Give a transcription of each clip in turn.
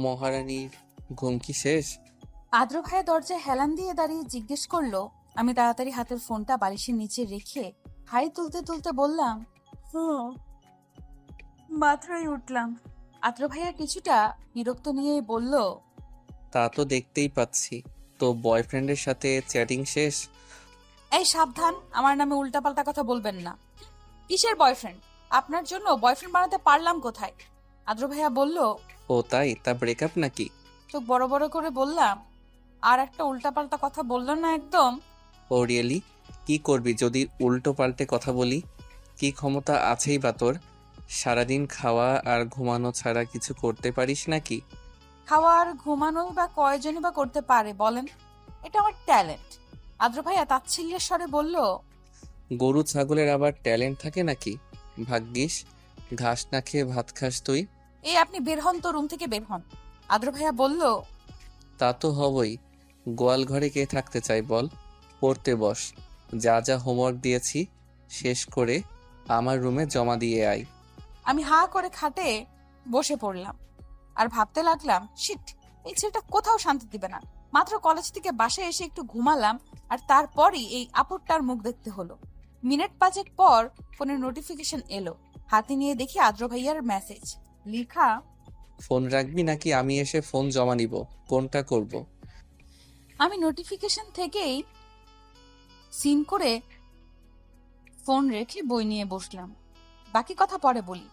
মহারানীর ঘুম কি শেষ? আদ্র ভাইয়া দরজায় হেলান দিয়ে দাঁড়িয়ে জিজ্ঞেস করলো। আমি তাড়াতাড়ি হাতের ফোনটা বালিশের নিচে রেখে হাই তুলতে তুলতে বললাম, হুম, মাত্রই উঠলাম। আদ্র ভাইয়া কিছুটা বিরক্ত নিয়েই বলল, তা তো দেখতেই পাচ্ছি। তো বয়ফ্রেন্ডের সাথে চ্যাটিং শেষ? এই সাবধান, আমার নামে উল্টাপাল্টা কথা বলবেন না। কিসের বয়ফ্রেন্ড? আপনার জন্য বয়ফ্রেন্ড বানাতে পারলাম কোথায়? আদ্র ভাইয়া বলল। ও তাই? তা ব্রেকআপ নাকি? চোখ বড় বড় করে বললাম, আর একটা উল্টাপাল্টা কথা বললো না একদম। ও রিয়েলি? কি করবি যদি উল্টো পাল্টে কথা বলি? কি ক্ষমতা আছেই বা তোর? সারাদিন খাওয়া আর ঘুমানো ছাড়া কিছু করতে পারিস নাকি? খাওয়া আর ঘুমানোই বা কয়জনই বা করতে পারে বলেন? এটা আমার ট্যালেন্ট। আদ্র ভাইয়া তাচ্ছিল্যের স্বরে বলল, গরু ছাগলের আবার ট্যালেন্ট থাকে নাকি? ভাগ্যিস ঘাস না খেয়ে ভাত খাস তুই। এই আপনি বের হন তো, রুম থেকে বের হন। আদ্র ভাইয়া বলল, তা তো হবই। গোয়াল ঘরে কে থাকতে চাই বল? পড়তে বস। যা যা হোমওয়ার্ক দিয়েছি শেষ করে আমার রুমে জমা দিয়ে আয়। আমি হা করে খাটে বসে পড়লাম আর ভাবতে লাগলাম, শিট, এই ছেলেটা কোথাও শান্তি দিবে না। মাত্র কলেজ থেকে বাসায় এসে একটু ঘুমালাম আর তারপরই এই আপুরটার মুখ দেখতে হলো। মিনিট পাঁচেক পর ফোনের নোটিফিকেশন এলো। হাতে নিয়ে দেখি আদ্র ভাইয়ার মেসেজ লেখা। ফোন রাখবি নাকি আমি এসে ফোন জমা নিব? কোনটা করব? আমি নোটিফিকেশন থেকেই সিন করে ফোন রেখে বই নিয়ে বসলাম। বাকি কথা পরে বলি,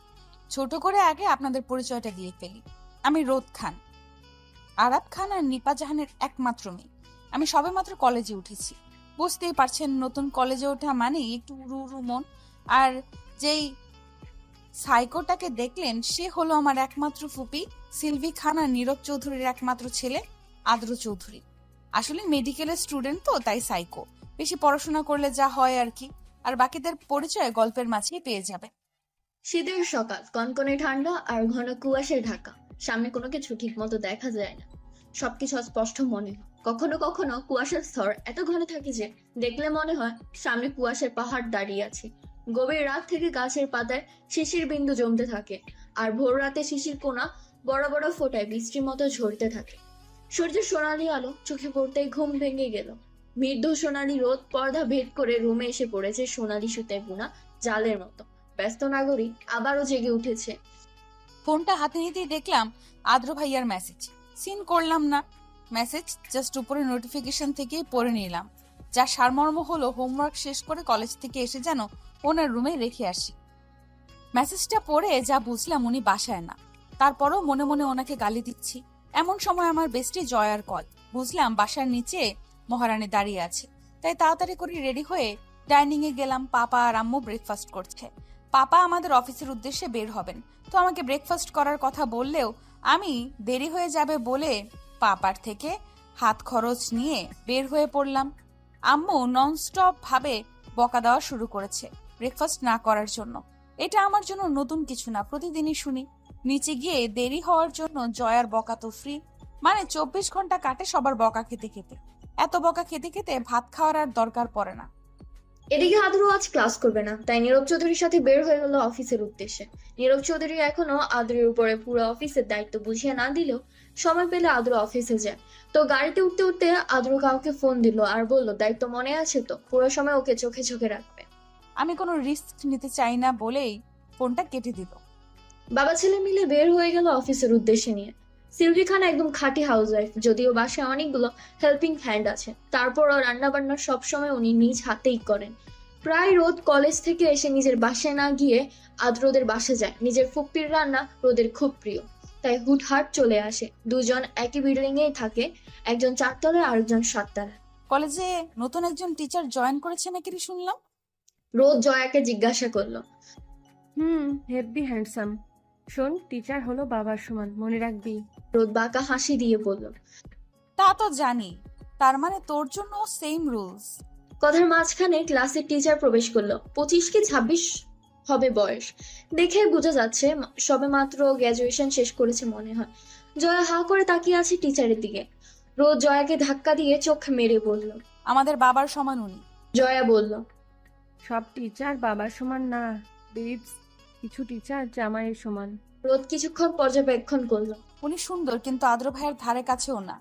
ছোট করে আগে আপনাদের পরিচয়টা দিয়ে ফেলি। আমি রোদ খান, আরাব খান আর নিপা জাহানের একমাত্র মেয়ে। আমি সবেমাত্র কলেজে উঠেছি। বুঝতেই পারছেন, নতুন কলেজে ওঠা মানে একটু উড়ু উড়ু মন। আর যেই সাইকোটাকে দেখলেন সে হলো আমার একমাত্র ফুপি সিলভি খান আর নীরব চৌধুরীর একমাত্র ছেলে আদ্র চৌধুরী। আসলে মেডিকেলের স্টুডেন্ট তো, তাই সাইকো। বেশি পড়াশোনা করলে যা হয় আর কি। আর বাকিদের পরিচয় গল্পের মাঝেই পেয়ে যাবে। শীতের সকাল, কনকনে ঠান্ডা আর ঘন কুয়াশায় ঢাকা। সামনে কোনো কিছু ঠিক মতো দেখা যায় না, সবকিছু স্পষ্ট মনে হয়। কখনো কখনো কুয়াশার স্তর এত ঘন থাকে যে দেখলে মনে হয় সামনে কুয়াশার পাহাড় দাঁড়িয়ে আছে। গভীর রাত থেকে গাছের পাতায় শিশির বিন্দু জমতে থাকে, আর ভোর রাতে শিশির কোনা বড় বড় ফোঁটায় বৃষ্টির মতো ঝরতে থাকে। সূর্যের সোনালি আলো চোখে পড়তেই ঘুম ভেঙে গেল। মৃদু সোনালি রোদ পর্দা ভেদ করে রুমে এসে পড়েছে সোনালি সুতায় বুনা জালের মতো। ব্যস্ত নাগরিক আবারও জেগে উঠেছে। ফোনটা হাতে নিতেই দেখলাম আদ্র ভাইয়ার মেসেজ। সিন করলাম না, মেসেজ জাস্ট উপরে নোটিফিকেশন থেকেই পড়ে নিলাম। যা সারমর্ম হলো, হোমওয়ার্ক শেষ করে কলেজ থেকে এসে যেন ওনার রুমে রেখে আসি। মেসেজটা পড়ে যা বুঝলাম উনি বাসায় না, তারপরও মনে মনে ওনাকে গালি দিচ্ছি। এমন সময় আমার বেস্টি জয়ার কল। বুঝলাম বাসার নিচে মহারানী দাঁড়িয়ে আছে। তাই তাড়াতাড়ি করে রেডি হয়ে ডাইনিং এ গেলাম। পাপা আর আম্মু ব্রেকফাস্ট করছে। পাপা আমাদের অফিসের উদ্দেশ্যে বের হবেন, তো আমাকে ব্রেকফাস্ট করার কথা বললেও আমি দেরি হয়ে যাবে বলে পাপার থেকে হাত খরচ নিয়ে বের হয়ে পড়লাম। আম্মু ননস্টপ ভাবে বকা দেওয়া শুরু করেছে ব্রেকফাস্ট না করার জন্য। এটা আমার জন্য নতুন কিছু না, প্রতিদিনই শুনি। নিচে গিয়ে দেরি হওয়ার জন্য জয়ার বকা তো ফ্রি। মানে 24 ঘন্টা কাটে সবার বকা খেতে খেতে। এত বকা খেতে খেতে ভাত খাওয়ার আর দরকার পড়ে না। এদিকে আদ্র আজ ক্লাস করবে না, তাই নীরব চৌধুরীর সাথে বের হয়ে গেল অফিসের উদ্দেশ্যে। নীরব চৌধুরী এখনো আদ্রের উপরে পুরো অফিসের দায়িত্ব বুঝিয়ে না দিলেও সময় পেলে আদ্র অফিসে যায়। তো গাড়িতে উঠতে উঠতে আদ্র কাউকে ফোন দিল আর বলল, দায়িত্ব মনে আছে তো, পুরো সময় ওকে চোখে চোখে রাখবে। আমি কোনো রিস্ক নিতে চাই না বলেই ফোনটা কেটে দিল। বাবা ছেলে মিলে বের হয়ে গেল অফিসের উদ্দেশ্যে নিয়ে। সিলভি খান একদম খাঁটি হাউস ওয়াইফ, যদিও বাসায় অনেকগুলো হেল্পিং হ্যান্ড আছে, তারপরও রান্না বান্না সবসময় উনি নিজ হাতেই করেন। প্রায় রোদ কলেজ থেকে এসে নিজের বাসায় না গিয়ে আদ্রদের বাসায় যায়। নিজের ফুপ্পির রান্না রোদের খুব প্রিয়, তাই হুটহাট চলে আসে। দুজন একই বিল্ডিং এই থাকে, একজন 4 তলায় আরেকজন 7 তলায়। কলেজে নতুন একজন টিচার জয়েন করেছে নাকি রে শুনলাম। রোদ জয়াকে জিজ্ঞাসা করলো। হেব্বি হ্যান্ডসাম। শোন, টিচার হলো বাবার সমান, মনে রাখবি। রোদ বাঁকা হাসি দিয়ে বলল, তা তো জানি, তার মানে তোর জন্য সেম রুলস। কথার মাঝখানে ক্লাসের টিচার প্রবেশ করলো। 25 কি 26 হবে বয়স, দেখে বোঝা যাচ্ছে সবে মাত্র গ্র্যাজুয়েশন শেষ করেছে মনে হয়। জয়া হা করে তাকিয়ে আছে টিচারের দিকে। রোজ জয়াকে ধাক্কা দিয়ে চোখ মেরে বলল, আমাদের বাবার সমান উনি। জয়া বলল, সব টিচার বাবার সমান না বেবস, কিছু টিচার জামাইয়ের সমান। রোদ কিছুক্ষণ পর্যবেক্ষণ করলো। উনি সুন্দর, কিন্তু আদ্র ভাইয়ের ধারে কাছেও না।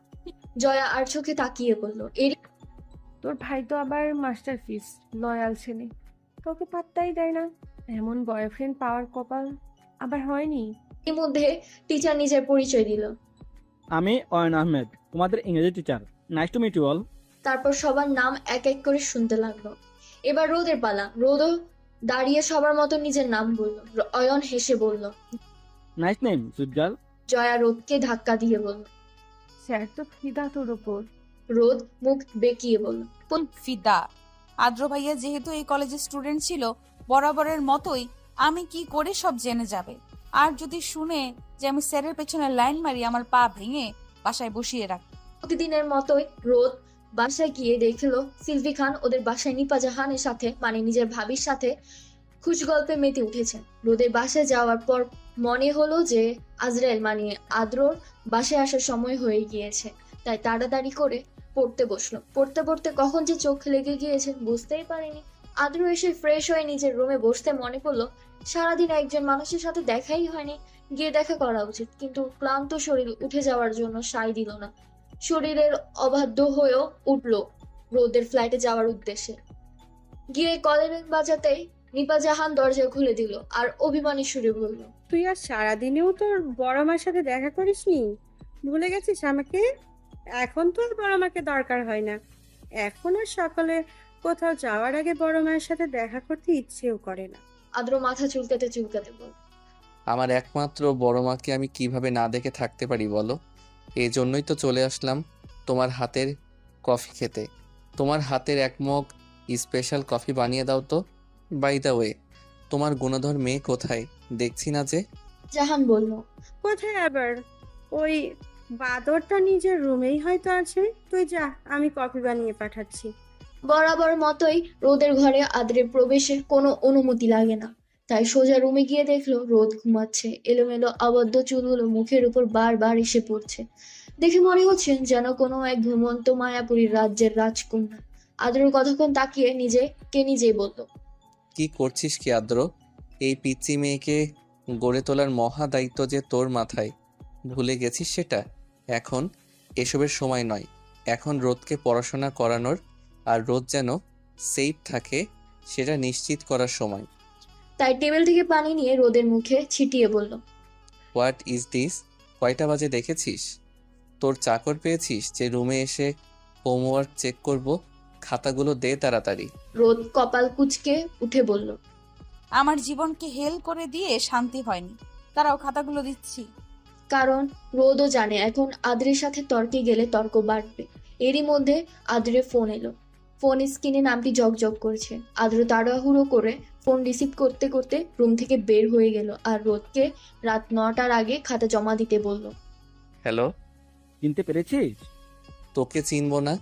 জয়া আর চোখে তাকিয়ে বলল, এরই তোর ভাই তো আবার মাস্টারপিস, লয়াল ছেলে, তোকে পাত্তাই দেয় না। এমন বয়ফ্রেন্ড পাওয়ার কপাল আবার হয়নি। মধ্যে টিচার নিজের পরিচয় দিল। আমি অয়ন আহমেদ, তোমাদের ইংরেজি teacher. Nice to meet you all. তারপর সবার নাম এক এক করে শুনতে লাগলো। এবার রোদের পালা। রোদও দাঁড়িয়ে সবার মতো নিজের নাম বলল। অয়ন হেসে বলল। Nice name sweet girl. Jaya রোদকে ধাক্কা দিয়ে বলল। স্যার তো ফিদা তোর ওপর। রোদ মুখ বেঁকিয়ে বলল। ফিদা। আদ্র ভাইয়া যেহেতু এই কলেজের স্টুডেন্ট ছিল, বরাবরের মতোই আমি কি করে সব জেনে যাবে। আর যদি শুনে যে আমি স্যারের পেছনে লাইন মারি, আমার পা ভেঙে বাসায় বসিয়ে রাখ। প্রতিদিনের মতোই রোদ বাসায় গিয়ে দেখলো সিলভি খান ওদের বাসায় নিপা জাহানের সাথে, মানে নিজের ভাবির সাথে খুশ গল্পে মেতে উঠেছে। রোদের বাসায় যাওয়ার পর মনে হলো যে আজরাইল মানে আদ্রর বাসায় আসার সময় হয়ে গিয়েছে, তাই তাড়াতাড়ি করে পড়তে বসলো। পড়তে পড়তে কখন যে চোখ লেগে গিয়েছে বুঝতেই পারেনি। আদ্র এসে ফ্রেশ হয়ে নিজের রুমে বসতে মনে পড়লো সারাদিন একজন মানুষের সাথে দেখাই হয়নি, গিয়ে দেখা করা উচিত, কিন্তু ক্লান্ত শরীর উঠে যাওয়ার জন্য সায় দিল না। শরীরের অবাধ্য হয়েও উঠলো রোদের ফ্ল্যাটে যাওয়ার উদ্দেশ্যে। গিয়ে কলিং বাজাতেই নিপা জাহান দরজা খুলে দিল আর অভিমানী সুরে বলল, তুই আর সারাদিনেও তোর বড় মার সাথে দেখা করিসনি? ভুলে গেছিস আমাকে? এখন তো আর বড় মাকে দরকার হয় না। এখন আর সকালে কোথাও যাওয়ার আগে বড় মায়ের সাথে দেখা করতে ইচ্ছেও করে না। আদ্র মাথা চুলকাতে চুলকাতে বলল। আমার একমাত্র বড় মাকে আমি কিভাবে না দেখে থাকতে পারি বলো? এই জন্যই তো চলে আসলাম তোমার হাতের কফি খেতে। তোমার হাতের এক মগ স্পেশাল কফি বানিয়ে দাও তো। বাই দ্য ওয়ে, তোমার গুণধর মেয়ে কোথায়? দেখছি না যে। জাহান বলল। কোথায় আবার? ওই বাদরটা নিজের রুমেই হয়তো আছে। তুই যা, আমি কফি বানিয়ে পাঠাচ্ছি। বরাবর মতোই রোদের ঘরে আদ্রের প্রবেশের কোনো অনুমতি লাগে না, তাই সোজা রুমে গিয়ে দেখলো রোদ ঘুমাচ্ছে। এলোমেলো আবদ্ধ চুলগুলো মুখের উপর বারবার এসে পড়ছে। দেখে মনে হচ্ছে যেন কোনো এক ঘুমন্ত মায়াপুরীর রাজ্যের রাজকন্যা। আদ্র কতক্ষণ তাকিয়ে নিজেই বলল, কি করছিস কি আদ্র? এই পিচ্চি মেয়েকে গড়ে তোলার মহা দায়িত্ব যে তোর মাথায়, ভুলে গেছিস সেটা? এখন এসবের সময় নয়, এখন রোদকে পড়াশোনা করানোর আর রোদ যেন সেফ থাকে সেটা নিশ্চিত করার সময়। তাই টেবিল থেকে পানি নিয়ে রোদের মুখে ছিটিয়ে বলল। What is this? কয়টা বাজে দেখেছিস? তোর চাকর পেয়েছিস যে রুমে এসে হোমওয়ার্ক চেক করব? খাতাগুলো দে তাড়াতাড়ি। রোদ কপাল কুঁচকে উঠে বলল। আমার জীবনকে হেল করে দিয়ে শান্তি হয়নি, তারাও খাতাগুলো দিচ্ছি। কারণ রোদও জানে এখন আদ্রের সাথে তর্কে গেলে তর্ক বাড়বে। এরই মধ্যে আদ্রের ফোন এলো। ফোন স্ক্রিনে নামটি জগজগ করছে। আদ্র তাড়াহুড়ো করে ফোন রিসিভ করতে করতে রুম থেকে বের হয়ে গেল আর রোদকে রাত 9টার আগে খাতা জমা দিতে বলল। হ্যালো, চিনতে পেরেছিস? তোকে চিনব না?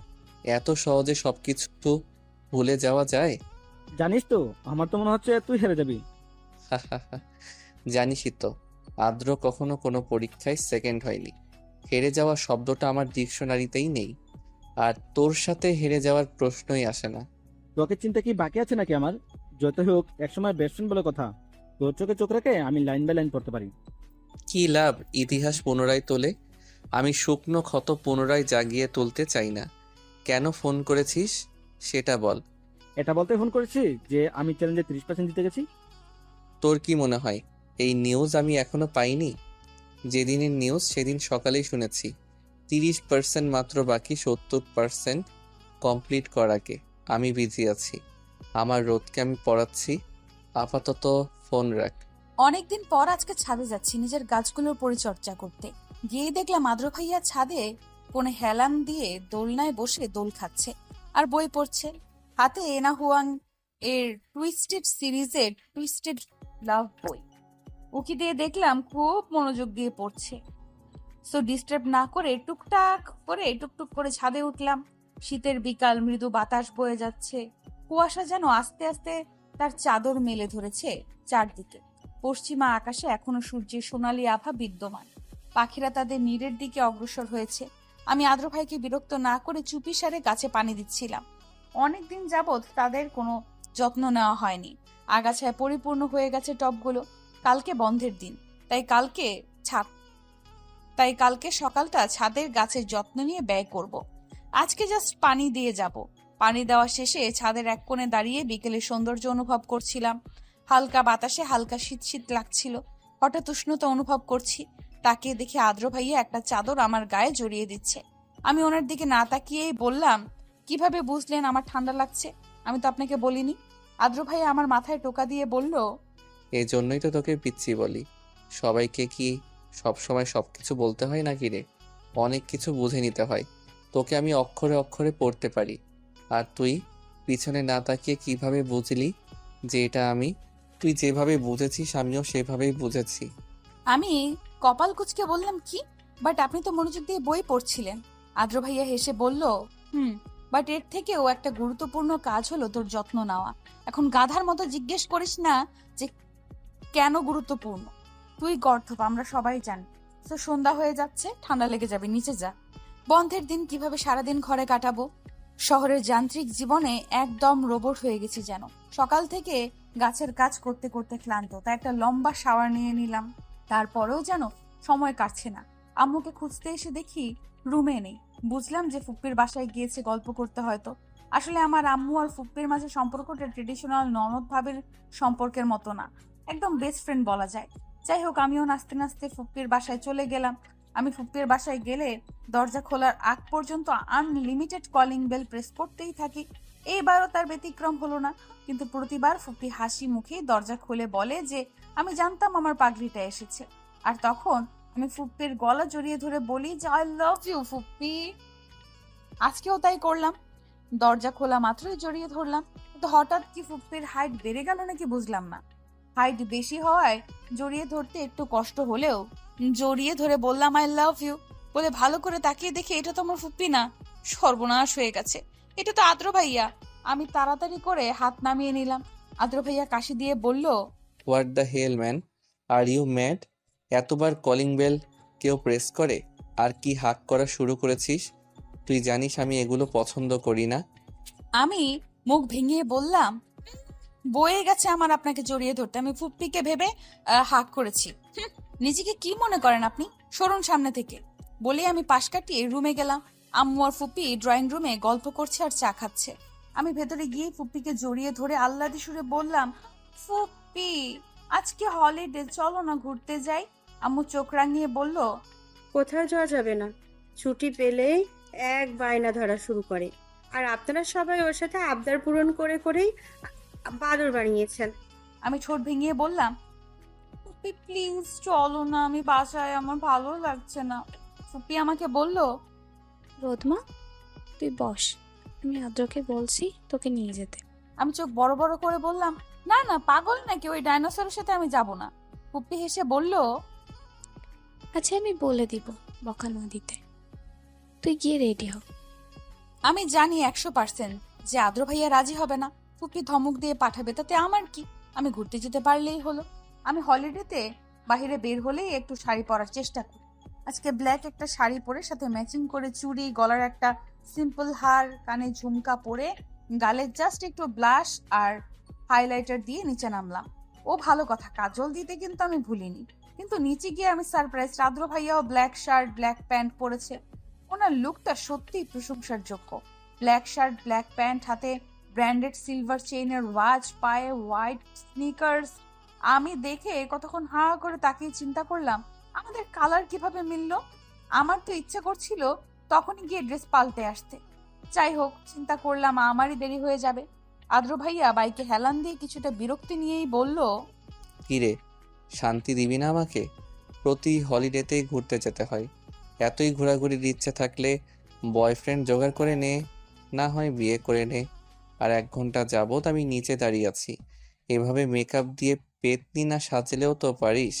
এত সহজে সবকিছু ভুলে যাওয়া যায়? জানিস তো, আমার তো মনে হচ্ছে তুই হেরে যাবি। জানিসই তো, আদ্র কখনো কোনো পরীক্ষায় সেকেন্ড হয়নি। হেরে যাওয়া শব্দটা আমার ডিকশনারিতেই নেই, আর তোর সাথে হেরে যাওয়ার প্রশ্নই আসে না। তোকে চিন্তা কি বাকি আছে নাকি আমার? যত হোক একসময় বেস্ট ফ্রেন্ড বলে কথা। তোর চোখে চোখ রেখে আমি লাইন বাই লাইন পড়তে পারি। কি লাভ ইতিহাস পুনরায় তোলে? আমি শুকনো ক্ষত পুনরায় জাগিয়ে তুলতে চাই না। কেন ফোন করেছিস সেটা বল। এটা বলতে ফোন করেছি যে আমি চ্যালেঞ্জে 30% জিতে গেছি। তোর কি মনে হয় এই নিউজ আমি এখনো পাইনি? যেদিনের নিউজ সেদিন সকালেই শুনেছি। 30% মাত্র বাকি, 70% কমপ্লিট করাকে। আমি বিজি আছি, আমার রোদকে আমি পড়াচ্ছি। আপাতত ফোন রাখ। অনেকদিন পর আজকে ছাদে যাচ্ছি নিজের গাছগুলোর পরিচর্যা করতে। গিয়ে দেখলাম আদ্র ভাইয়া ছাদে কোণে হেলান দিয়ে দোলনায় বসে দোল খাচ্ছে আর বই পড়ছে। হাতে এনা হুয়াং এর টুইস্টেড সিরিজের টুইস্টেড লাভ বই। উকি দিয়ে দেখলাম খুব মনোযোগ দিয়ে পড়ছে। সো ডিস্টার্ব না করে টুকটুক করে ছাদে উঠলাম। শীতের বিকাল, মৃদু বাতাস বয়ে যাচ্ছে। কুয়াশা যেন আস্তে আস্তে তার চাদর মেলে ধরেছে চারদিকে। পশ্চিমা আকাশে এখনো সূর্যের সোনালী আভা বিদ্যমান। পাখিরা তাদের নীড়ের দিকে অগ্রসর হয়েছে। আমি আদ্র ভাইকে বিরক্ত না করে চুপিসারে গাছে পানি দিচ্ছিলাম। অনেকদিন যাবৎ তাদের কোনো যত্ন নেওয়া হয়নি। আগাছায় পরিপূর্ণ হয়ে গেছে টবগুলো। কালকে বন্ধের দিন, তাই কালকে ছাদ তাই কালকে সকালটা ছাদের গাছের যত্ন নিয়ে ব্যয় করব। আজকে জাস্ট পানি দিয়ে যাব। পানি দেওয়া শেষে ছাদের এক কোণে দাঁড়িয়ে বিকেলের সৌন্দর্য অনুভব করছিলাম। হালকা বাতাসে হালকা শীত শীত লাগছিল। হঠাৎ উষ্ণতা অনুভব করছি। তাকিয়ে দেখি আদ্র ভাইয়া একটা চাদর আমার গায়ে জড়িয়ে দিচ্ছে। আমি ওনার দিকে না তাকিয়েই বললাম, কিভাবে বুঝলেন আমার ঠান্ডা লাগছে? আমি তো আপনাকে বলিনি। আদ্র ভাইয়া আমার মাথায় টোকা দিয়ে বলল, এই জন্যই তো তোকে পিচ্ছি বলি। সবাইকে কি সবসময় সবকিছু বলতে হয় নাকি রে? অনেক কিছু বুঝে নিতে হয়। তোকে আমি অক্ষরে অক্ষরে পড়তে পারি, আর তুই পিছনে না তাকিয়ে কিভাবে বুঝলি যে এটা আমি? তুই যেভাবে বুঝেছিস আমিও সেভাবেই বুঝেছি। আমি কপাল কুঁচকে বললাম, কি? বাট আপনি তো মনোযোগ দিয়ে বই পড়ছিলেন। আদ্র ভাইয়া হেসে বলল, বাট এর থেকেও একটা গুরুত্বপূর্ণ কাজ হলো তোর যত্ন নেওয়া। এখন গাধার মতো জিজ্ঞেস করিস না যে কেন গুরুত্বপূর্ণ। তুই গর্ধপ, আমরা সবাই জানি। তো সন্ধ্যা হয়ে যাচ্ছে, ঠান্ডা লেগে যাবে, নিচে যা। বন্ধের দিন কিভাবে সারাদিন ঘরে কাটাবো? শহরের যান্ত্রিক জীবনে একদম রোবট হয়ে গেছি যেন। সকাল থেকে গাছের কাজ করতে করতে ক্লান্ত, তাই একটা লম্বা শাওয়ার নিয়ে নিলাম। তারপরেও যেন সময় কাটছে না। আম্মুকে খুঁজতে এসে দেখি রুমে নেই। বুঝলাম যে ফুপ্পির বাসায় গিয়েছে গল্প করতে হয়তো। আসলে আমার আম্মু আর ফুপ্পির মাঝে সম্পর্কটা ট্রেডিশনাল ননদ ভাবের সম্পর্কের মতো না, একদম বেস্ট ফ্রেন্ড বলা যায়। যাই হোক, আমিও নাচতে নাচতে ফুপ্পির বাসায় চলে গেলাম। আমি ফুপ্পির বাসায় গেলে দরজা খোলার আগ পর্যন্ত আনলিমিটেড কলিং বেল প্রেস করতেই থাকি। এইবারও তার ব্যতিক্রম হলো না, কিন্তু প্রতিবার ফুপ্পি হাসি মুখে দরজা খুলে বলে যে আমি জানতাম আমার পাগড়িটা এসেছে। আর তখন আমি ফুপ্পির গলা জড়িয়ে ধরে বলি যে আই লাভ ইউ ফুপ্পি। আজকেও তাই করলাম। দরজা খোলা মাত্রই জড়িয়ে ধরলাম। কিন্তু হঠাৎ কি ফুপ্পির হাইট বেড়ে গেল নাকি বুঝলাম না। হাইট বেশি হওয়ায় জড়িয়ে ধরতে একটু কষ্ট হলেও জড়িয়ে ধরে বললাম আই লাভ ইউ। বলে ভালো করে তাকিয়ে দেখে এটা তো আমার ফুপ্পি না, সর্বনাশ হয়ে গেছে, এটা তো আদ্র ভাইয়া। আমি তাড়াতাড়ি করে হাত নামিয়ে নিলাম। আদ্র ভাইয়া কাশি দিয়ে বলল, what the hell man, are you mad? এতবার কলিং বেল কেউ প্রেস করে? আর কি হাক করা শুরু করেছিস? তুই জানিস আমি এগুলো পছন্দ করি না। আমি মুখ ভেঙে বললাম, বয়ে গেছে আমার আপনাকে জড়িয়ে ধরতে, আমি ফুপ্পিকে ভেবে হাক করেছি। নিজেকে কি মনে করেন আপনি? সরুন সামনে থেকে। বলে আমি পাশ কাটিয়ে রুমে গেলাম। আম্মু আর ফুপ্পি ড্রয়িং রুমে গল্প করছে আর চা খাচ্ছে। আমি ভেতরে গিয়ে ফুপ্পিকে জড়িয়ে ধরে আহ্লাদে সুরে বললাম, ফুপ্পি আজকে হলিডে, চলো না ঘুরতে যাই। আম্মু চোখ রাঙিয়ে বলল, কোথাও যাওয়া যাবে না। ছুটি পেলেই এক বায়না ধরা শুরু করে। আর আপনারা সবাই ওর সাথে আবদার পূরণ করে করেই বাদর বানিয়েছেন। আমি ঠোঁট ভেঙিয়ে বললাম, ফুপ্পি প্লিজ চলো না, আমি বাসায়, আমার ভালো লাগছে না। ফুপ্পি আমাকে বলল, রোদমা, তুই বস, আমি আদ্রকে বলছি তোকে নিয়ে যেতে। আমি চোখ বড় বড় করে বললাম, না না, পাগল নাকি, ওই ডাইনোসরের সাথে আমি যাব না। ফুপ্পি হেসে বলল, আচ্ছা আমি বলে দিব বকা না দিতে, তুই গিয়ে রেডি হ। আমি জানি 100% যে আদ্র ভাইয়া রাজি হবে না। ফুপ্পি ধমক দিয়ে পাঠাবে, তাতে আমার কি? আমি ঘুরতে যেতে পারলেই হলো। আমি হলিডেতে বাইরে বের হলেই একটু শাড়ি পরার চেষ্টা করি। আজকে ব্ল্যাক একটা শাড়ি পরে সাথে ম্যাচিং করে চুড়ি, গলার একটা সিম্পল হার, কানে ঝুমকা পরে, গালে জাস্ট একটু ব্লাশ আর হাইলাইটার দিয়ে নিচে নামলাম। ও ভালো কথা, কাজল দিতে কিন্তু আমি ভুলিনি। কিন্তু নিচে গিয়ে আমি সারপ্রাইজ, আদ্র ভাইয়াও ব্ল্যাক শার্ট ব্ল্যাক প্যান্ট পরেছে। ওনার লুকটা সত্যিই প্রশংসার যোগ্য। ব্ল্যাক শার্ট ব্ল্যাক প্যান্ট, হাতে ব্র্যান্ডেড সিলভার চেইনের ওয়াচ, পায়ে হোয়াইট স্নিকার্স। আমি দেখে কতক্ষণ হা করে তাকিয়ে চিন্তা করলাম আমাদের কালার কিভাবে মিললো। আমার তো ইচ্ছা করছিল তখনই গিয়ে ড্রেস পাল্টে আসতে। যাই হোক, চিন্তা করলাম আমারই দেরি হয়ে যাবে। আদ্র ভাইয়া বাইকে হেলান দিয়ে কিছুটা বিরক্তি নিয়েই বলল, কিরে, শান্তি দিবি না আমাকে? প্রতি হলিডেতেই ঘুরতে যেতে হয়। এতই ঘোরাঘুরির ইচ্ছে থাকলে বয়ফ্রেন্ড জোগাড় করে নে, না হয় বিয়ে করে নে। আর 1 ঘন্টা যাবত আমি নিচে দাঁড়িয়ে আছি, এভাবে মেকআপ দিয়ে পেতনি না সাজলেও তো পারিস।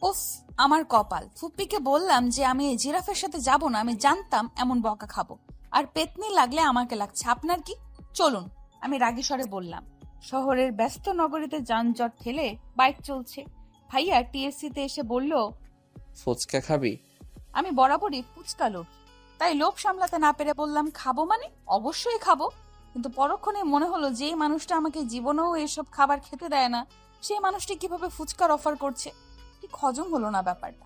উফ, আমার কপাল। ফুপ্পিকে বললাম যে আমি এই জিরাফের সাথে যাব না, আমি জানতাম এমন বকা খাবো। আর পেতনি লাগলে আমাকে লাগছে, আপনার কি? চলুন, আমি রাগী স্বরে বললাম। শহরের ব্যস্ত নগরীতে যানজট ঠেলে বাইক চলছে। ভাইয়া টিএসসিতে এসে বলল, ফুচকা খাবি? আমি বরাবরই ফুচকা লোভ, তাই লোভ সামলাতে না পেরে বললাম, খাবো মানে অবশ্যই খাবো। কিন্তু পরক্ষণে মনে হলো যে মানুষটা আমাকে জীবনেও এসব খাবার খেতে দেয় না, সেই মানুষটি কিভাবে ফুচকার অফার করছে। ঠিক হজম হলো না ব্যাপারটা।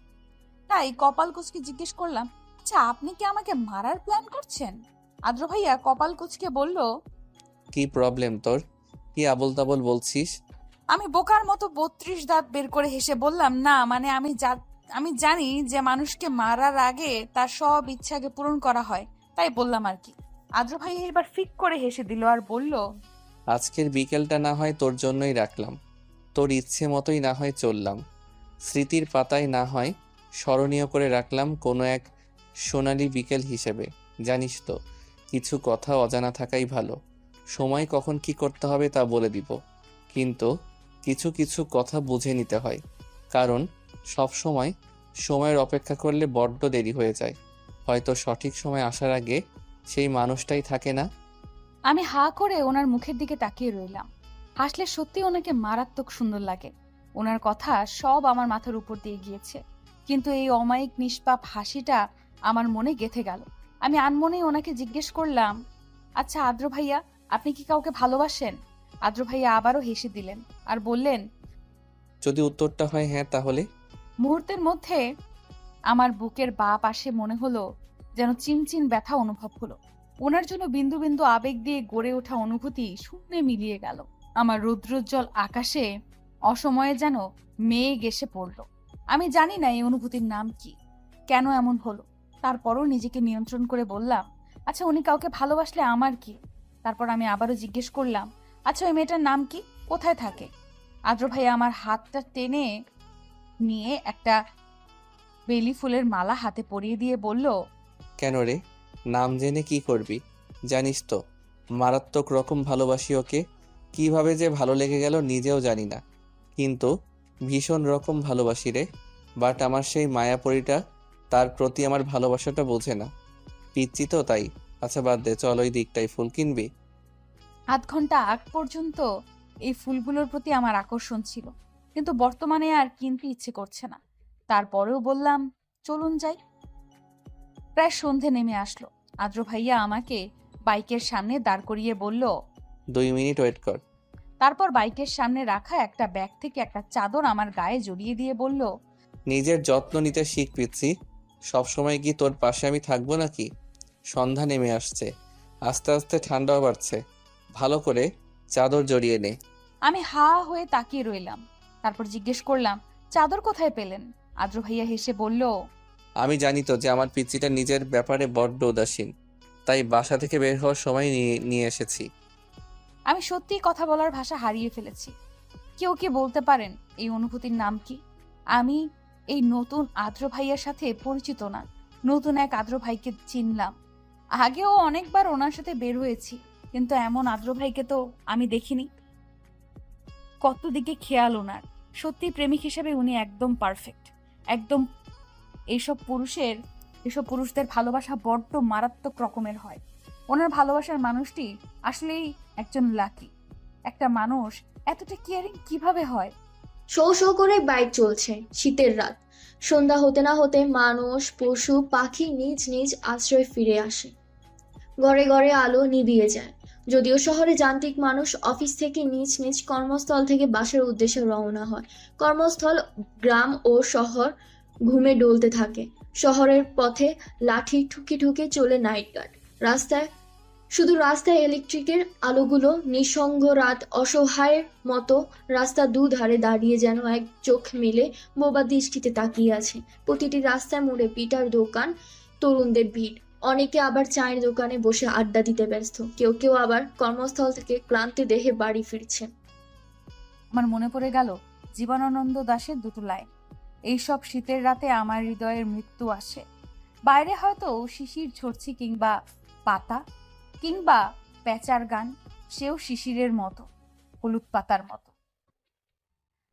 তাই কপাল কুঁচকে জিজ্ঞেস করলাম, আচ্ছা আপনি কি আমাকে মারার প্ল্যান করছেন? আদ্র ভাইয়া কপাল কুঁচকে বলল, কি প্রবলেম তোর? কি আবল তাবল বলছিস? আমি বোকার মতো 32 দাঁত বের করে হেসে বললাম, না মানে আমি জানি যে মানুষকে মারার আগে তার সব ইচ্ছাকে পূরণ করা হয়, তাই বললাম আর কি। আদ্র ভাই এবার ফিক করে হেসে দিল আর বলল, আজকের বিকেলটা না হয় তোর জন্যই রাখলাম, তোর ইচ্ছে মতোই না হয় চললাম, স্মৃতির পাতায় না হয় স্মরণীয় করে রাখলাম কোনো এক সোনালী বিকেল হিসেবে। জানিস তো, কিছু কথা অজানা থাকাই ভালো। সময় কখন কি করতে হবে তা বলে দিব, কিন্তু কিছু কিছু কথা বুঝে নিতে হয়, কারণ সব সময় সময়ের অপেক্ষা করলে বড্ড দেরি হয়ে যায়। হয়তো সঠিক সময় আসার আগে সেই মানুষটাই থাকে না। আমি হা করে ওনার মুখের দিকে তাকিয়ে রইলাম। হাসলে সত্যি ওনাকে মারাত্মক সুন্দর লাগে। ওনার কথা সব আমার মাথার উপর দিয়ে গিয়েছে, কিন্তু এই অমায়িক নিষ্পাপ হাসিটা আমার মনে গেঁথে গেল। আমি আনমনেই ওনাকে জিজ্ঞেস করলাম, আচ্ছা আদ্র ভাইয়া, আপনি কি কাউকে ভালোবাসেন? আদ্র ভাইয়া আবারও হেসে দিলেন আর বললেন, যদি উত্তরটা হয় হ্যাঁ, তাহলে? মুহূর্তের মধ্যে আমার বুকের বাঁ পাশে মনে হলো যেন চিনচিন ব্যথা অনুভব হলো। ওনার জন্য বিন্দু বিন্দু আবেগ দিয়ে গড়ে ওঠা অনুভূতি শূন্যে মিলিয়ে গেল। আমার রৌদ্রোজ্জ্বল আকাশে অসময়ে যেন মেঘ এসে পড়ল। আমি জানি না এই অনুভূতির নাম কি, কেন এমন হলো। তারপরও নিজেকে নিয়ন্ত্রণ করে বললাম, আচ্ছা উনি কাউকে ভালোবাসলে আমার কি? তারপর আমি আবারও জিজ্ঞেস করলাম, আচ্ছা ওই মেয়েটার নাম কি, কোথায় থাকে? আদ্র ভাইয়া আমার হাতটা টেনে নিয়ে একটা বেলি ফুলের মালা হাতে পরিয়ে দিয়ে বলল, কেন রে, নাম জেনে কি করবি? জানিস তো, মারাত্মক রকম ভালোবাসি ওকে। কিভাবে যে ভালো লেগে গেল নিজেও জানি না, কিন্তু ভীষণ রকম ভালোবাসি রে। বাট আমার সেই মায়াপরীটা তার প্রতি আমার ভালোবাসাটা বোঝে না। পিচ্ছি তো তাই। আচ্ছা বাদ দে, চল ওই দিকটাই ফুল কিনবি। আধ ঘন্টা আগ পর্যন্ত এই ফুলগুলোর প্রতি আমার আকর্ষণ ছিল, কিন্তু বর্তমানে আর কিনতে ইচ্ছে করছে না। তারপরেও বললাম, চলুন যাই। প্রায় সন্ধে নেমে আসলো। আদ্র ভাইয়া আমাকে বাইকের সামনে দাঁড় করিয়ে বলল, 2 মিনিট ওয়েট কর। তারপর বাইকের সামনে রাখা একটা ব্যাগ থেকে একটা চাদর আমার গায়ে জড়িয়ে দিয়ে বলল, নিজের যত্ন নিতে শিখ পিচ্ছি। সবসময় কি তোর পাশে আমি থাকবো নাকি? সন্ধ্যা নেমে আসছে, আস্তে আস্তে ঠান্ডাও বাড়ছে, ভালো করে চাদর জড়িয়ে নে। আমি হা হয়ে তাকিয়ে রইলাম। তারপর জিজ্ঞেস করলাম, চাদর কোথায় পেলেন? আদ্র ভাইয়া হেসে বলল, আমি জানি তো যে আমার পিচ্চিটা নিজের ব্যাপারে বড্ড উদাসীন, তাই বাসা থেকে বের হওয়ার সময় নিয়ে এসেছি। আমি সত্যিই কথা বলার ভাষা হারিয়ে ফেলেছি। কেউ কি বলতে পারেন এই অনুভূতির নাম কি? আমি এই নতুন আদ্র ভাইয়ার সাথে পরিচিত না, নতুন এক আদ্র ভাইকে চিনলাম। আগেও অনেকবার ওনার সাথে বের হয়েছি, কিন্তু এমন আদ্র ভাইকে তো আমি দেখিনি। কত দিকে খেয়াল ওনার। সত্যি প্রেমিক হিসেবে উনি একদম পারফেক্ট, একদম। এইসব পুরুষদের ভালোবাসা বড্ড মারাত্মক রকমের হয়। ওনার ভালোবাসার মানুষটি আসলেই একজন লাকি। একটা মানুষ এতটা কেয়ারিং কিভাবে হয়? শো শো করে বাইক চলছে, শীতের রাত। সন্ধ্যা হতে না হতে মানুষ, পশু পাখি নিজ নিজ আশ্রয় ফিরে আসে। ঘরে ঘরে আলো নিভিয়ে যায়। যদিও শহরে যান্ত্রিক মানুষ অফিস থেকে নিজ নিজ কর্মস্থল থেকে বাসার উদ্দেশ্যে রওনা হয়। কর্মস্থল, গ্রাম ও শহর ঘুমে ডলতে থাকে। শহরের পথে লাঠি ঠুকে ঠুকে চলে নাইট গার্ড। রাস্তায় ইলেকট্রিকের আলোগুলো নিঃসঙ্গ রাত অসহায়ের মতো রাস্তা দুধারে দাঁড়িয়ে যেন এক চোখ মেলে বোবা দৃষ্টিতে তাকিয়ে আছে। প্রতিটি রাস্তায় মোড়ে পিঠার দোকান, তরুণদের ভিড়। অনেকে আবার চায়ের দোকানে বসে আড্ডা দিতে ব্যস্ত। কেউ কেউ আবার কর্মস্থল থেকে ক্লান্ত দেহে বাড়ি ফিরছে। আমার মনে পড়ে গেল জীবনানন্দ দাশের দুটো লাইন, এইসব শীতের রাতে আমার হৃদয়ের মৃত্যু আসে। বাইরে হয়তো শিশির ঝরছি, কিংবা পাতা, কিংবা প্যাঁচার গান, সেও শিশিরের মতো, হলুদ পাতার মতো।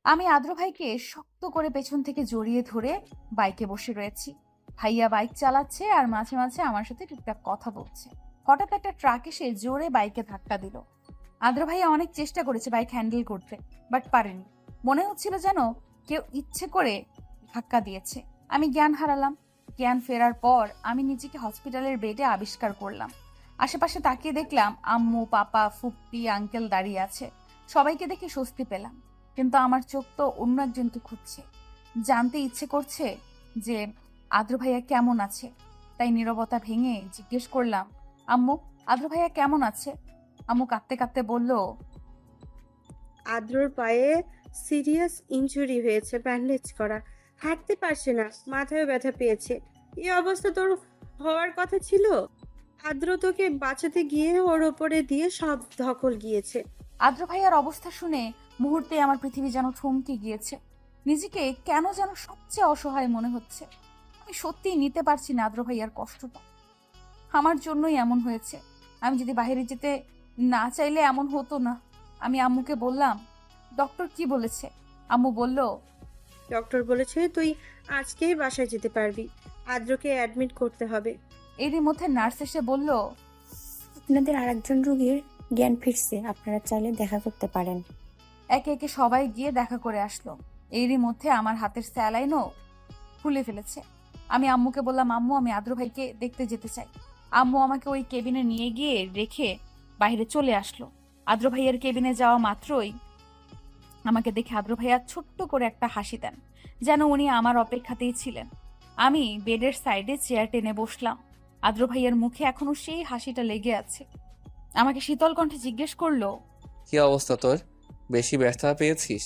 আমি আদ্র ভাইকে শক্ত করে পেছন থেকে জড়িয়ে ধরে বাইকে বসে রয়েছি। ভাইয়া বাইক চালাচ্ছে আর মাঝে মাঝে আমার সাথে টুকটাক কথা বলছে। হঠাৎ একটা ট্রাক এসে জোরে বাইকে ধাক্কা দিল। আদ্র ভাইয়া অনেক চেষ্টা করেছে বাইক হ্যান্ডেল করতে, বাট পারেনি। মনে হচ্ছিল যেন কেউ ইচ্ছে করে ধাক্কা দিয়েছে। আমি জ্ঞান হারালাম। জ্ঞান ফেরার পর আমি নিজেকে হসপিটালের বেডে আবিষ্কার করলাম। আশেপাশে তাকিয়ে দেখলাম আম্মু, পাপা, ফুপ্পি, আঙ্কেল দাঁড়িয়ে আছে। সবাইকে দেখে স্বস্তি পেলাম, কিন্তু আমার চোখ তো অন্য একজনকে খুঁজছে। জানতে ইচ্ছে করছে যে আদ্র ভাইয়া কেমন আছে। তাই নীরবতা ভেঙে জিজ্ঞেস করলাম, আম্মু আদ্র ভাইয়া কেমন আছে? আম্মু কাঁদতে কাঁদতে বলল, আদ্রর পায়ে সিরিয়াস ইনজুরি হয়েছে, ব্যান্ডেজ করা, হাঁটতে পারছে না, মাথায় ব্যথা পেয়েছে। এই অবস্থা তোর হওয়ার কথা ছিল? আদ্র তোকে বাঁচাতে গিয়ে ওর ওপরে দিয়ে সব ধকল গিয়েছে। আদ্র ভাইয়ার অবস্থা শুনে মুহূর্তে আমার পৃথিবী যেন থমকে গিয়েছে। নিজেকে কেন যেন সবচেয়ে অসহায় মনে হচ্ছে। আমি সত্যিই নিতে পারছি না আদ্র ভাইয়ার কষ্টটা। আমার জন্যই এমন হয়েছে। আমি যদি বাইরে যেতে না চাইলে এমন হতো না। আমি আম্মুকে বললাম, ডক্টর কি বলেছে? আম্মু বলল, ডক্টর বলেছে তুই আজকেই বাসায় যেতে পারবি, আদ্রকে অ্যাডমিট করতে হবে। এরই মধ্যে নার্স এসে বলল, আপনাদের আরেকজন রোগীর জ্ঞান ফিরছে, আপনারা চাইলে দেখা করতে পারেন। একে একে সবাই গিয়ে দেখা করে আসলো। এরই মধ্যে আমার হাতের স্যালাইনও খুলে ফেলেছে। আমি আম্মুকে বললাম, আম্মু আমি আদ্র ভাইকে দেখতে যেতে চাই। আম্মু আমাকে ওই কেবিনে নিয়ে গিয়ে রেখে বাইরে চলে আসলো। আদ্র ভাইয়ের কেবিনে যাওয়া মাত্রই আমাকে দেখে আদ্র ভাইয়া ছোট্ট করে একটা হাসি দেন, যেন উনি আমার অপেক্ষাতেই ছিলেন। আমি বেডের সাইডে চেয়ার টেনে বসলাম। আদ্র ভাইয়ের মুখে এখনো সেই হাসিটা লেগে আছে। আমাকে শীতল কণ্ঠে জিজ্ঞেস করলো, কি অবস্থা তোর? বেশি ব্যথা পেয়েছিস?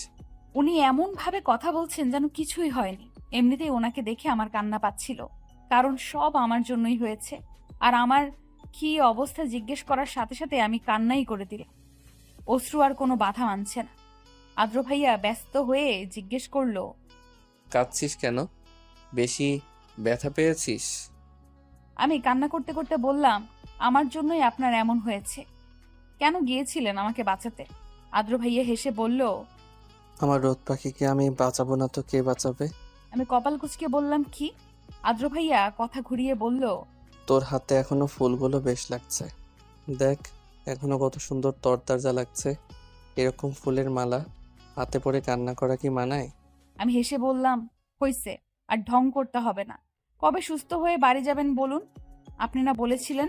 উনি এমন ভাবে কথা বলছেন যেন কিছুই হয়নি। এমনিতেই ওনাকে দেখে আমার কান্না পাচ্ছিল, কারণ সব আমার জন্যই হয়েছে। আর আমার কি অবস্থা জিজ্ঞেস করার সাথে সাথে আমি কান্নাই করে দিলাম। অশ্রু আর কোনো বাধা মানছে না। আদ্র ভাইয়া ব্যস্ত হয়ে জিজ্ঞেস করলো, কাঁদছিস কেন? বেশি ব্যথা পেয়েছিস? আমি কান্না করতে করতে বললাম, আমার জন্যই আপনার এমন হয়েছে। কেন গিয়েছিলেন আমাকে বাঁচাতে? আদ্র ভাইয়া হেসে বলল, আমার রোদ পাখিকে আমি বাঁচাবো না তো কে বাঁচাবে? আমি কপাল কুঁচকে বললাম, কি? আদ্র ভাইয়া কথা ঘুরিয়ে বলল, তোর হাতে এখনো ফুলগুলো বেশ লাগছে। দেখ এখনো কত সুন্দর তরতাজা লাগছে। এরকম ফুলের মালা হাতে পরে কান্না করা কি মানায়? আমি হেসে বললাম, হইছে, আর ঢং করতে হবে না। কবে সুস্থ হয়ে বাড়ি যাবেন বলুন? আপনি না বলেছিলেন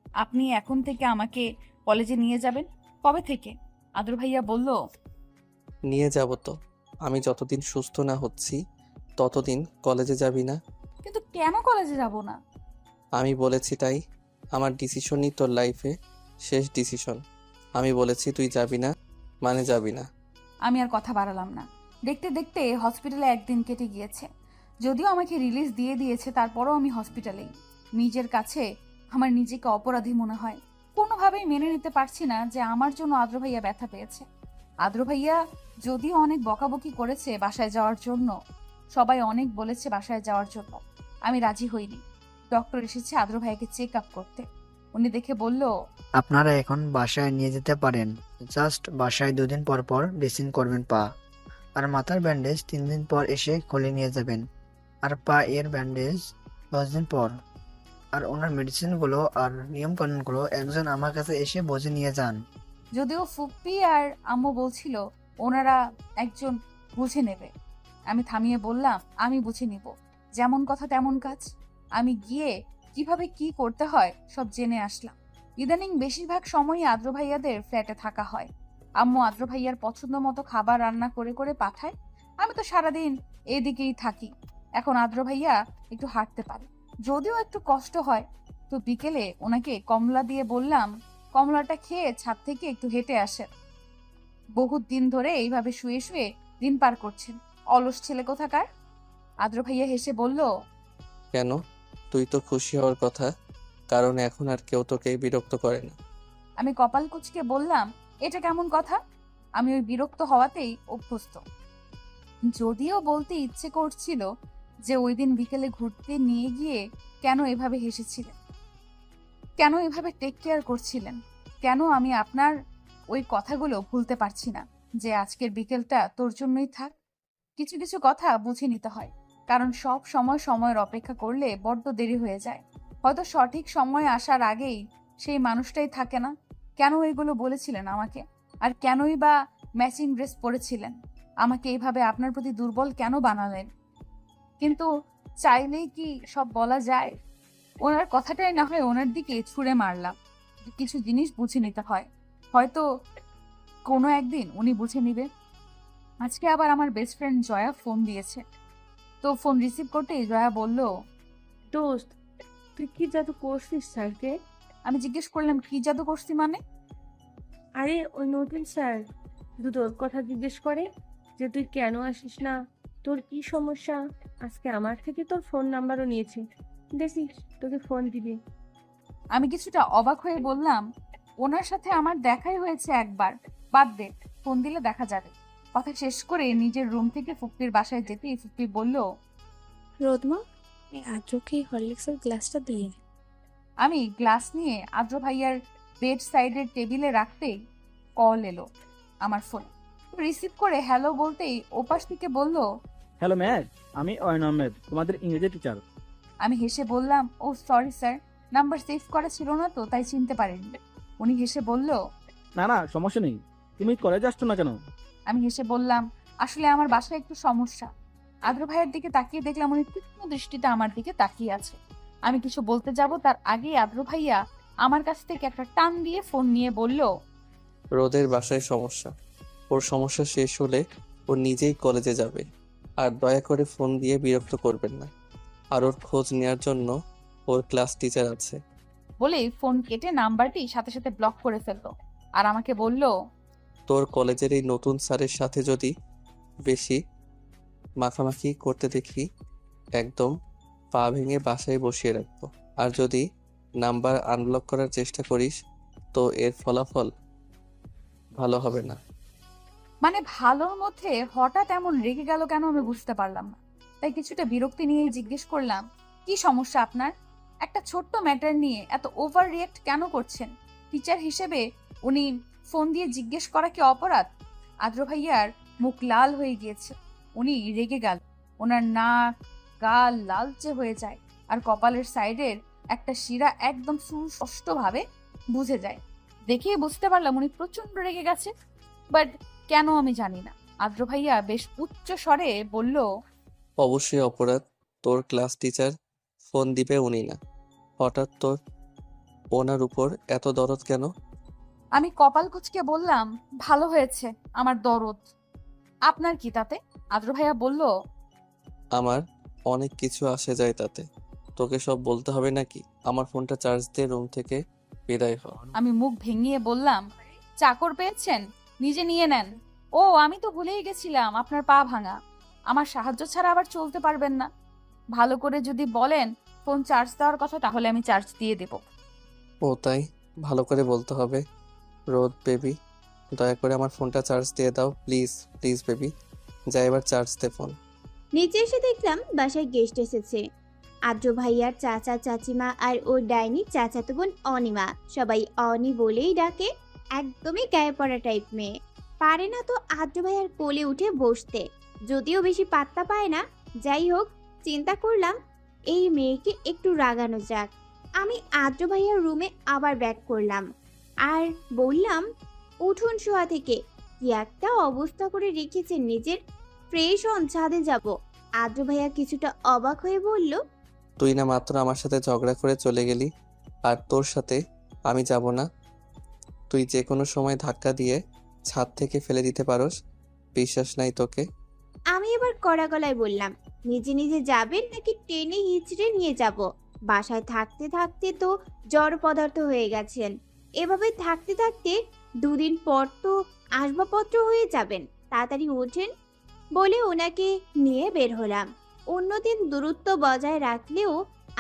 আপনি এখন থেকে আমাকে কলেজে নিয়ে যাবেন? কবে থেকে? আদ্র ভাইয়া বলল, নিয়ে যাব তো। আমি যতদিন সুস্থ না হচ্ছি ততদিন কলেজে যাবি না? কিন্তু কেন কলেজে যাব না? আমি বলেছি তাই। আমার ডিসিশনই তোর লাইফে শেষ ডিসিশন। আমি বলেছি তুই যাবি না মানে যাবি না। আমি আর কথা বাড়ালাম না। দেখতে দেখতে হসপিটালে একদিন কেটে গিয়েছে। যদিও আমাকে রিলিজ দিয়ে দিয়েছে, তারপরও আমি হসপিটালেই। নিজের কাছে আমার নিজেকে অপরাধী মনে হয়। কোনোভাবেই মেনে নিতে পারছি না যে আমার জন্য আদ্র ভাইয়া ব্যথা পেয়েছে। আদ্র ভাইয়া যদিও অনেক বকাবকি করেছে বাসায় যাওয়ার জন্য, সবাই অনেক বলেছে বাসায় যাওয়ার জন্য, আমি রাজি হইনি। ডক্টর এসেছে আদ্র ভাইয়াকে চেক আপ করতে। উনি দেখে বলল, আপনারা এখন বাসায় নিয়ে যেতে পারেন। জাস্ট বাসায় 2 দিন পর পর ড্রেসিং করবেন পা, আর মাথার ব্যান্ডেজ 3 দিন পর এসে খুলে নিয়ে যাবেন, আর পা এর ব্যান্ডেজ 10 দিন পর। আর ওনার মেডিসিনগুলো আর নিয়মকানুনগুলো একজন আমার কাছে এসে বুঝে নিয়ে যান। যদিও ফুপ্পি আর আম্মু বলছিল ওনারা একজন বুঝে নেবে, আমি থামিয়ে বললাম, আমি বুঝে নিব। যেমন কথা তেমন কাজ। আমি গিয়ে কিভাবে কি করতে হয় সব জেনে আসলাম। ইদানিং বেশিরভাগ সময়ই আদ্র ভাইয়াদের ফ্ল্যাটে থাকা হয়। আম্মু আদ্র ভাইয়ার পছন্দ মতো খাবার রান্না করে করে পাঠায়। আমি তো সারাদিন এদিকেই থাকি। এখন আদ্র ভাইয়া একটু হাঁটতে পারে, যদিও একটু কষ্ট হয়। তো বিকেলে ওনাকে কমলা দিয়ে বললাম, কমলাটা খেয়ে ছাদ থেকে একটু হেঁটে আসেন। বহুত দিন ধরে এইভাবে শুয়ে শুয়ে দিন পার করছেন, অলস ছেলে কোথাকার। আদ্র ভাইয়া হেসে বলল, কেন? তুই তো খুশি হওয়ার কথা, কারণ এখন আর কেউ তোকে বিরক্ত করে না। আমি কপাল কুঁচকে বললাম, এটা কেমন কথা? আমি ওই বিরক্ত হওয়াতেই অভ্যস্ত। যদিও বলতে ইচ্ছে করছিল যে ওই দিন বিকেলে ঘুরতে নিয়ে গিয়ে কেন এভাবে হেসেছিলেন, কেন এভাবে টেক কেয়ার করছিলেন, কেন আমি আপনার ওই কথাগুলো ভুলতে পারছি না যে আজকের বিকেলটা তোর জন্যই থাক। কিছু কিছু কথা বুঝে নিতে হয়, কারণ সব সময় সময়ের অপেক্ষা করলে বড্ড দেরি হয়ে যায়। হয়তো সঠিক সময় আসার আগেই সেই মানুষটাই থাকে না। কেন এগুলো বলেছিলেন আমাকে? আর কেনই বা ম্যাচিং ড্রেস পরেছিলেন? আমাকে এইভাবে আপনার প্রতি দুর্বল কেন বানালেন? কিন্তু চাইলেই কি সব বলা যায়? ওনার কথাটাই না হয় ওনার দিকে ছুঁড়ে মারলাম। কিছু জিনিস বুঝে নিতে হয়, হয়তো কোনো একদিন উনি বুঝে নিবে। আজকে আবার আমার বেস্ট ফ্রেন্ড জয়া ফোন দিয়েছে। তো তো ফোন রিসিভ করতেই জয়া বলল, দোস্ত, তুই কি জাদু করছিস স্যারকে? আমি জিজ্ঞেস করলাম, কি জাদু করছি মানে? আরে ওই নতুন স্যার শুধু তোর কথা জিজ্ঞেস করে যে তুই কেন আসিস না, তোর কি সমস্যা। আজকে আমার থেকে তোর ফোন নাম্বারও নিয়েছে, দেখিস তোকে ফোন দিবি। আমি কিছুটা অবাক হয়ে বললাম, ওনার সাথে আমার দেখাই হয়েছে একবার, বাদ দে, ফোন দিলে দেখা যাবে। কথা শেষ করে নিজের রুম থেকে ফুপ্পির বাসায় যেতেই ফুপ্পি বলল, রোদমা, এই আদ্রকে হরলিক্সের গ্লাসটা দিয়ে দে। আমি গ্লাস নিয়ে আদ্র ভাইয়ার বেড সাইডের টেবিলে রাখতেই কল এলো আমার ফোন। রিসিভ করে হ্যালো বলতেই ওপাশ থেকে বলল, হ্যালো ম্যাম, আমি অয়ন আহমেদ, তোমাদের ইংরেজি টিচার। আমি হেসে বললাম, ও সরি স্যার, নাম্বার সেভ করা ছিল না তো তাই চিনতে পারিনি। উনি হেসে বলল, না না, সমস্যা নেই, তুমি কলেজে আসছো না কেন? আমি হেসে বললাম, আসলে আমার বাসায় একটু সমস্যা। আদ্র ভাইয়ের দিকে তাকিয়ে দেখলাম উনি তীক্ষ্ণ দৃষ্টিতে আমার দিকে তাকিয়ে আছে। আমি কিছু বলতে যাব তার আগেই আদ্র ভাইয়া আমার কাছ থেকে একটা টান দিয়ে ফোন নিয়ে বলল, রোদের বাসায় সমস্যা, ওর সমস্যা শেষ হলে ও নিজেই কলেজে যাবে। আর দয়া করে ফোন দিয়ে বিরক্ত করবেন না। আর ওর খোঁজ নেওয়ার জন্য ওর ক্লাস টিচার আছে। বলেই ফোন কেটে নাম্বারটি সাথে সাথে ব্লক করে ফেললো। আর আমাকে বলল, তোর কলেজের এই নতুন স্যারের সাথে যদি বেশি মাখামাখি করতে দেখি, একদম পা ভেঙে বাসায় বসিয়ে রাখবো। আর যদি নাম্বার আনব্লক করার চেষ্টা করিস তো এর ফলাফল ভালো হবে না। মানে ভালোর মধ্যে হঠাৎ এমন রেগে গেল কেন আমি বুঝতে পারলাম না। তাই কিছুটা বিরক্তি নিয়ে জিজ্ঞেস করলাম, কি সমস্যা আপনার? একটা ছোট্ট ম্যাটার নিয়ে এত ওভার রিয়েক্ট কেন করছেন? টিচার হিসেবে উনি ফোন দিয়ে জিজ্ঞেস করা কি অপরাধ? আদ্র ভাইয়ার মুখ লাল হয়ে গিয়েছে। উনি রেগে গেল, ওনার নাক গাল লালচে হয়ে যায় আর কপালের সাইডের একটা শিরা একদম সুস্পষ্টভাবে বুঝে যায়। দেখেই বুঝতে পারলাম উনি প্রচন্ড রেগে গেছে, বাট কেন আমি জানি না। আদ্র ভাইয়া বেশ উচ্চ স্বরে বলল, অবশ্যই অপরাধ। তোর ক্লাস টিচার, ফোন দিবে উনি না। হঠাৎ তোর ওনার উপর এত দরদ কেন? আমি কপাল কুঁচকে বললাম, ভালো হয়েছে আমার দরদ, আপনার কি তাতে? আদ্র ভাইয়া বলল, আমার অনেক কিছু আসে যায় তাতে। তোকে সব বলতে হবে নাকি? আমার ফোনটা চার্জ দিয়ে রুম থেকে বিদায় হ। আমি মুখ ভেঙিয়ে বললাম, চাকর পেয়েছেন, নিজে নিয়ে নেন। ও আমি তো ভুলেই গেছিলাম আপনার পা ভাঙা, আমার সাহায্য ছাড়া আবার চলতে পারবেন না। ভালো করে যদি বলেন ফোন চার্জ দেওয়ার কথা, তাহলে আমি চার্জ দিয়ে দেব। ও তাই? ভালো করে বলতে হবে। রোদ বেবি, দয়া করে আমার ফোনটা চার্জ দিয়ে দাও প্লিজ। প্লিজ বেবি, যা এবার চার্জ দে ফোন। নিচে এসে দেখলাম বাসায় গেস্ট এসেছে। আদ্র ভাইয়ার চাচা চাচিমা আর ওর ডাইনি চাচাতো বোন অনিমা, সবাই অনি বলেই ডাকে। একদমই গায়ে পড়া টাইপ মেয়ে, পারে না তো আদ্র ভাইয়ার কোলে উঠে বসতে, যদিও বেশি পাত্তা পায় না। যাই হোক, চিন্তা করলাম এই মেয়েকে একটু রাগানো যাক। আমি আদ্র ভাইয়ার রুমে আবার ব্যাক করলাম আর বললাম, উঠুন শোয়া থেকে, কি একটা অবস্থা করে রেখেছেন নিজের, ফ্রেশ হন, ছাদে যাব। আদ্র ভাইয়া কিছুটা অবাক হয়ে বলল, তুই না মাত্র আমার সাথে ঝগড়া করে চলে গেলি, আর তোর সাথে আমি যাব না? তুই যে কোনো সময় ধাক্কা দিয়ে ছাদ থেকে ফেলে দিতে পারোস, বিশ্বাস নাই তোকে? আমি এবার কড়া গলায় বললাম, নিজে নিজে যাবেন নাকি টেনে হিচড়ে নিয়ে যাব? বাসায় থাকতে থাকতে তো জড় পদার্থ হয়ে গেছেন, এভাবে থাকতে থাকতে দুদিন পর তো আসবাবপত্র হয়ে যাবেন, তাড়াতাড়ি ওঠেন। বলে ওনাকে নিয়ে বের হলাম। অন্যদিন দূরত্ব বজায় রাখলেও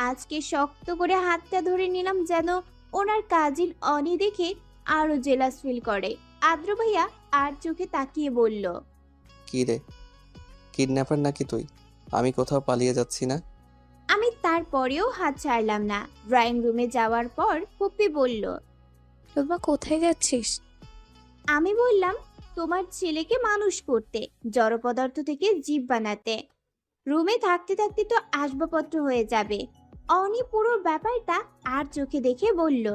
আজকে শক্ত করে হাতটা ধরে নিলাম, যেন ওনার কাজিন অনি দেখে আরো জেলাস ফিল করে। আদ্র ভাইয়া আর চোখে তাকিয়ে বলল, কি রে, কিডন্যাপার নাকি তুই? আমি কোথাও পালিয়ে যাচ্ছি না। আমি তারপরেও হাত ছাড়লাম না। ড্রয়িং রুমে যাওয়ার পর পুপ্পি বলল, রোদমা, কোথায় যাচ্ছিস? আমি বললাম, তোমার ছেলেকে মানুষ করতে, জড় পদার্থ থেকে জীব বানাতে। রুমে থাকতে থাকতে তো আসবাবপত্র হয়ে যাবে। অনি পুরো ব্যাপারটা আর চোখে দেখে বলল,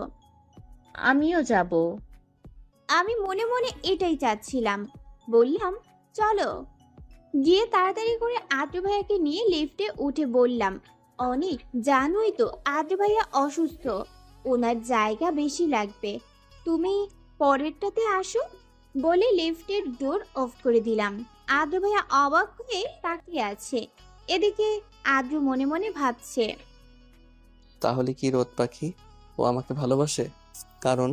আমিও যাব। আমি মনে মনে এটাই চাচ্ছিলাম। বললাম, চলো। গিয়ে তাড়াতাড়ি করে আদ্র ভাইয়াকে নিয়ে লিফটে উঠে বললাম, অনেক জানোই তো আদ্র ভাইয়া অসুস্থ, ওনার জায়গা বেশি লাগবে, তুমি পরেরটাতে আসো। বলে লিফটের ডোর অফ করে দিলাম। আদ্র ভাইয়া অবাক হয়ে তাকিয়ে আছে। এদিকে আদ্র মনে মনে ভাবছে, তাহলে কি রোদ পাখি ও আমাকে ভালোবাসে? কারণ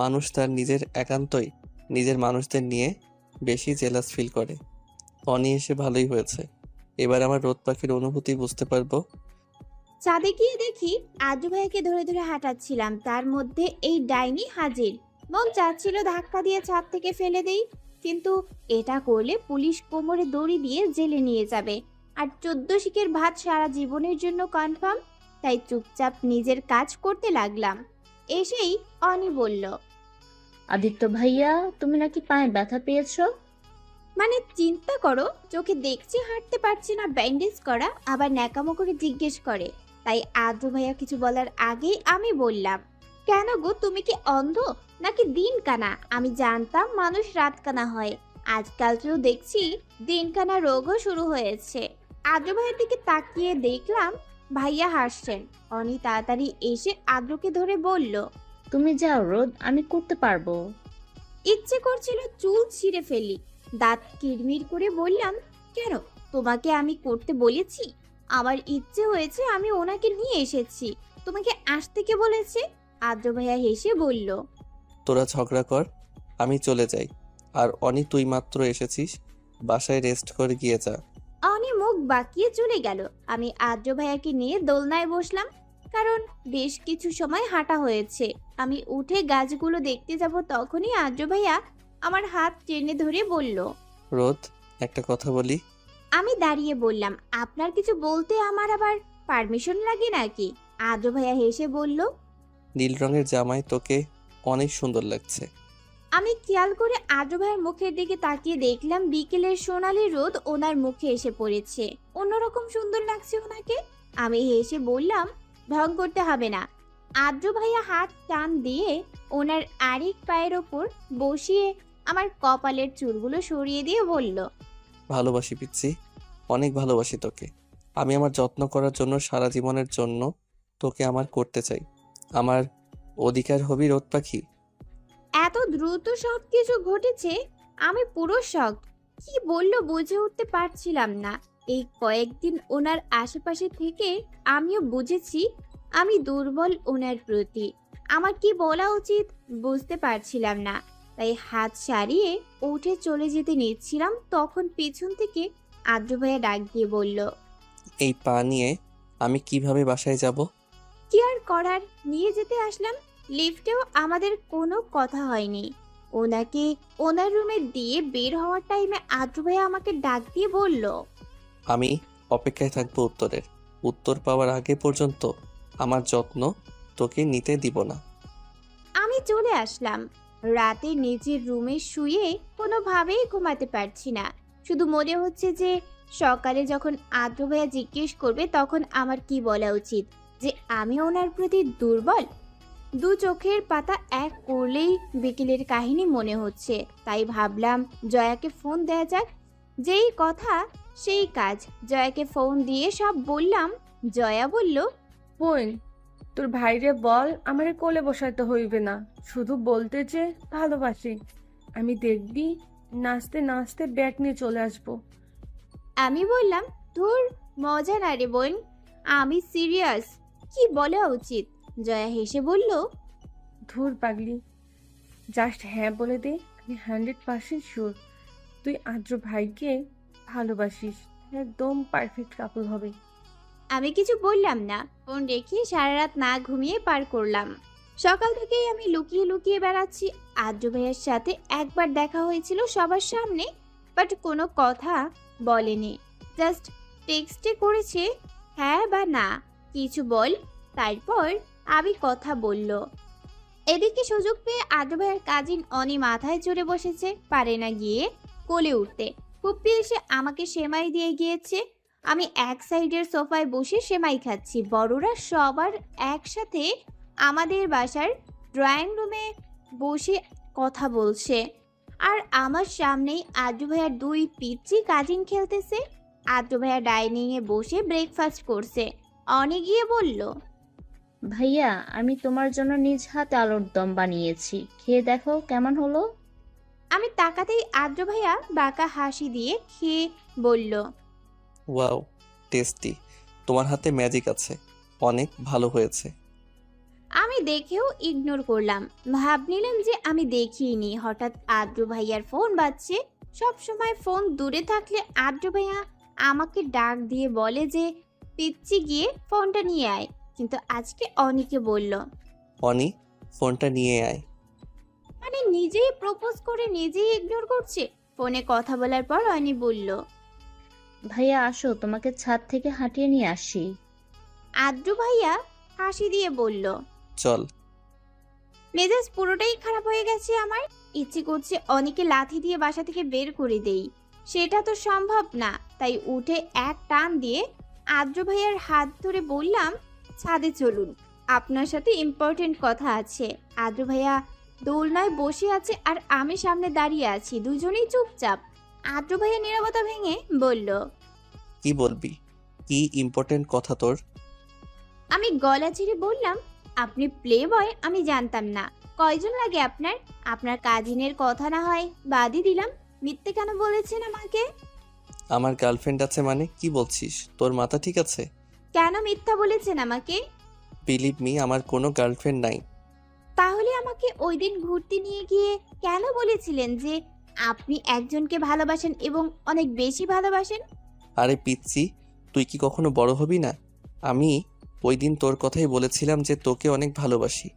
মানুষ তার নিজের একান্তই নিজের মানুষদের নিয়ে বেশি জেলাস ফিল করে। অনি এসে ভালোই হয়েছে, এবার আমার রোদ পাখির অনুভূতি বুঝতে পারবো। ছাদে গিয়ে দেখি আদ্র ভাইয়াকে ধরে ধরে হাঁটাচ্ছিলাম, তার মধ্যে এই ডাইনি হাজির। মন চাচ্ছিল ধাক্কা দিয়ে ছাদ থেকে ফেলে দেই, কিন্তু এটা করলে পুলিশ কোমরে দড়ি দিয়ে জেলে নিয়ে যাবে, আর 14 শিকের ভাত সারা জীবনের জন্য কনফার্ম। তাই চুপচাপ নিজের কাজ করতে লাগলাম। এসেই অনি বলল, আদিত্য ভাইয়া, তুমি নাকি পায়ে ব্যথা পেয়েছো? মানে চিন্তা করো, চোখে দেখছি হাঁটতে পারছি না, ব্যান্ডেজ করা, আবার ন্যাকামো করে জিজ্ঞেস করে। তাই আদ্র ভাইয়া কিছু বলার আগেই আমি বললাম, কেন গো, তুমি কি অন্ধ নাকি দিন কানা? আমি জানতাম মানুষ রাত কানা হয়, আজকাল তো দেখছি দিন কানা রোগও শুরু হয়েছে। আদ্র ভাইয়ের দিকে তাকিয়ে দেখলাম ভাইয়া হাসছেন। অনি তাড়াতাড়ি এসে আদ্রকে ধরে বলল, তুমি যাও রোদ, আমি করতে পারবো। ইচ্ছে করছিল চুল ছিঁড়ে ফেলি। দাঁত কিরমির করে বললাম, কেন, তোমাকে আমি করতে বলেছি? আমার ইচ্ছে হয়েছে, আমি ওনাকে নিয়ে এসেছি। তোমাকে আসতে কে বলেছে? আদ্র ভাইয়া হেসে বলল, তোরা ঝগড়া কর, আমি চলে যাই। আর অনি, তুই মাত্র এসেছিস, বাসায় রেস্ট করে গিয়ে যা। অনি মুখ বাঁকিয়ে চলে গেল। আমি আদ্র ভাইয়াকে নিয়ে দোলনায় বসলাম, কারণ বেশ কিছু সময় হাঁটা হয়েছে। আমি উঠে গাছগুলো দেখতে যাব, তখনই আদ্র ভাইয়া আমার হাত টেনে ধরে বলল, রোদ, একটা কথা বলি। আমি দাঁড়িয়ে বললাম, আপনার কিছু বলতে আমার আবার পারমিশন লাগে নাকি? আদ্র ভাইয়া হেসে বলল, নীল রঙের জামায় তোকে অনেক সুন্দর লাগছে। আমি খেয়াল করে আদ্র ভাইয়ের মুখের দিকে তাকিয়ে দেখলাম বিকেলের সোনালি রোদ ওনার মুখে এসে পড়েছে। অন্যরকম সুন্দর লাগছে ওনাকে। আমি হেসে বললাম, ঢং করতে হবে না। আদ্র ভাইয়া হাত টান দিয়ে ওনার আরেক পায়ের ওপর বসিয়ে আমার কপালের চুলগুলো সরিয়ে দিয়ে বলল, ভালোবাসি পিচ্ছি, অনেক ভালোবাসি তোকে। আমি আমার যত্ন করার জন্য সারা জীবনের জন্য তোকে আমার করতে চাই। আমার অধিকার হবি রোদ পাখি। এত দ্রুত সবকিছু ঘটেছে, আমি পুরো শক। কি বললো বুঝে উঠতে পারছিলাম না। এই কয়েকদিন ওনার আশেপাশে থেকে আমিও বুঝেছি আমি দুর্বল ওনার প্রতি। আমার কি বলা উচিত বুঝতে পারছিলাম না, তাই হাত সারিয়ে উঠে চলে যেতে নিচ্ছিলাম, তখন পিছন থেকে আদ্র ভাইয়া ডাক দিয়ে বলল, এই পা নিয়ে আমি কিভাবে বাসায় যাব? কি আর করার, নিয়ে যেতে আসলাম। লিফটেও আমাদের কোনো কথা হয়নি। ওনাকে ওনার রুমে দিয়ে বের হওয়ার টাইমে আদ্র ভাইয়া আমাকে ডাক দিয়ে বলল, আমি অপেক্ষায় থাকবো উত্তরের। উত্তর পাওয়ার আগে পর্যন্ত আমার যত্ন তোকে নিতে দিব না। আমি চলে আসলাম। রাতে নিজের রুমে শুয়ে কোনোভাবেই ঘুমাতে পারছি না। শুধু মনে হচ্ছে যে সকালে যখন আদ্র ভাইয়া জিজ্ঞেস করবে তখন আমার কি বলা উচিত, যে আমি ওনার প্রতি দুর্বল। দু চোখের পাতা এক করলেই বিকেলের কাহিনী মনে হচ্ছে। তাই ভাবলাম জয়াকে ফোন দেয়া যাক। যেই কথা সেই কাজ, জয়াকে ফোন দিয়ে সব বললাম। জয়া বলল, বোন, তোর ভাইরে বল আমারে কোলে বসাইতে হইবে না, শুধু বলতে যে ভালোবাসি। আমি দেখবি নাচতে নাচতে ব্যাগ নিয়ে চলে আসবো। আমি বললাম, ধুর, মজা না রে বোন, আমি সিরিয়াস। কি বলা উচিত? জয়া হেসে বলল, ধুর পাগলি, জাস্ট হ্যাঁ বলে দে। আমি 100% শিওর তুই আদ্র ভাইকে ভালোবাসিস, একদম পারফেক্ট কাপল হবে। আমি কিছু বললাম না। ফোন রেখে সারা রাত না ঘুমিয়ে পার করলাম। সকাল থেকেই আমি লুকিয়ে লুকিয়ে বেড়াচ্ছি। আদ্র ভাইয়ের সাথে একবার দেখা হয়েছিল সবার সামনে, বাট কোনো কথা বলেনি। জাস্ট টেক্সটে করেছে হ্যাঁ বা না, কিছু বল। তারপর আমি কথা বলল। এদিকে সুযোগ পেয়ে আদ্র ভাইয়ের কাজিন অনি মাথায় চড়ে বসেছে, পারে না গিয়ে কোলে উঠতে। পুপ্পি এসে আমাকে সেমাই দিয়ে গিয়েছে। আমি এক সাইডের সোফায় বসে সেমাই খাচ্ছি। বড়রা সবার একসাথে আমাদের বাসার ড্রয়িং রুমে বসে কথা বলছে, আর আমার সামনেই আদ্র ভাইয়ার দুই পিচ্চি কাজিন খেলতেছে। আদ্র ভাইয়া ডাইনিংয়ে বসে ব্রেকফাস্ট করছে। অনি গিয়ে বলল, ভাইয়া, আমি তোমার জন্য নিজ হাতে আলুর দম বানিয়েছি, খেয়ে দেখো কেমন হলো। আমি তাকাতেই আদ্র ভাইয়া বাঁকা হাসি দিয়ে খেয়ে বলল, ওয়াও, টেস্টি। তোমার হাতে ম্যাজিক আছে, অনেক ভালো হয়েছে। আমি দেখেও ইগনোর করলাম, ভাব নিলাম যে আমি দেখিনি। হঠাৎ আদ্র ভাইয়ার ফোন বাজছে। সব সময় ফোন দূরে থাকলে আদ্র ভাইয়া আমাকে ডাক দিয়ে বলে যে পিচ্ছি গিয়ে ফোনটা নিয়ে আয়, কিন্তু আজকে অনিকে বলল। অনি, ফোনটা নিয়ে আয়। মানে নিজেই প্রপোজ করে নিজেই ইগনোর করছে। ফোনে কথা বলার পর অনি বলল, ভাইয়া আসো, তোমাকে ছাদ থেকে হাঁটিয়ে নিয়ে আসি। আদ্র ভাইয়া হাসি দিয়ে বলল। চল। মেজাজ পুরোটাই খারাপ হয়ে গেছে আমার। ইচ্ছে করছে অনিকে লাথি দিয়ে বাসা থেকে বের করে দেই, সেটা তো সম্ভব না। তাই উঠে এক টান দিয়ে আদ্র ভাইয়ার হাত ধরে বললাম, ছাদে চলুন, আপনার সাথে ইম্পর্টেন্ট কথা আছে। আদ্র ভাইয়া দোলনায় বসে আছে আর আমি সামনে দাঁড়িয়ে আছি, দুজনেই চুপচাপ। আদ্র ভাইয়া নীরবতা ভেঙে বলল, কি বলবি? কি ইম্পর্টেন্ট কথা তোর? আমি গলা ছেড়ে বললাম, আপনি প্লে বয় আমি জানতাম না। কয়জন লাগে আপনার? আপনার কাজিনের কথা না হয় বাদই দিলাম, মিথ্যে কেন বলেছেন আমাকে? আমার গার্লফ্রেন্ড আছে মানে কি বলছিস? তোর মাথা ঠিক আছে? কেন মিথ্যা বলেছেন আমাকে? বিলিভ মি, আমার কোনো গার্লফ্রেন্ড নাই। তাহলে আমাকে ওই দিন ঘুরতে নিয়ে গিয়ে কেন বলেছিলেন যে আপনি একজনকে ভালোবাসেন এবং অনেক বেশি ভালোবাসেন? আরে পিচ্ছি, তুই কি কখনো বড় হবি না? আমি ওই দিন তোর কথাই বলেছিলাম যে তোকে অনেক ভালোবাসি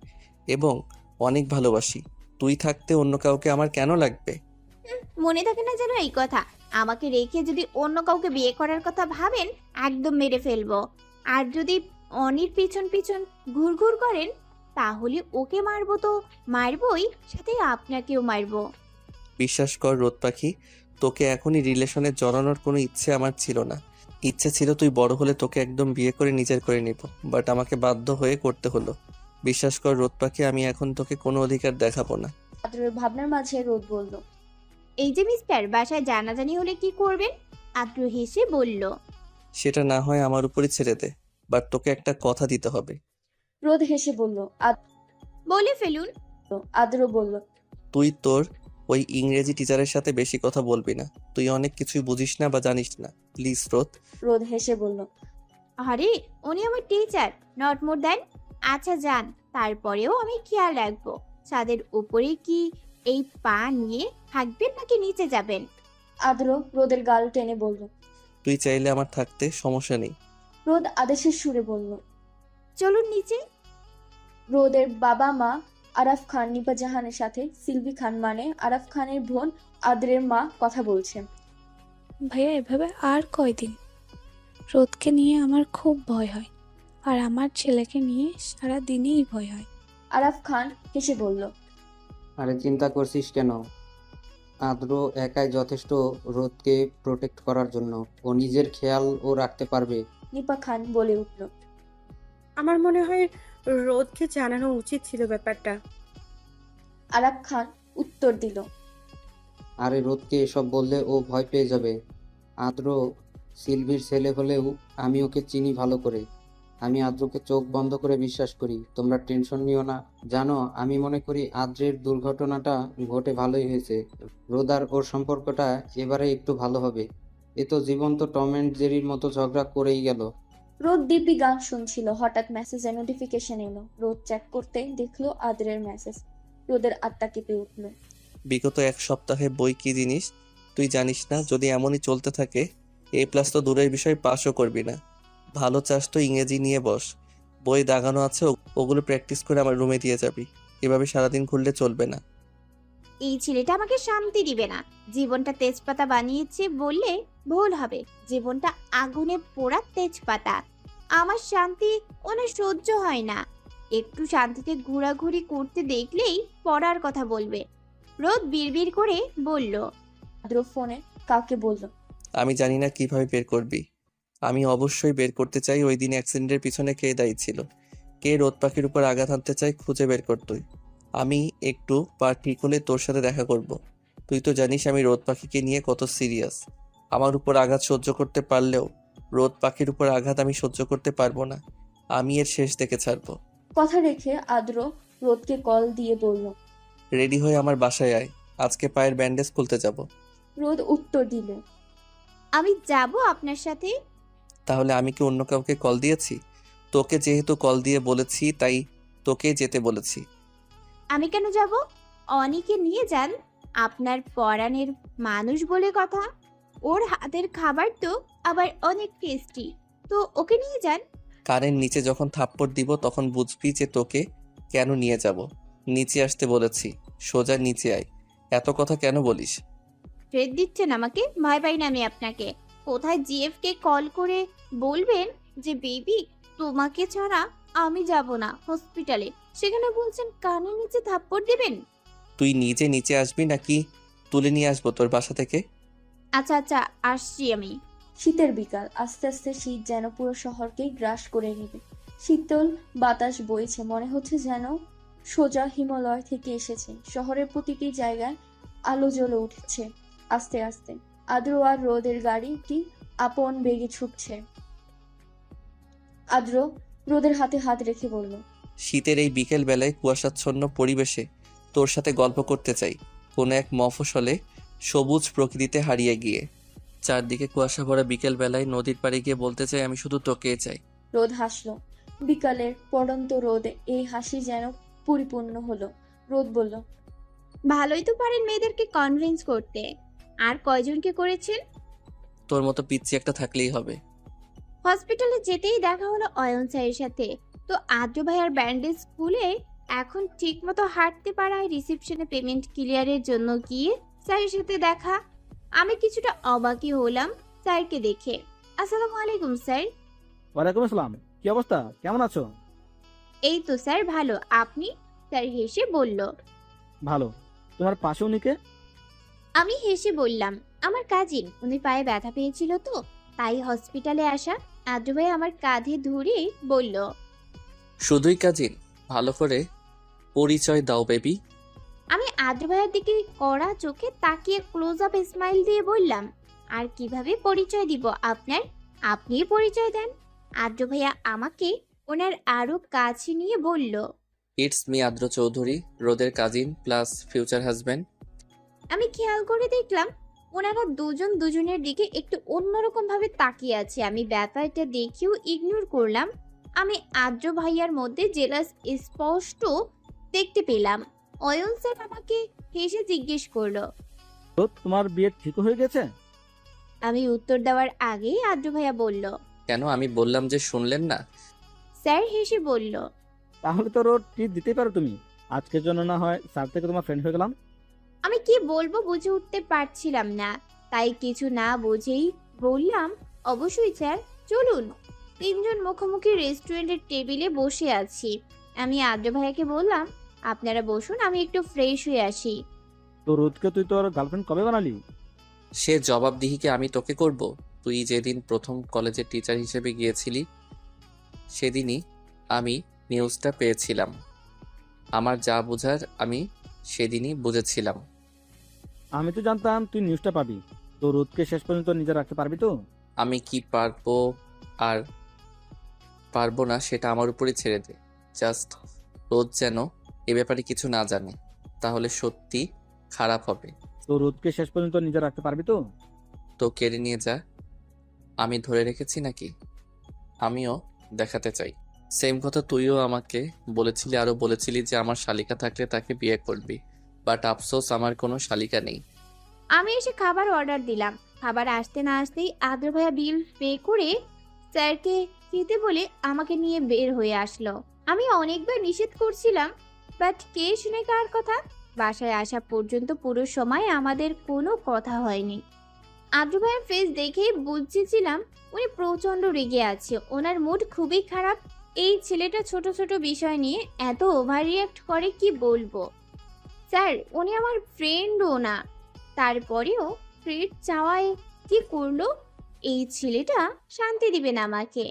এবং অনেক ভালোবাসি। তুই থাকতে অন্য কাউকে আমার কেন লাগবে? মনে থাকে না যেন এই কথা। আমাকে রেখে যদি অন্য কাউকে বিয়ে করার কথা ভাবেন, একদম মেরে ফেলবো। আর যদি অনির পিছন পিছন ঘুরঘুর করেন, তাহলে ওকে মারবো তো মারবই, সাথে আপনাকেও মারবো। বিশ্বাস কর রোদ পাখি, তোকে এখনই রিলেশনে জড়ানোর কোনো ইচ্ছে আমার ছিল না। ইচ্ছে ছিল তুই বড় হলে তোকে একদম বিয়ে করে নিজের করে নিব, বাট আমাকে বাধ্য হয়ে করতে হলো। বিশ্বাস কর রোদ পাখি, আমি এখন তোকে কোনো অধিকার দেখাবো না। আদ্রের ভাবনার মাঝে রোদ বলল, এই যে মিস্টার, বাসায় জানাজানি হলে কি করবেন? আদ্র হেসে বলল, সেটা না হয় আমার উপরই ছেড়ে দে, বাট তোকে একটা কথা দিতে হবে। রোদ হেসে বলল, বলে ফেলুন। আদ্র বলল, তুই তোর ওই ইংরেজি টিচারের সাথে বেশি কথা বলবি না। তুই অনেক কিছুই বুঝিস না বা জানিস না, প্লিজ রোদ। রোদ হেসে বলল, আরে উনি আমার টিচার, নট মোর দেন। আচ্ছা যান, তারপরেও আমি খেয়াল রাখবো। ছাদের উপরে কি এই পা নিয়ে থাকবেন নাকি নিচে যাবেন? আদ্র রোদের গাল টেনে বলল। তুই চাইলে আমার থাকতে সমস্যা নেই। রোদ আদেশের সুরে বলল। চলুন নিচে। রোদের বাবা মা আরাফ খান নিপা জাহানের সাথে সিলভি খান মানে আরাফ খানের বোন আদ্রের মা কথা বলছেন। ভাইয়া এভাবে আর কয়দিন? রোদকে নিয়ে আমার খুব ভয় হয়, আর আমার ছেলেকে নিয়ে সারা দিনেই ভয় হয়। আরাফ খান হেসে বলল, আরে চিন্তা করছিস কেন? আদ্র একাই যথেষ্ট রোদকে প্রোটেক্ট করার জন্য। ও নিজের খেয়াল ও রাখতে পারবে। নিপা খান বলে উঠল। আমার মনে হয় রোদকে জানানো উচিত ছিল ব্যাপারটা। আরাফ খান উত্তর দিল, আরে রোদকে এসব বললে ও ভয় পেয়ে যাবে। আদ্র সিলভির ছেলে হলেও আমি ওকে চিনি ভালো করে। আমি আদ্রকে চোখ বন্ধ করে বিশ্বাস করি। তোমরা টেনশন নিও না। জানো, আমি মনে করি আদ্রের দুর্ঘটনাটা ঘটে ভালোই হয়েছে। রোদ আর ওর সম্পর্কটা এবারে একটু ভালো হবে। এ তো জীবন্ত টম অ্যান্ড জেরির মতো ঝগড়া করেই গেল। রোদ দিব্যি গান শুনছিল। হঠাৎ মেসেজের নোটিফিকেশন এলো। রোদ চেক করতে দেখলো আদ্রের মেসেজ। রোদের আত্মা কেঁপে উঠল। বিগত এক সপ্তাহে বই কি জিনিস তুই জানিস না? যদি এমনই চলতে থাকে, A+ তো দূরের বিষয়, পাসও করবি না। ভালো চাস তো ইংরেজি নিয়ে বস, বই দাগানো আছে, ওগুলো প্র্যাকটিস করে আমার রুমে দিয়ে যাবি। এভাবে সারাদিন ঘুরলে চলবে না। এই ছেলেটা আমাকে শান্তি দিবে না। জীবনটা তেজপাতা বানিয়েছে বললে ভুল হবে। জীবনটা আগুনে পোড়া তেজপাতা। আমার শান্তি ওনার সহ্য হয় না। একটু শান্তিতে ঘোরাঘুরি করতে দেখলেই পড়ার কথা বলবে। রোদ বিড়বিড় করে বলল। আদ্র ফোনে কাউকে বলল, আমি জানি না কিভাবে বের করবি। আমি অবশ্যই বের করতে চাই ওই দিন অ্যাক্সিডেন্টের পিছনে কে দায়ী ছিল, কে রোদ পাখির উপর আঘাত হানতে চাই, খুঁজে বের কর তুই। আমি একটু পা ঠিক হলে তোর সাথে দেখা করব। তুই তো জানিস আমি রোদ পাখিকে নিয়ে কত সিরিয়াস। আমার উপর আঘাত সহ্য করতে পারলেও রোদ পাখির উপর আঘাত আমি সহ্য করতে পারবো না। আমি এর শেষ দেখে ছাড়বো। কথা রেখে আদ্র রোদকে কল দিয়ে বলল, রেডি হয়ে আমার বাসায় আয়, আজকে পায়ের ব্যান্ডেজ খুলতে যাব। রোদ উত্তর দিল, আমি যাব আপনার সাথে। তাহলে আমি কি অন্য কাউকে কল দিয়েছি? তোকে যেহেতু কল দিয়ে বলেছি তাই তোকে যেতে বলেছি। আমি কেন যাব? অনিকে নিয়ে যান, আপনার পরাণের মানুষ বলে কথা। ওর হাতের খাবার তো আবার অনেক টেস্টি, তো ওকে নিয়ে যান। কারের নিচে যখন থাপ্পড় দিব তখন বুঝবি যে তোকে কেন নিয়ে যাব। নিচে আসতে বলেছি, সোজা নিচে আয়। এত কথা কেন বলিস? থ্রেট দিচ্ছেন আমাকে? ভয় পাই না আমি আপনাকে। কোথায় জিএফ কে কল করে বলবেন যে বেবি তোমাকে ছাড়া আমি যাব না হসপিটালে, সেখানে বলছেন কানের নিচে থাপ্পড় দিবেন। তুই নিজে নিচে আসবি নাকি তুলে নিয়ে আসবো তোর বাসা থেকে? আচ্ছা আচ্ছা, আসছি আমি। শীতের বিকাল, আস্তে আস্তে শীত যেন পুরো শহরকেই গ্রাস করে নেবে। শীতল বাতাস বইছে, মনে হচ্ছে যেন সোজা হিমালয় থেকে এসেছে। শহরের প্রতিটি জায়গায় আলো জ্বলে উঠছে আস্তে আস্তে। আদ্র আর রোদের গাড়িটি আপন বেগে ছুটছে। আদ্র রোদের হাতে হাত রেখে বলল, শীতের এই বিকেল বেলায় কুয়াশাচ্ছন্ন পরিবেশে তোর সাথে গল্প করতে চাই, কোনো এক মফস্বলে সবুজ প্রকৃতিতে হারিয়ে গিয়ে। চারদিকে কুয়াশা ভরা বিকেল বেলায় নদীর পাড়ে গিয়ে বলতে চাই আমি শুধু তোকে চাই। রোদ হাসলো। বিকালের পড়ন্ত রোদে এই হাসি যেন পরিপূর্ণ হলো। রোদ বলল, ভালোই তো পারেন মেয়েদেরকে কনভিন্স করতে। আর কয়জনকে করেছেন? তোর মতো পিচ্ছি একটা থাকলেই হবে। হসপিটালে যেতেই দেখা হলো অয়ন স্যারের সাথে। তো আদ্র ভাইয়ার ব্যান্ডেজ খুলে এখন ঠিক মতো হাঁটতে পারায় রিসেপশনে পেমেন্ট ক্লিয়ারের জন্য গিয়ে স্যারের সাথে দেখা। আমি কিছুটা অবাকই হলাম স্যারকে দেখে। আসসালামু আলাইকুম স্যার। ওয়ালাইকুম আসসালাম। কি অবস্থা, কেমন আছো? এই তো স্যার ভালো, আপনি? স্যার হেসে বলল। ভালো। তোমার পাশে উনি কে? আমি হেসে বললাম আমার কাজিন, উনি পায়ে ব্যথা পেয়েছিল তো তাই হসপিটালে আসা। আদ্র ভাই আমার কাঁধে ধরে বলল, শুধুই কাজিন? ভালো করে পরিচয় দাও বেবি। আমি আদ্র ভাইয়ের দিকে কড়া চোখে তাকিয়ে ক্লোজ আপ স্মাইল দিয়ে বললাম, আর কিভাবে পরিচয় দিব আপনার? আপনিই পরিচয় দেন। আদ্র ভাইয়া আমাকে ওনার আরো কাছে নিয়ে বলল, ইটস মি আদ্র চৌধুরী, রোদের কাজিন প্লাস ফিউচার হাজব্যান্ড। আমি খেয়াল করে দেখলাম ওনারা দুজন দুজনের দিকে একটু অন্যরকম ভাবে তাকিয়ে আছে। আমি ব্যাপারটা দেখেও ইগনোর করলাম। আমি আদ্র ভাইয়ার মধ্যে জেলাস স্পষ্ট দেখতে পেলাম। অয়ন স্যার আমাকে হেসে জিজ্ঞেস করলো, তো তোমার বিয়ে ঠিক হয়ে গেছে? আমি উত্তর দেওয়ার আগেই আদ্র ভাইয়া বলল, কেন? আমি বললাম যে শুনলেন না? স্যার হেসে বলল, তাহলে তো রোড ট্রিট দিতেই পারো তুমি। আজকের জন্য না হয় স্যার থেকে তোমার ফ্রেন্ড হয়ে গেলাম। আমি কি বলবো বুঝে উঠতে পারছিলাম না, তাই কিছু না বুঝেই বললাম, অবশ্যই স্যার, চলুন। তিনজন মুখোমুখি রেস্টুরেন্টের টেবিলে বসে আছি। আমি আদ্র ভাইয়াকে বললাম, আপনারা বসুন, আমি একটু ফ্রেশ হয়ে আসি। তো রোদকে তুই তোর গার্লফ্রেন্ড কবে বানালি? সে জবাবদিহিকে আমি তোকে করব? তুই যেদিন প্রথম কলেজের টিচার হিসেবে গিয়েছিলি সেদিনই আমি নিউজটা পেয়েছিলাম। আমার যা বোঝার আমি সেদিনই বুঝেছিলাম। আমি তো জানতাম তুই নিউজটা পাবি। তো রোদকে শেষ পর্যন্ত নিজে রাখতে পারবি তো? আমি কি পারবো আর পারবো না সেটা আমার উপরই ছেড়ে দে। জাস্ট রোদ যেন এ ব্যাপারে কিছু না জানে, তাহলে সত্যি খারাপ হবে। তো রোদকে শেষ পর্যন্ত নিজে রাখতে পারবি তো? তো কেড়ে নিয়ে যা। আমি ধরে রেখেছি নাকি? আমিও দেখাতে চাই। সেম কথা তুইও আমাকে বলেছিলি, আরো বলেছিলি যে আমার শালিকা থাকলে তাকে বিয়ে করবি, বাট আফসোস আমার কোনো শালিকা নেই। আমি এসে খাবার অর্ডার দিলাম। খাবার আসতে না আসতেই আদ্র ভাইয়া বিল পে করে স্যারকে খেতে বলে আমাকে নিয়ে বের হয়ে আসলো। আমি অনেকবার নিষেধ করছিলাম, বাট কে শুনে কার কথা। বাসায় আসা পর্যন্ত পুরো সময় আমাদের কোনো কথা হয়নি। আদ্র ভাইয়ের ফেস দেখেই বুঝেছিলাম উনি প্রচন্ড রেগে আছে, ওনার মুড খুবই খারাপ। এই ছেলেটা ছোট ছোট বিষয় নিয়ে এত ওভার রিয়াক্ট করে কি বলবো। স্যার, উনি আমার ফ্রেন্ডও না, তারপরেও ট্রিট চাওয়ায় কি করলো এই ছেলেটা? শান্তি দিবে না আমাকে।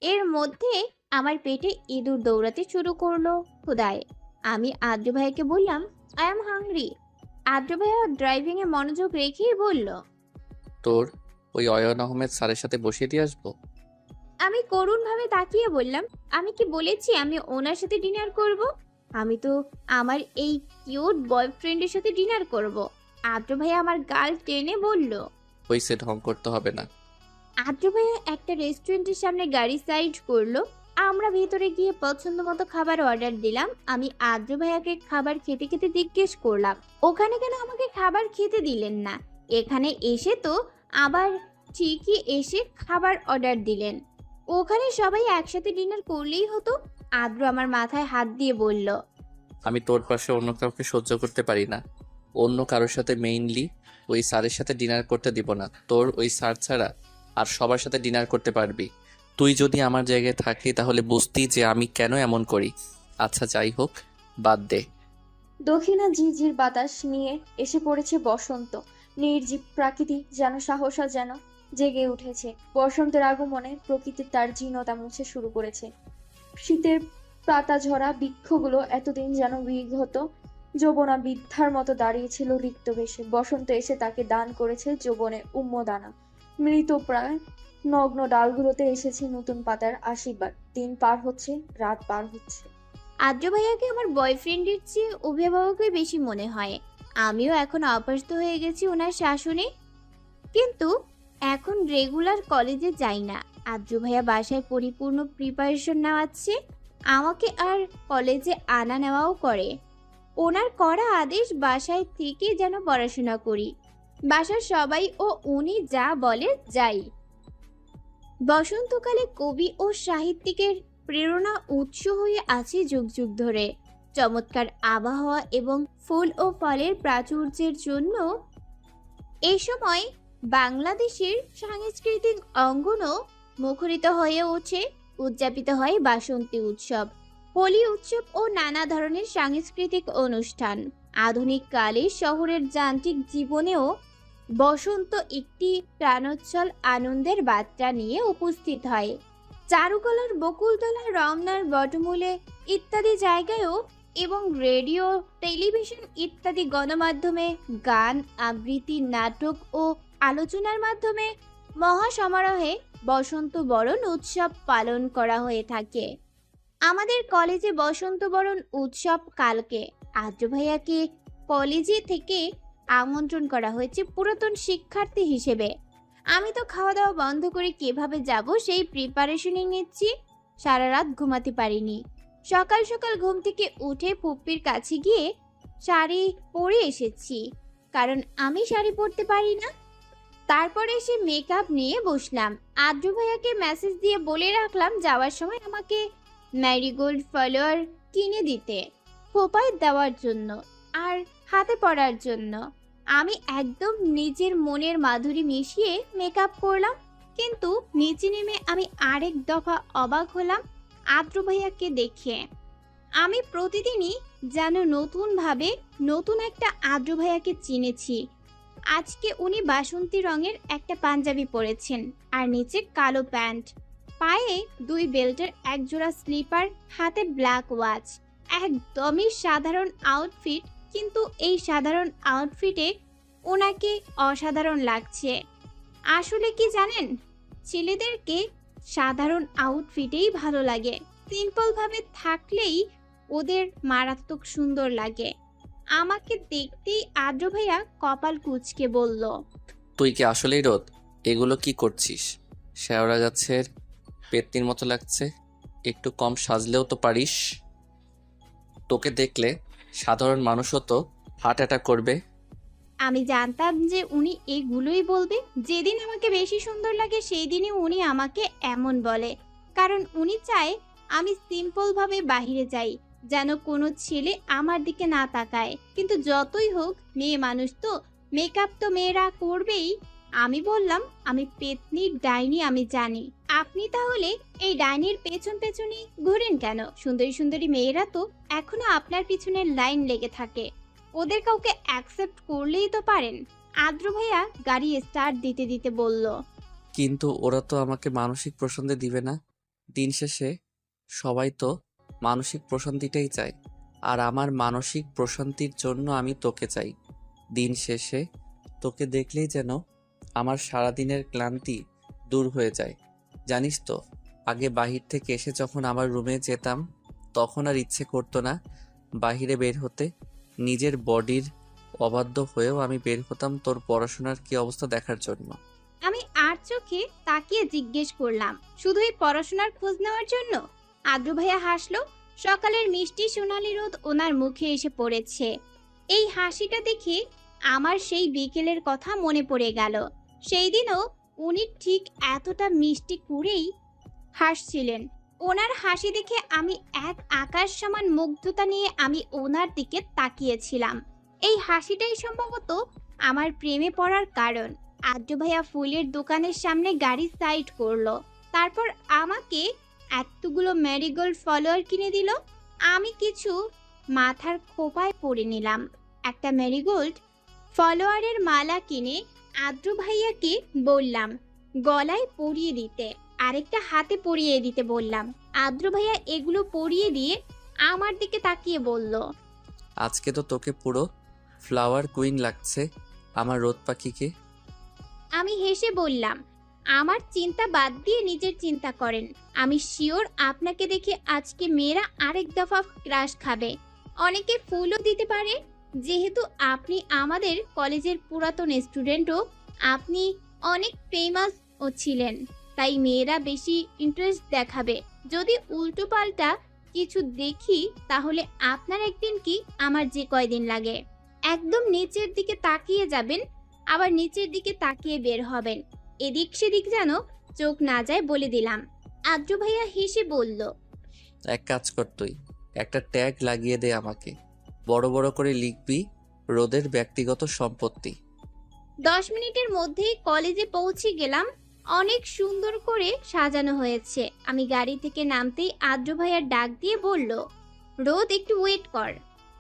এর মধ্যে আমার পেটে ইঁদুর দৌড়াতে শুরু করলো। খোদায়, আমি আদ্র ভাইয়াকে বললাম, আই এম হাংরি। আদ্র ভাইয়া ড্রাইভিং এ মনোযোগ রেখেই বলল, তোর ওই অয়ন আহমেদ স্যারের সাথে বসিয়ে দিয়ে আসবো। আমি করুণ ভাবে তাকিয়ে বললাম, আমি কি বলেছি আমি ওনার সাথে ডিনার করব? আমি তো আমার এই কিউট বয়ফ্রেন্ডের সাথে ডিনার করব। আদ্র ভাইয়া আমার গাল টেনে বলল, হইছে, ঢং করতে হবে না। আদ্র ভাইয়া একটা রেস্টুরেন্টের সামনে গাড়ি সাইড করলো। আমরা ভেতরে গিয়ে পছন্দ মতো খাবার অর্ডার দিলাম। আমি আদ্র ভাইয়াকে খাবার খেতে খেতে জিজ্ঞেস করলাম, ওখানে কেন আমাকে খাবার খেতে দিলেন না? এখানে এসে তো আবার ঠিকই এসে খাবার অর্ডার দিলেন। ওখানে সবাই একসাথে ডিনার করলেই হতো। আদ্র আমার মাথায় হাত দিয়ে বলল, আমি তোর পাশে অন্য কাউকে সহ্য করতে পারি না। অন্য কারোর সাথে, মেইনলি ওই স্যারের সাথে ডিনার করতে দিব না। তোর ওই স্যার ছাড়া আর সবার সাথে ডিনার করতে পারবি। তুই যদি আমার জায়গায় থাকতি তাহলে বুঝতি যে আমি কেন এমন করি। আচ্ছা যাই হোক, বাদ দে। দক্ষিণা ঝিরঝির বাতাস নিয়ে এসে পড়েছে বসন্ত। নির্জীব প্রাকৃতি যেন সাহসা যেন জেগে উঠেছে। বসন্তের আগমনে প্রকৃতির তার জীর্ণতা মুছে শুরু করেছে। শীতের পাতা ঝরা বৃক্ষগুলো এতদিন যেন বিগত যৌবনা বৃদ্ধার মতো দাঁড়িয়েছিল রিক্ত বেশে। বসন্ত এসে তাকে দান করেছে যৌবনে উন্মদানা। মৃত প্রায় নগ্ন ডালগুলোতে এসেছে নতুন পাতার আশীর্বাদ। দিন পার হচ্ছে, রাত পার হচ্ছে। আদ্র ভাইয়াকে আমার বয়ফ্রেন্ডের চেয়ে অভিভাবকই বেশি মনে হয়। আমিও এখন অভ্যস্ত হয়ে গেছি ওনার শাসনে, কিন্তু এখন রেগুলার কলেজে যাই না। আদ্র ভাইয়া বাসায় পরিপূর্ণ প্রিপারেশন নেওয়াচ্ছে, আমাকে আর কলেজে আনা নেওয়াও করে। ওনার করা আদেশ বাসায় থেকে যেন পড়াশোনা করি। বাসার সবাই ও উনি যা বলে যাই। বসন্তকালে কবি ও সাহিত্যিকের প্রেরণা উৎস হয়ে আছে যুগ যুগ ধরে। চমৎকার আবহাওয়া এবং ফুল ও ফলের প্রাচুর্যের জন্য এই সময় বাংলাদেশের সাংস্কৃতিক অঙ্গনও মুখরিত হয়ে ওঠে। উদযাপিত হয় বাসন্তী উৎসব, হোলি উৎসব ও নানা ধরনের সাংস্কৃতিক অনুষ্ঠান। আধুনিক কালে শহরের যান্ত্রিক জীবনেও বসন্ত একটি প্রাণোচ্ছল আনন্দের বার্তা নিয়ে উপস্থিত হয়। চারুকলার বকুলতলা, রমনার বটমূলে ইত্যাদি জায়গায়ও এবং রেডিও, টেলিভিশন ইত্যাদি গণমাধ্যমে গান, আবৃত্তি, নাটক ও আলোচনার মাধ্যমে মহাসমারোহে বসন্ত বরণ উৎসব পালন করা হয়ে থাকে। আমাদের কলেজে বসন্ত বরণ উৎসব কালকে। আদ্র ভাইয়াকে কলেজে থেকে আমন্ত্রণ করা হয়েছে পুরাতন শিক্ষার্থী হিসেবে। আমি তো খাওয়া দাওয়া বন্ধ করে কিভাবে যাব সেই প্রিপারেশনই নিচ্ছি। সারা রাত ঘুমাতে পারিনি। সকাল সকাল ঘুম থেকে উঠে ফুপ্পির কাছে গিয়ে শাড়ি পরে এসেছি, কারণ আমি শাড়ি পরতে পারি না। তারপরে এসে মেকআপ নিয়ে বসলাম। আদ্র ভাইয়াকে মেসেজ দিয়ে বলে রাখলাম যাওয়ার সময় আমাকে ম্যারিগোল্ড ফলোয়ার কিনে দিতে, খোপায় দেওয়ার জন্য আর হাতে পরার জন্য। আমি একদম নিজের মনের মাধুরী মিশিয়ে মেকআপ করলাম, কিন্তু নিচে নেমে আমি আরেক দফা অবাক হলাম আদ্র ভাইয়াকে দেখে। আমি প্রতিদিনই যেন নতুনভাবে নতুন একটা আদ্র ভাইয়াকে চিনেছি। আজকে উনি বাসন্তী রঙের একটা পাঞ্জাবি পরেছেন আর নিচে কালো প্যান্ট, পায়ে 2 বেল্টের এক জোড়া স্লিপার, হাতে ব্ল্যাক ওয়াচ। একদমই সাধারণ আউটফিট, কিন্তু এই সাধারণ আউটফিটে ওনাকে অসাধারণ লাগছে। আসলে কি জানেন, ছেলেদেরকে সাধারণ আউটফিটেই ভালো লাগে। সিম্পল ভাবে থাকলেই ওদের মারাত্মক সুন্দর লাগে। আমাকে দেখতেই আদ্র ভাইয়া কপাল কুঁচকে বলল, তুই কি আসলেই রোদ? এগুলো কি করছিস? শেওড়া গাছের পেত্নির মতো লাগছে। একটু কম সাজলেও তো পারিস। তোকে দেখলে সাধারণ মানুষও তো হার্ট অ্যাটাক করবে। আমি জানতাম যে উনি এগুলোই বলবে। যেদিন আমাকে বেশি সুন্দর লাগে সেই দিনই উনি আমাকে এমন বলে, কারণ উনি চায় আমি সিম্পল ভাবে বাহিরে যাই, যেন কোনো ছেলে আমার দিকে না তাকায়। কিন্তু যতই হোক, মেয়ে মানুষ তো, মেকআপ তো মেয়েরা করবেই। আমি বললাম, আমি পেতনির ডাইনি, আমি জানি। আপনি তাহলে এই ডাইনির পেছন পেছনই ঘুরেন কেন? সুন্দরী সুন্দরী মেয়েরা তো এখনো আপনার পিছনে লাইন লেগে থাকে। ওদের কাউকে অ্যাকসেপ্ট করলেই তো পারেন। আদ্র ভাইয়া গাড়ি স্টার্ট দিতে দিতে বলল, কিন্তু ওরা তো আমাকে মানসিক প্রশান্তি দিবে না। দিন শেষে সবাই তো মানসিক প্রশান্তিটাই চায়, আর আমার মানসিক প্রশান্তির জন্য আমি তোকে চাই। দিন শেষে তোকে দেখলেই যেন আমার সারাদিনের ক্লান্তি দূর হয়ে যায়। জানিস তো, আগে বাহির থেকে এসে যখন আমার রুমে যেতাম তখন আর ইচ্ছে করতো না বাহিরে বের হতে। নিজের বডির অবাধ্য হয়েও আমি বের হতাম তোর পড়াশোনার কি অবস্থা দেখার জন্য। আমি আর চোখে তাকিয়ে জিজ্ঞেস করলাম, শুধুই পড়াশোনার খোঁজ নেওয়ার জন্য? আদ্র ভাইয়া হাসলো। সকালের মিষ্টি সোনালি রোদ ওনার মুখে এসে পড়েছে। এই হাসিটা দেখে আমার সেই বিকেলের কথা মনে পড়ে গেল। সেই দিনও উনি ঠিক এতটা মিষ্টি করেই হাসছিলেন। ওনার হাসি দেখে আমি এক আকাশ সমান মুগ্ধতা নিয়ে আমি ওনার দিকে তাকিয়েছিলাম। এই হাসিটাই সম্ভবত আমার প্রেমে পড়ার কারণ। আদ্র ভাইয়া ফুলের দোকানের সামনে গাড়ি সাইড করলো, তারপর আমাকে এতগুলো ম্যারিগোল্ড ফলোয়ার কিনে দিল। আমি কিছু মাথার খোপায় পরে নিলাম। একটা ম্যারিগোল্ড ফলোয়ারের মালা কিনে আদ্র ভাইয়াকে বললাম গলায় পরিয়ে দিতে, আরেকটা হাতে পরিয়ে দিতে বললাম। আদ্র ভাইয়া এগুলো পরিয়ে দিয়ে আমার দিকে তাকিয়ে বলল, আজকে তো তোকে পুরো ফ্লাওয়ার কুইন লাগছে আমার রোদ পাখিকে। আমি হেসে বললাম, আমার চিন্তা বাদ দিয়ে নিজের চিন্তা করেন। আমি শিওর আপনাকে দেখে আজকে মেয়েরা আরেক দফা ক্রাশ খাবে। অনেকে ফুলও দিতে পারে। যেহেতু আপনি আমাদের কলেজের পুরাতন স্টুডেন্টও, আপনি অনেক ফেমাস ও ছিলেন, তাই মেয়েরা বেশি ইন্টারেস্ট দেখাবে। যদি উল্টো পাল্টা কিছু দেখি তাহলে আপনার একদিন কি আমার যে কয়দিন লাগে। একদম নিচের দিকে তাকিয়ে যাবেন, আবার নিচের দিকে তাকিয়ে বের হবেন। এদিক সেদিক যেন চোখ না যায় বলে দিলাম। আদ্র ভাইয়া হেসে বলল, এক কাজ কর, তুই একটা ট্যাগ লাগিয়ে দে আমাকে, বড় বড় করে লিখবি রোদের ব্যক্তিগত সম্পত্তি। 10 মিনিটের মধ্যেই কলেজে পৌঁছে গেলাম। অনেক সুন্দর করে সাজানো হয়েছে। আমি গাড়ি থেকে নামতেই আদ্র ভাইয়া ডাক দিয়ে বলল, রোদ একটু ওয়েট কর।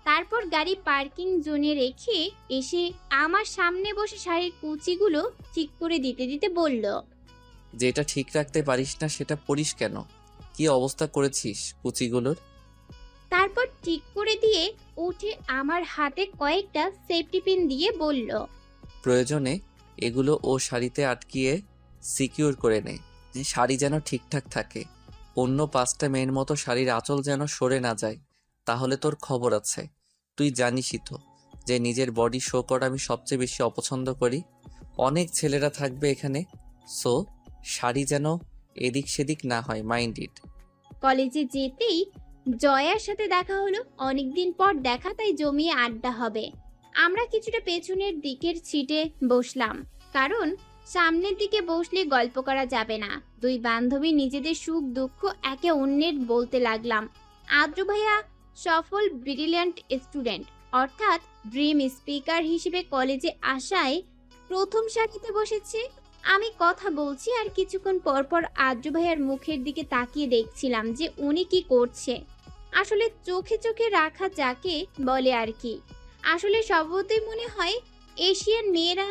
তারপর গাড়ি পার্কিং জোনে রেখে এসে আমার সামনে বসে শাড়ির কুচিগুলো ঠিক করে দিতে দিতে বলল, যেটা ঠিক রাখতে পারিস না সেটা পরিস কেন? কি অবস্থা করেছিস কুচিগুলোর? তারপর ঠিক করে দিয়ে উঠে আমার হাতে কয়েকটা সেফটি পিন দিয়ে বলল, প্রয়োজনে এগুলো ও শাড়িতে আটকিয়ে সিকিউর করে নে, যে শাড়ি যেন ঠিকঠাক থাকে। অন্য 5টা মেয়ের মতো শাড়ির আঁচল যেন সরে না যায়, তাহলে তোর খবর আছে। তুই জানিসই তো যে নিজের বডি শো করা আমি সবচেয়ে বেশি অপছন্দ করি। অনেক ছেলেরা থাকবে এখানে, সো শাড়ি যেন এদিক সেদিক না হয়, মাইন্ড ইট। কলেজে যেতেই জয়ার সাথে দেখা হলো। অনেকদিন পর দেখা, তাই জমিয়ে আড্ডা হবে। আমরা কিছুটা পেছনের দিকের সিটে বসলাম, কারণ সামনের দিকে বসলে গল্প করা যাবে না। দুই বান্ধবী নিজেদের সুখ দুঃখ একে অন্যের বলতে লাগলাম। আদ্র ভাইয়া সফল ব্রিলিয়ান্ট স্টুডেন্ট, অর্থাৎ ড্রিম স্পিকার হিসেবে কলেজে আসায় প্রথম সারিতে বসেছে। আমি কথা বলছি আর কিছুক্ষণ পর পর আদ্র ভাইয়ার মুখের দিকে তাকিয়ে দেখছিলাম যে উনি কি করছে। আসলে চোখে চোখে রাখা যাকে বলে আর কি। আসলে স্বভাবতই মনে হয় এশিয়ান মেয়েরা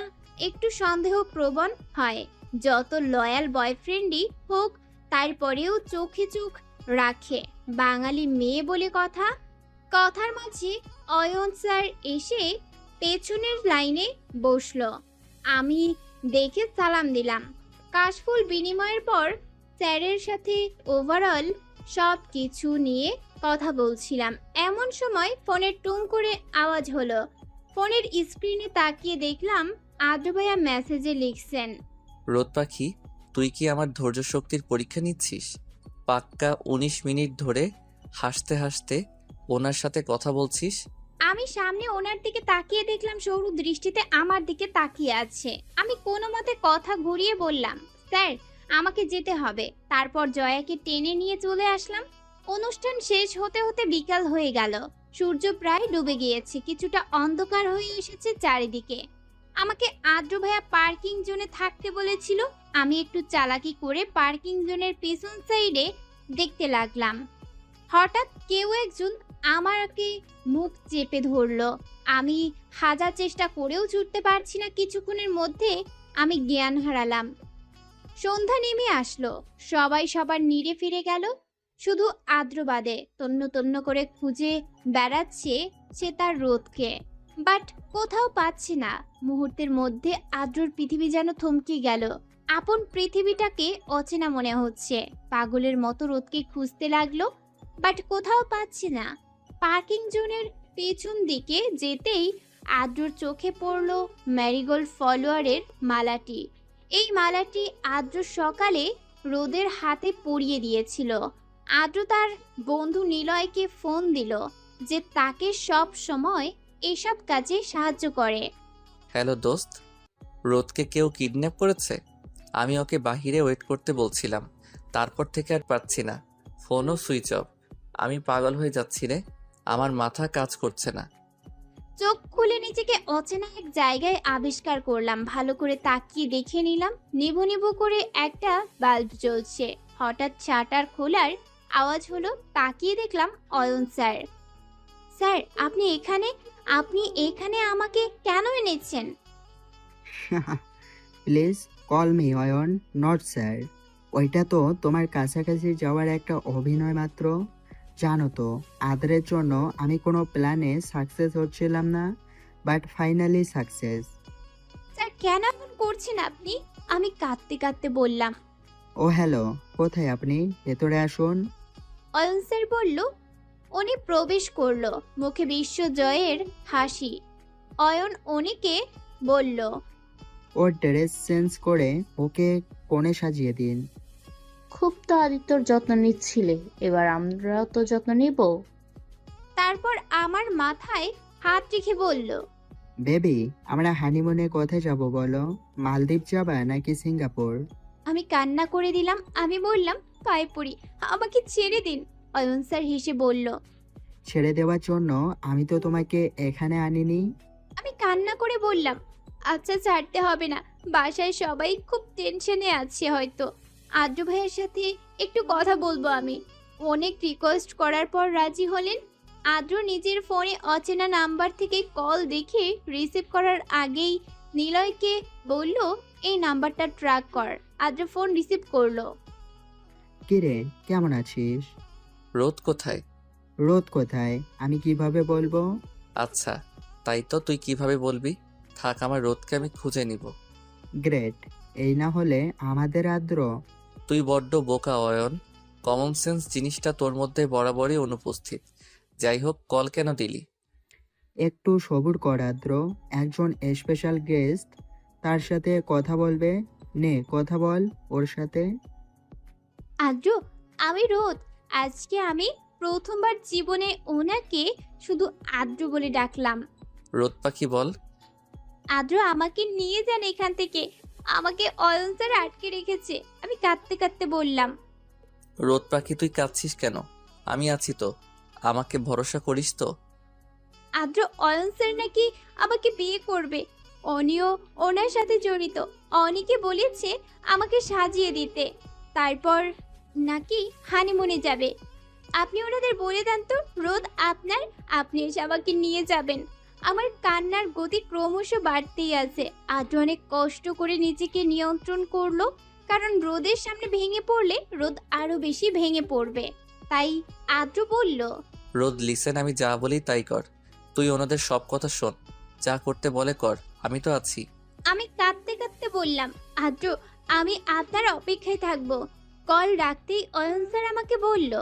একটু সন্দেহ প্রবণ হয়। যত লয়াল বয়ফ্রেন্ডই হোক তারপরেও চোখে চোখ রাখে। বাঙালি মেয়ে বলে কথা। কথার মাঝে অয়ন স্যার এসে পেছনের লাইনে বসলো। আমি দেখে সালাম দিলাম। কাশফুল বিনিময়ের পর স্যারের সাথে ওভারঅল সব কিছু নিয়ে কথা বলছিলাম। এমন সময় ফোনের টুং করে আওয়াজ হলো। ফোনের স্ক্রিনে তাকিয়ে দেখলাম আদ্র ভাইয়া মেসেজে লিখছেন, রোদ পাখি, তুই কি আমার ধৈর্য শক্তির পরীক্ষা নিচ্ছিস? পাক্কা 19 মিনিট ধরে হাসতে হাসতে ওনার সাথে কথা বলছিস। আমি সামনে ওনার দিকে তাকিয়ে দেখলাম সৌর দৃষ্টিতে আমার দিকে তাকিয়ে আছে। আমি কোনো মতে কথা ঘুরিয়ে বললাম, স্যার আমাকে যেতে হবে। তারপর জয়াকে টেনে নিয়ে চলে আসলাম। অনুষ্ঠান শেষ হতে হতে বিকাল হয়ে গেল। সূর্য প্রায় ডুবে গিয়েছে, কিছুটা অন্ধকার হয়ে এসেছে চারিদিকে। আমাকে আদ্র ভাইয়া পার্কিং জোনে থাকতে বলেছিল। আমি একটু চালাকি করে পার্কিং জোনের পেছন সাইডে দেখতে লাগলাম। হঠাৎ কেউ একজন আমাকে মুখ চেপে ধরলো। আমি হাজার চেষ্টা করেও ছুটতে পারছি না। কিছুক্ষণের মধ্যে আমি জ্ঞান হারালাম। সন্ধ্যা নেমে আসলো। সবাই সবার নিড়ে ফিরে গেল, শুধু আদ্র বাদে তন্ন তন্ন করে খুঁজে বেড়াচ্ছে সে তার রোদকে, বাট কোথাও পাচ্ছে না। মুহূর্তের মধ্যে আদ্রর পৃথিবী যেন থমকে গেল। আপন পৃথিবীটাকে অচেনা মনে হচ্ছে। পাগলের মতো রোদকে খুঁজতে লাগলো, বাট কোথাও পাচ্ছে না। পার্কিং জোনের পেছন দিকে যেতেই আদ্রর চোখে পড়ল ম্যারিগোল্ড ফলোয়ারের মালাটি। এই মালাটি আদ্র সকালে রোদের হাতে পরিয়ে দিয়েছিল। আদ্র তার বন্ধু নিলয়কে ফোন দিল যে তাকে সব সময় এসব কাজে সাহায্য করে। হ্যালো দোস্ত, রোদকে কেউ কিডন্যাপ করেছে। আমি ওকে বাহিরে ওয়েট করতে বলছিলাম, তারপর থেকে আর পাচ্ছি না, ফোনও সুইচ অফ। আমি পাগল হয়ে যাচ্ছি রে, আমার মাথা কাজ করছে না। চোখ খুলে নিজেকে অচেনা এক জায়গায় আবিষ্কার করলাম। ভালো করে তাকিয়ে দেখে নিলাম নিভু নিভু করে একটা বাল্ব জ্বলছে। হঠাৎ শাটার খোলার আওয়াজ হলো, তাকিয়ে দেখলাম অয়ন স্যার। স্যার আপনি এখানে আমাকে কেন এনেছেন? Please call me Ayan, not sir. ওইটা তো তোমার কাছাকাছি যাওয়ার একটা অভিনয় মাত্র। জানো তো, আদরের জন্য আমি কোনো প্ল্যানে সাকসেস হচ্ছিলাম না, বাট ফাইনালি সাকসেস। স্যার কেন এমন করছেন আপনি? আমি কাঁদতে কাঁদতে বললাম। ও হ্যালো, কোথায় আপনি? ভেতরে আসুন। অয়ন স্যার বলল। উনি প্রবেশ করলো, মুখে বিশ্বজয়ের হাসি। অয়ন উনিকে বলল, ওর ড্রেস চেঞ্জ করে ওকে কোণে সাজিয়ে দিন। খুব তো আদিত্যর যত্ন নিচ্ছিলে, এবার আমরাও তো যত্ন নিব। তারপর আমার মাথায় হাত রেখে বলল, বেবি, আমরা হানিমুনে কোথায় যাব বলো? মালদ্বীপ যাবা নাকি সিঙ্গাপুর? আমি কান্না করে দিলাম। আমি বললাম, পায়ে পড়ি, আমাকে ছেড়ে দিন। অয়ন স্যার হেসে বলল, ছেড়ে দেওয়ার জন্য আমি তো তোমাকে এখানে আনিনি। আমি কান্না করে বললাম, আচ্ছা ছাড়তে হবে না, বাসায় সবাই খুব টেনশনে আছে হয়তো। আদ্র ভাইয়ের সাথে একটু কথা বলবো আমি। অনেক রিকোয়েস্ট করার পর রাজি হলেন। আদ্র নিজের ফোনে অচেনা নাম্বার থেকে কল দেখে রিসিভ করার আগেই নিলয়কে বলল, এই নাম্বারটা ট্র্যাক কর। আদ্র ফোন রিসিভ করলো। কিরে, কেমন আছিস? রোদ কোথায়? রোদ কোথায় আমি কিভাবে বলবো? আচ্ছা, তাই তো, তুই কিভাবে বলবি? থাক, আমার রোদকে আমি খুঁজে নিব। গ্রেট। এই না হলে আমাদের আদ্র। তুই বড্ড বোকা অয়ন, কমন সেন্স জিনিসটা তোর মধ্যে বরাবরই অনুপস্থিত। যাই হোক, কল কেন দিলি? একটু সবুর কর আদ্র, একজন স্পেশাল গেস্ট, তার সাথে কথা বলবে। নে কথা বল ওর সাথে। আদ্র, আমি রোদ। আজকে আমি প্রথমবার জীবনে ওনাকে শুধু আদ্র বলে ডাকলাম। রোদ পাখি বল। আদ্র, আমাকে নিয়ে যান এখান থেকে, আমাকে অয়ন স্যার আটকে রেখেছে। আমি কাঁদতে কাঁদতে বললাম। রোদ পাখি, তুই কাঁদছিস কেন? আমি আছি তো, আমাকে ভরসা করিস তো? আদ্র, অয়ন স্যার নাকি আমাকে বিয়ে করবে। অনিও ওনার সাথে জড়িত। অনিকে বলেছে আমাকে সাজিয়ে দিতে, তারপর নাকি হানিমুনে যাবে। আপনি ওনাদের বলে দেন তো রোদ আপনার, আপনি এসে আমাকে নিয়ে যাবেন। আমার কান্নার গতি ক্রমশ বাড়তেই আছে। আদ্র অনেক কষ্ট করে নিজেকে নিয়ন্ত্রণ করলো, কারণ রোদের সামনে ভেঙে পড়লে রোদ আরো বেশি ভেঙে পড়বে। তাই আদ্র বলল, রোদ লিসেন, আমি যা বলি তাই কর। তুই ওনাদের সব কথা শোন, যা করতে বলে কর, আমি তো আছি। আমি কাঁদতে কাঁদতে বললাম, আদ্র, আমি আপনার অপেক্ষায় থাকবো। কল রাখতেই অয়ন স্যার আমাকে বলল,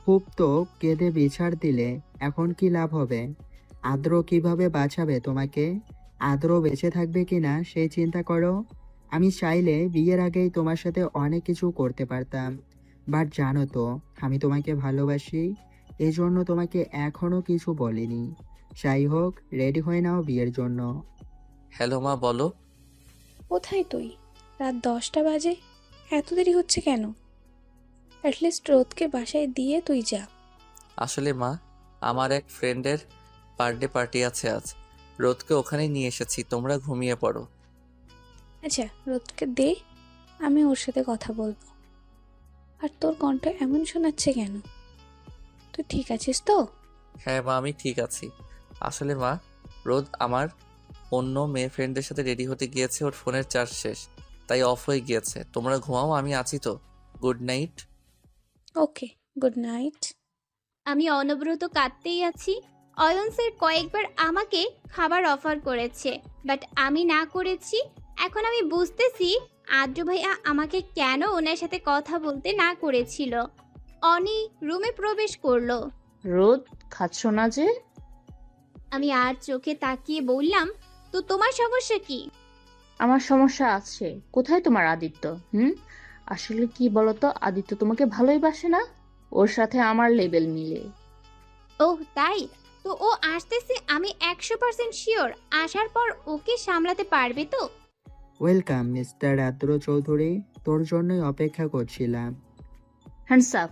খুব তো কেঁদে বিছাড় দিলে, এখন কি লাভ হবে? আদ্র কিভাবে বাঁচাবে তোমাকে? আদ্র বেঁচে থাকবে কিনা সেই চিন্তা করো। আমি চাইলে বিয়ের আগেই তোমার সাথে অনেক কিছু করতে পারতাম, বাট জানো তো আমি তোমাকে ভালোবাসি, এজন্য তোমাকে এখনো কিছু বলিনি। যাই হোক, রেডি হয়ে নাও বিয়ের জন্য। হ্যালো মা, বলো। কোথায় তুই? রাত 10টা বাজে, এত দেরি হচ্ছে কেন? অ্যাটলিস্ট রোদকে বাসায় দিয়ে তুই যা। আসলে মা, আমার এক ফ্রেন্ডের বার্থডে পার্টি আছে আজ, রোদকে ওখানেই নিয়ে এসেছি, তোমরা ঘুমিয়ে পড়ো। আচ্ছা, রোদকে দে, আমি ওর সাথে কথা বলবো। আর তোর কণ্ঠ এমন শোনাচ্ছে কেন? তুই ঠিক আছিস তো? হ্যাঁ মা, আমি ঠিক আছি। আসলে মা, রোদ আমার অন্য মেয়ে ফ্রেন্ডের সাথে রেডি হতে গিয়েছে, ওর ফোনের চার্জ শেষ, তাই অফ হয়ে গিয়েছে। তোমরা ঘুমাও, আমি আছি তো। Good night. Okay, good night. আমি অনবরত কাঁদতেই আছি। অয়ন স্যার কয়েকবার আমাকে খাবার অফার করেছে, বাট আমি না করেছি। এখন আমি বুঝতেছি আদ্র ভাইয়া আমাকে কেন ওনার সাথে কথা বলতে না করেছিল। অনি রুমে প্রবেশ করলো। রোদ, খাচ্ছ না যে? আমি আর চোখে তাকিয়ে বললাম, তো তোমার সমস্যা কি? আমার সমস্যা আছে। কোথায় তোমার আদিত্য? আসলে কি বলতো, আদিত্য তোমাকে ভালোই বাসে না। ওর সাথে আমার লেভেল মিলে। ওহ তাই? তো ও আসতেছে, আমি 100% শিওর। আসার পর ওকে সামলাতে পারবে তো? ওয়েলকাম মিস্টার আদ্র চৌধুরী, তোর জন্যই অপেক্ষা করছিলাম। Hands up.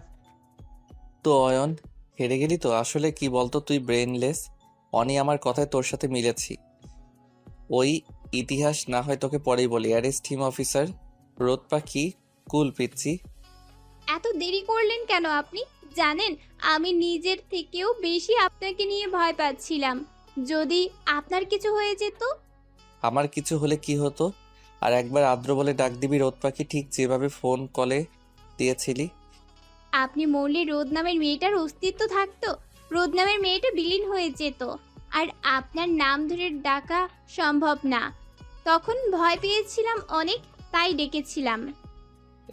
তো অয়ন, হেরে গেলি তো। আসলে কি বলতো, তুই ব্রেনলেস। অনি আমার কথায় তোর সাথে মিলেছি। ওই ইতিহাস না হয় তোকে পরেই বলি। অ্যারেস্ট টিম অফিসার রোদ পাখি, কুল পিচ্ছি। এত দেরি করলেন কেন আপনি? জানেন, আমি নিজের থেকেও বেশি আপনাকে নিয়ে ভয় পাচ্ছিলাম। যদি আপনার কিছু হয়ে যেত। আমার কিছু হলে কি হতো? আর একবার আদ্র বলে ডাক দিবি রোদ পাখি, ঠিক যেভাবে ফোন কলে দিয়েছিলি। আপনি মরলে রোদ নামের মেয়েটার অস্তিত্ব থাকতো। রোদ নামের মেয়েটা বিলীন হয়ে যেত। আর আপনার নাম ধরে ডাকা সম্ভব না। তখন ভয় পেয়েছিলাম অনেক, তাই ডেকেছিলাম।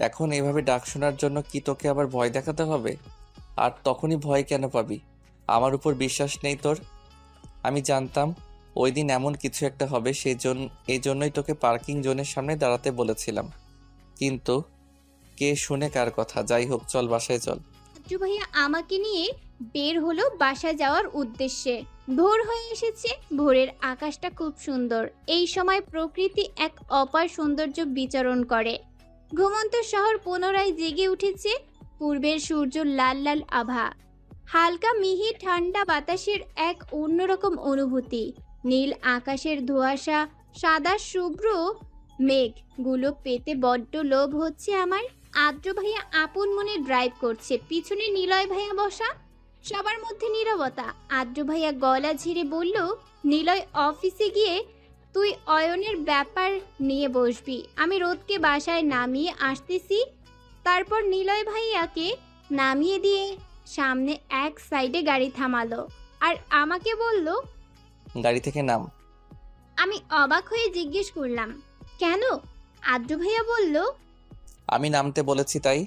এখন এভাবে ডাক শোনার জন্য কি তোকে আবার ভয় দেখাতে হবে? আর তখনই ভয় কেন পাবি? আমার উপর বিশ্বাস নেই তোর? আমি জানতাম ওই দিন এমন কিছু একটা হবে, এই জন্যই তোকে পার্কিং জোনের সামনে দাঁড়াতে বলেছিলাম। কিন্তু কে শুনে কার কথা? যাই হোক, চল বাসায় চল। আজ্জু ভাইয়া আমাকে নিয়ে বের হলো বাসায় যাওয়ার উদ্দেশ্যে। ভোর হয়ে এসেছে। ভোরের আকাশটা খুব সুন্দর। এই সময় প্রকৃতি এক অপার সৌন্দর্য বিচরণ করে। ঘুমন্ত শহর পুনরায় জেগে উঠেছে। পূর্বের সূর্য লাল লাল আভা, হালকা মিহি ঠান্ডা বাতাসের এক অন্যরকম অনুভূতি। নীল আকাশের ধোঁয়াশা, সাদা শুভ্র মেঘগুলো পেতে বড্ড লোভ হচ্ছে আমার। আদ্র ভাইয়া আপন মনে ড্রাইভ করছে, পিছনে নিলয় ভাইয়া বসা। সবার মধ্যে নীরবতা। আদ্র ভাইয়া গলা ঝেড়ে বলল, নিলয় অফিসে গিয়ে তুই অয়নের ব্যাপার নিয়ে বসবি। আমি রোদকে বাসায় নামিয়ে আসতেছি। তারপর নিলয় ভাইয়াকে নামিয়ে দিয়ে সামনে এক সাইডে গাড়ি থামালো আর আমাকে বলল, গাড়ি থেকে নাম। আমি অবাক হয়ে জিজ্ঞেস করলাম, কেন? আদ্র ভাইয়া বলল, আমি নামতে বলেছি তাই।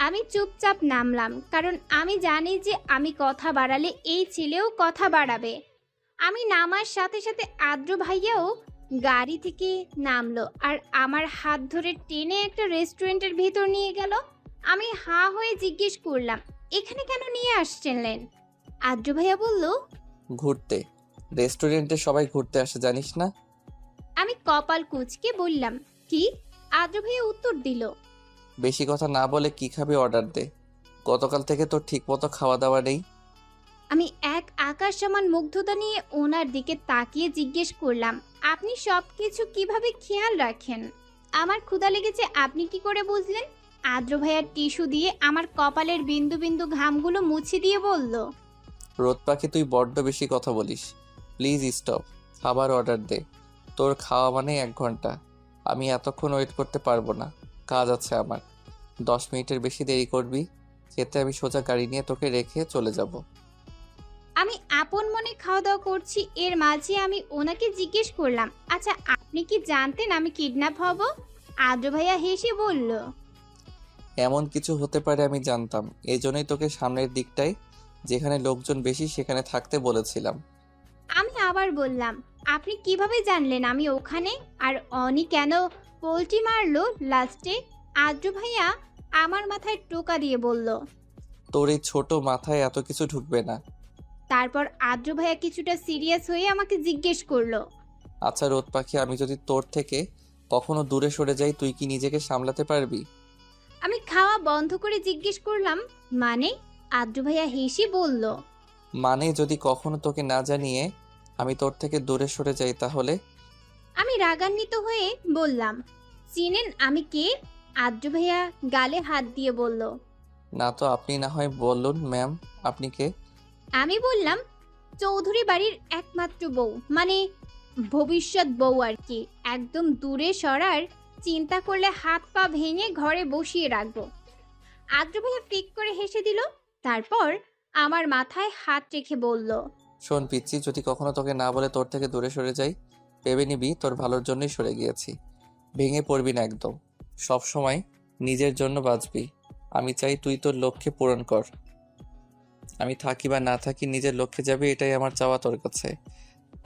আমি চুপচাপ নামলাম, কারণ আমি জানি যে আমি কথা বাড়ালে এই ছেলেও কথা বাড়াবে। আমি নামার সাথে সাথে আদ্র ভাইয়াও গাড়ি থেকে নামলো আর আমার হাত ধরে টেনে একটা রেস্টুরেন্টের ভিতর নিয়ে গেল। আমি হাঁ হয়ে জিজ্ঞেস করলাম, এখানে কেন নিয়ে আসছিলেন? আদ্র ভাইয়া বলল, ঘুরতে। রেস্টুরেন্টে সবাই ঘুরতে আসে, জানিস না? আমি কপাল কুঁচকে বললাম, কি? আদ্র ভাইয়া উত্তর দিল, বেশি কথা না বলে কি খাবি অর্ডার দে। গতকাল থেকে তোর ঠিক মতো খাওয়া দাওয়া নেই। আমি এক আকাশ সমান মুগ্ধতা নিয়ে ওনার দিকে তাকিয়ে জিজ্ঞেস করলাম, আপনি সব কিছু কিভাবে খেয়াল রাখেন? আমার ক্ষুধা লেগেছে আপনি কি করে বুঝলেন? আদ্র ভাইয়ার টিস্যু দিয়ে আমার কপালের বিন্দু বিন্দু ঘামগুলো মুছে দিয়ে বলল, রোদ পাখি, তুই বড্ড বেশি কথা বলিস। Please stop. খাবার অর্ডার দে। তোর খাওয়া মানে 1 ঘন্টা। আমি এতক্ষণ ওয়েট করতে পারবো না, কাজ আছে আমার। 10 মিনিটের বেশি দেরি করবি খেতে, আমি সোজা গাড়ি নিয়ে তোকে রেখে চলে যাব। আমি আপন মনে খাওয়া দাওয়া করছি, এর মাঝে আমি ওনাকে জিজ্ঞেস করলাম, আচ্ছা আপনি কি জানতেন আমি কিডন্যাপ হব? আদ্র ভাইয়া হেসে বলল, এমন কিছু হতে পারে আমি জানতাম, এই জন্যই তোকে সামনের দিকটায় যেখানে লোকজন বেশি সেখানে থাকতে বলেছিলাম। আমি আবার বললাম, আপনি কিভাবে জানলেন আমি ওখানে? আর অনি কেন পোল্টি মারলো লাস্টে? আদ্র ভাইয়া আমার মাথায় টোকা দিয়ে বলল। তোর এই ছোট মাথায় এত কিছু ঢুকবে না। তারপর আদ্র ভাইয়া কিছুটা সিরিয়াস হয়ে আমাকে জিজ্ঞেস করলো, আচ্ছা রোদ পাখি, আমি যদি তোর থেকে কখনো দূরে সরে যাই, তুই কি নিজেকে সামলাতে পারবি? আমি খাওয়া বন্ধ করে জিজ্ঞেস করলাম, মানে? আদ্র ভাইয়া হেসে বলল, মানে যদি কখনো তোকে না জানিয়ে আমি তোর থেকে দূরে সরে যাই তাহলে? আমি রাগান্বিত হয়ে বললাম, চিনেন আমি কে? আদ্র ভাইয়া গালে হাত দিয়ে বলল, না তো আপনি না হয় বলুন ম্যাম, আপনি কে? আমি বললাম, চৌধুরী বাড়ির একমাত্র বউ, মানে ভবিষ্যৎ বউ আর কি। একদম দূরে সরার চিন্তা করলে হাত পা ভেঙে ঘরে বসিয়ে রাখবো। আদ্র ভাইয়া ফিক করে হেসে দিল, তারপর আমার মাথায় হাত রেখে বলল, শোন পিচ্ছি, যদি কখনো তোকে না বলে তোর থেকে দূরে সরে যাই, ভেবে নিবি তোর ভালোর জন্যই সরে গিয়েছি। ভেঙে পড়বি না একদম। সব সময় নিজের জন্য বাঁচবি। আমি চাই তুই তোর লক্ষ্যে পূরণ কর। আমি থাকি বা না থাকি নিজের লক্ষ্যে যাবি, এটাই আমার চাওয়া তোর কাছে।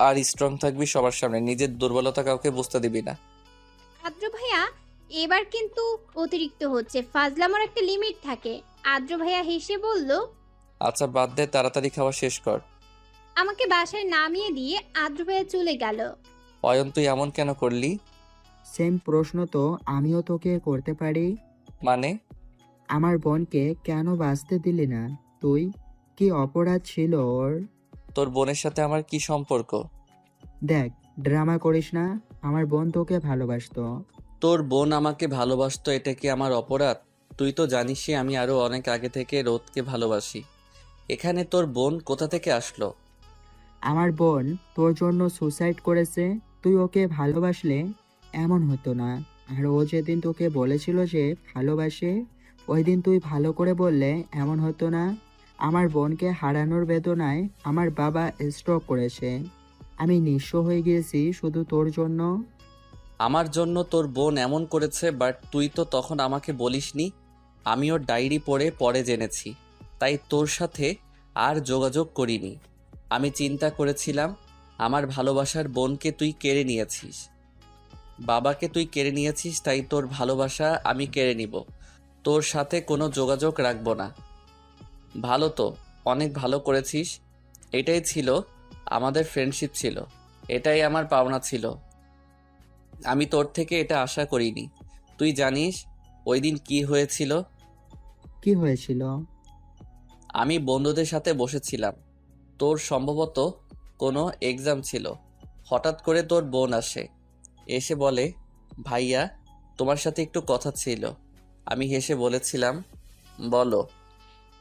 আর স্ট্রং থাকবি সবার সামনে, নিজের দুর্বলতা কাউকে বুঝতে দিবি না। আদ্র ভাইয়া এবার কিন্তু অতিরিক্ত হচ্ছে, ফাজলামোর একটা লিমিট থাকে। আদ্র ভাইয়া হেসে বলল, আচ্ছা বাদ দে, তাড়াতাড়ি খাওয়া শেষ কর। আমাকে বাসায় নামিয়ে দিয়ে আদ্র ভাইয়া চলে গেল। অয়ন তুই এমন কেন করলি? সেম প্রশ্ন তো আমিও তোকে করতে পারি। মানে? আমার বোনকে কেন বাঁচতে দিলি না তুই? কি অপরাধ ছিল ওর? তোর বোনের সাথে আমার কি সম্পর্ক? দেখ, ড্রামা করিস না। আমার বোন তোকে ভালোবাসতো। তোর বোন আমাকে ভালোবাসতো, এটা কি আমার অপরাধ? তুই তো জানিসই আমি আরো অনেক আগে থেকে রোদকে ভালোবাসি। এখানে তোর বোন কোথা থেকে আসলো? আমার বোন তোর জন্য সুসাইড করেছে। তুই ওকে ভালোবাসলে এমন হতো না। আর ও যেদিন তোকে বলেছিল যে ভালোবাসে, ওই দিন তুই ভালো করে বললে এমন হতো না। আমার বোনকে হারানোর বেদনায় আমার বাবা স্ট্রোক করেছে। আমি নিঃস্ব হয়ে গিয়েছি শুধু তোর জন্য। আমার জন্য তোর বোন এমন করেছে, বাট তুই তো তখন আমাকে বলিসনি। আমি ওর ডায়েরি পড়ে পরে জেনেছি, তাই তোর সাথে আর যোগাযোগ করিনি। আমি চিন্তা করেছিলাম আমার ভালোবাসার বোনকে তুই কেড়ে নিয়েছিস, বাবাকে তুই কেড়ে নিয়েছিস, তাই তোর ভালোবাসা আমি কেড়ে নিব, তোর সাথে কোনো যোগাযোগ রাখবো না। ভালো তো, অনেক ভালো করেছিস। এটাই ছিল আমাদের ফ্রেন্ডশিপ, ছিল এটাই আমার পাওনা ছিল। আমি তোর থেকে এটা আশা করিনি। তুই জানিস ওই দিন কি হয়েছিল? কি হয়েছিল? আমি বন্ধুদের সাথে বসেছিলাম, তোর সম্ভবত কোনো এক্সাম ছিল। হঠাৎ করে তোর বোন আসে, এসে বলে, ভাইয়া তোমার সাথে একটু কথা ছিল। আমি হেসে বলেছিলাম, বলো।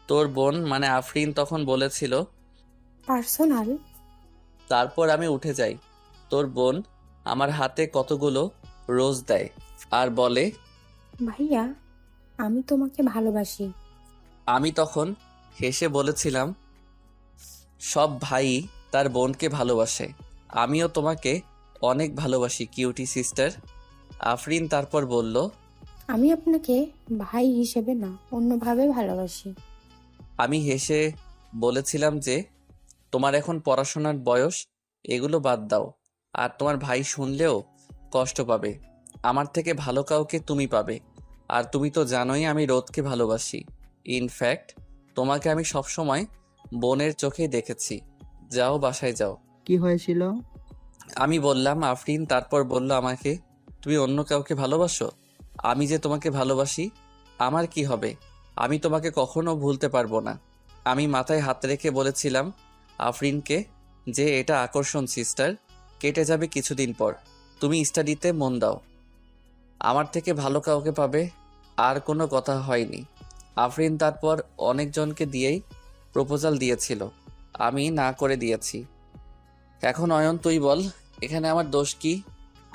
তোর বোন মানে আফরিন তখন বলেছিল, পার্সোনাল। তারপর আমি উঠে যাই। তোর বোন আমার হাতে কতগুলো রোজ দেয় আর বলে, ভাইয়া আমি তোমাকে ভালোবাসি। আমি তখন হেসে বলেছিলাম, সব ভাই তার বোনকে ভালোবাসে, আমিও তোমাকে অনেক ভালোবাসি কিউটি সিস্টার। আফরিন তারপর বলল, আমি আপনাকে ভাই হিসেবে না, অন্যভাবে ভালোবাসি। আমি হেসে বলেছিলাম যে তোমার এখন পড়াশোনার বয়স, এগুলো বাদ দাও। আর তোমার ভাই শুনলেও কষ্ট পাবে, আমার থেকে ভালো কাউকে তুমি পাবে। আর তুমি তো জানোই আমি রোদকে ভালোবাসি। ইনফ্যাক্ট তোমাকে আমি সবসময় বোনের চোখেই দেখেছি। যাও বাসায় যাও। কি হয়েছিল? আমি বললাম। আফরিন তারপর বলল আমাকে, তুমি অন্য কাউকে ভালোবাসো? আমি যে তোমাকে ভালোবাসি, আমার কি হবে? আমি তোমাকে কখনো ভুলতে পারবো না। আমি মাথায় হাত রেখে বলেছিলাম আফরিনকে যে এটা আকর্ষণ সিস্টার, কেটে যাবে কিছুদিন পর। তুমি স্টাডিতে মন দাও, আমার থেকে ভালো কাউকে পাবে। আর কোনো কথা হয়নি। আফরিন তারপর অনেকজনকে দিয়েই প্রপোজাল দিয়েছিল, আমি না করে দিয়েছি। এখন অয়ন তুই বল, এখানে আমার দোষ কি?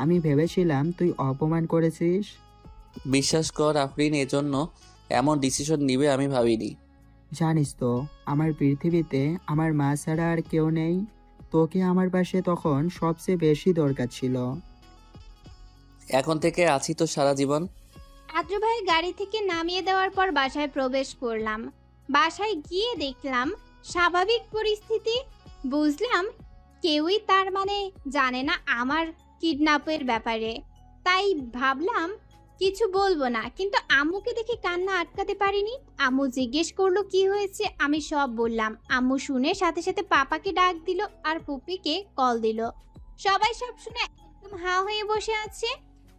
আমি ভেবেছিলাম তুই অপমান করেছিস। বিশ্বাস কর আফরিন, এজন্য এমন ডিসিশন নিবে আমি ভাবিনি। জানিস তো আমার পৃথিবীতে আমার মা ছাড়া আর কেউ নেই। তোকে আমার পাশে তখন সবচেয়ে বেশি দরকার ছিল। এখন থেকে আছি তো সারা জীবন। আদ্র ভাই গাড়ি থেকে নামিয়ে দেওয়ার পর বাসায় প্রবেশ করলাম। বাসায় গিয়ে দেখলাম স্বাভাবিক পরিস্থিতি। বুঝলাম কেউই তার মানে জানে না আমার কিডন্যাপের ব্যাপারে। তাই ভাবলাম কিছু বলবো না, কিন্তু আম্মুকে দেখে কান্না আটকাতে পারিনি। আম্মু জিজ্ঞেস করলো কি হয়েছে, আমি সব বললাম। আম্মু শুনে সাথে সাথে পাপাকে ডাক দিল আর পুপিকে কল দিল। সবাই সব শুনে একদম হা হয়ে বসে আছে।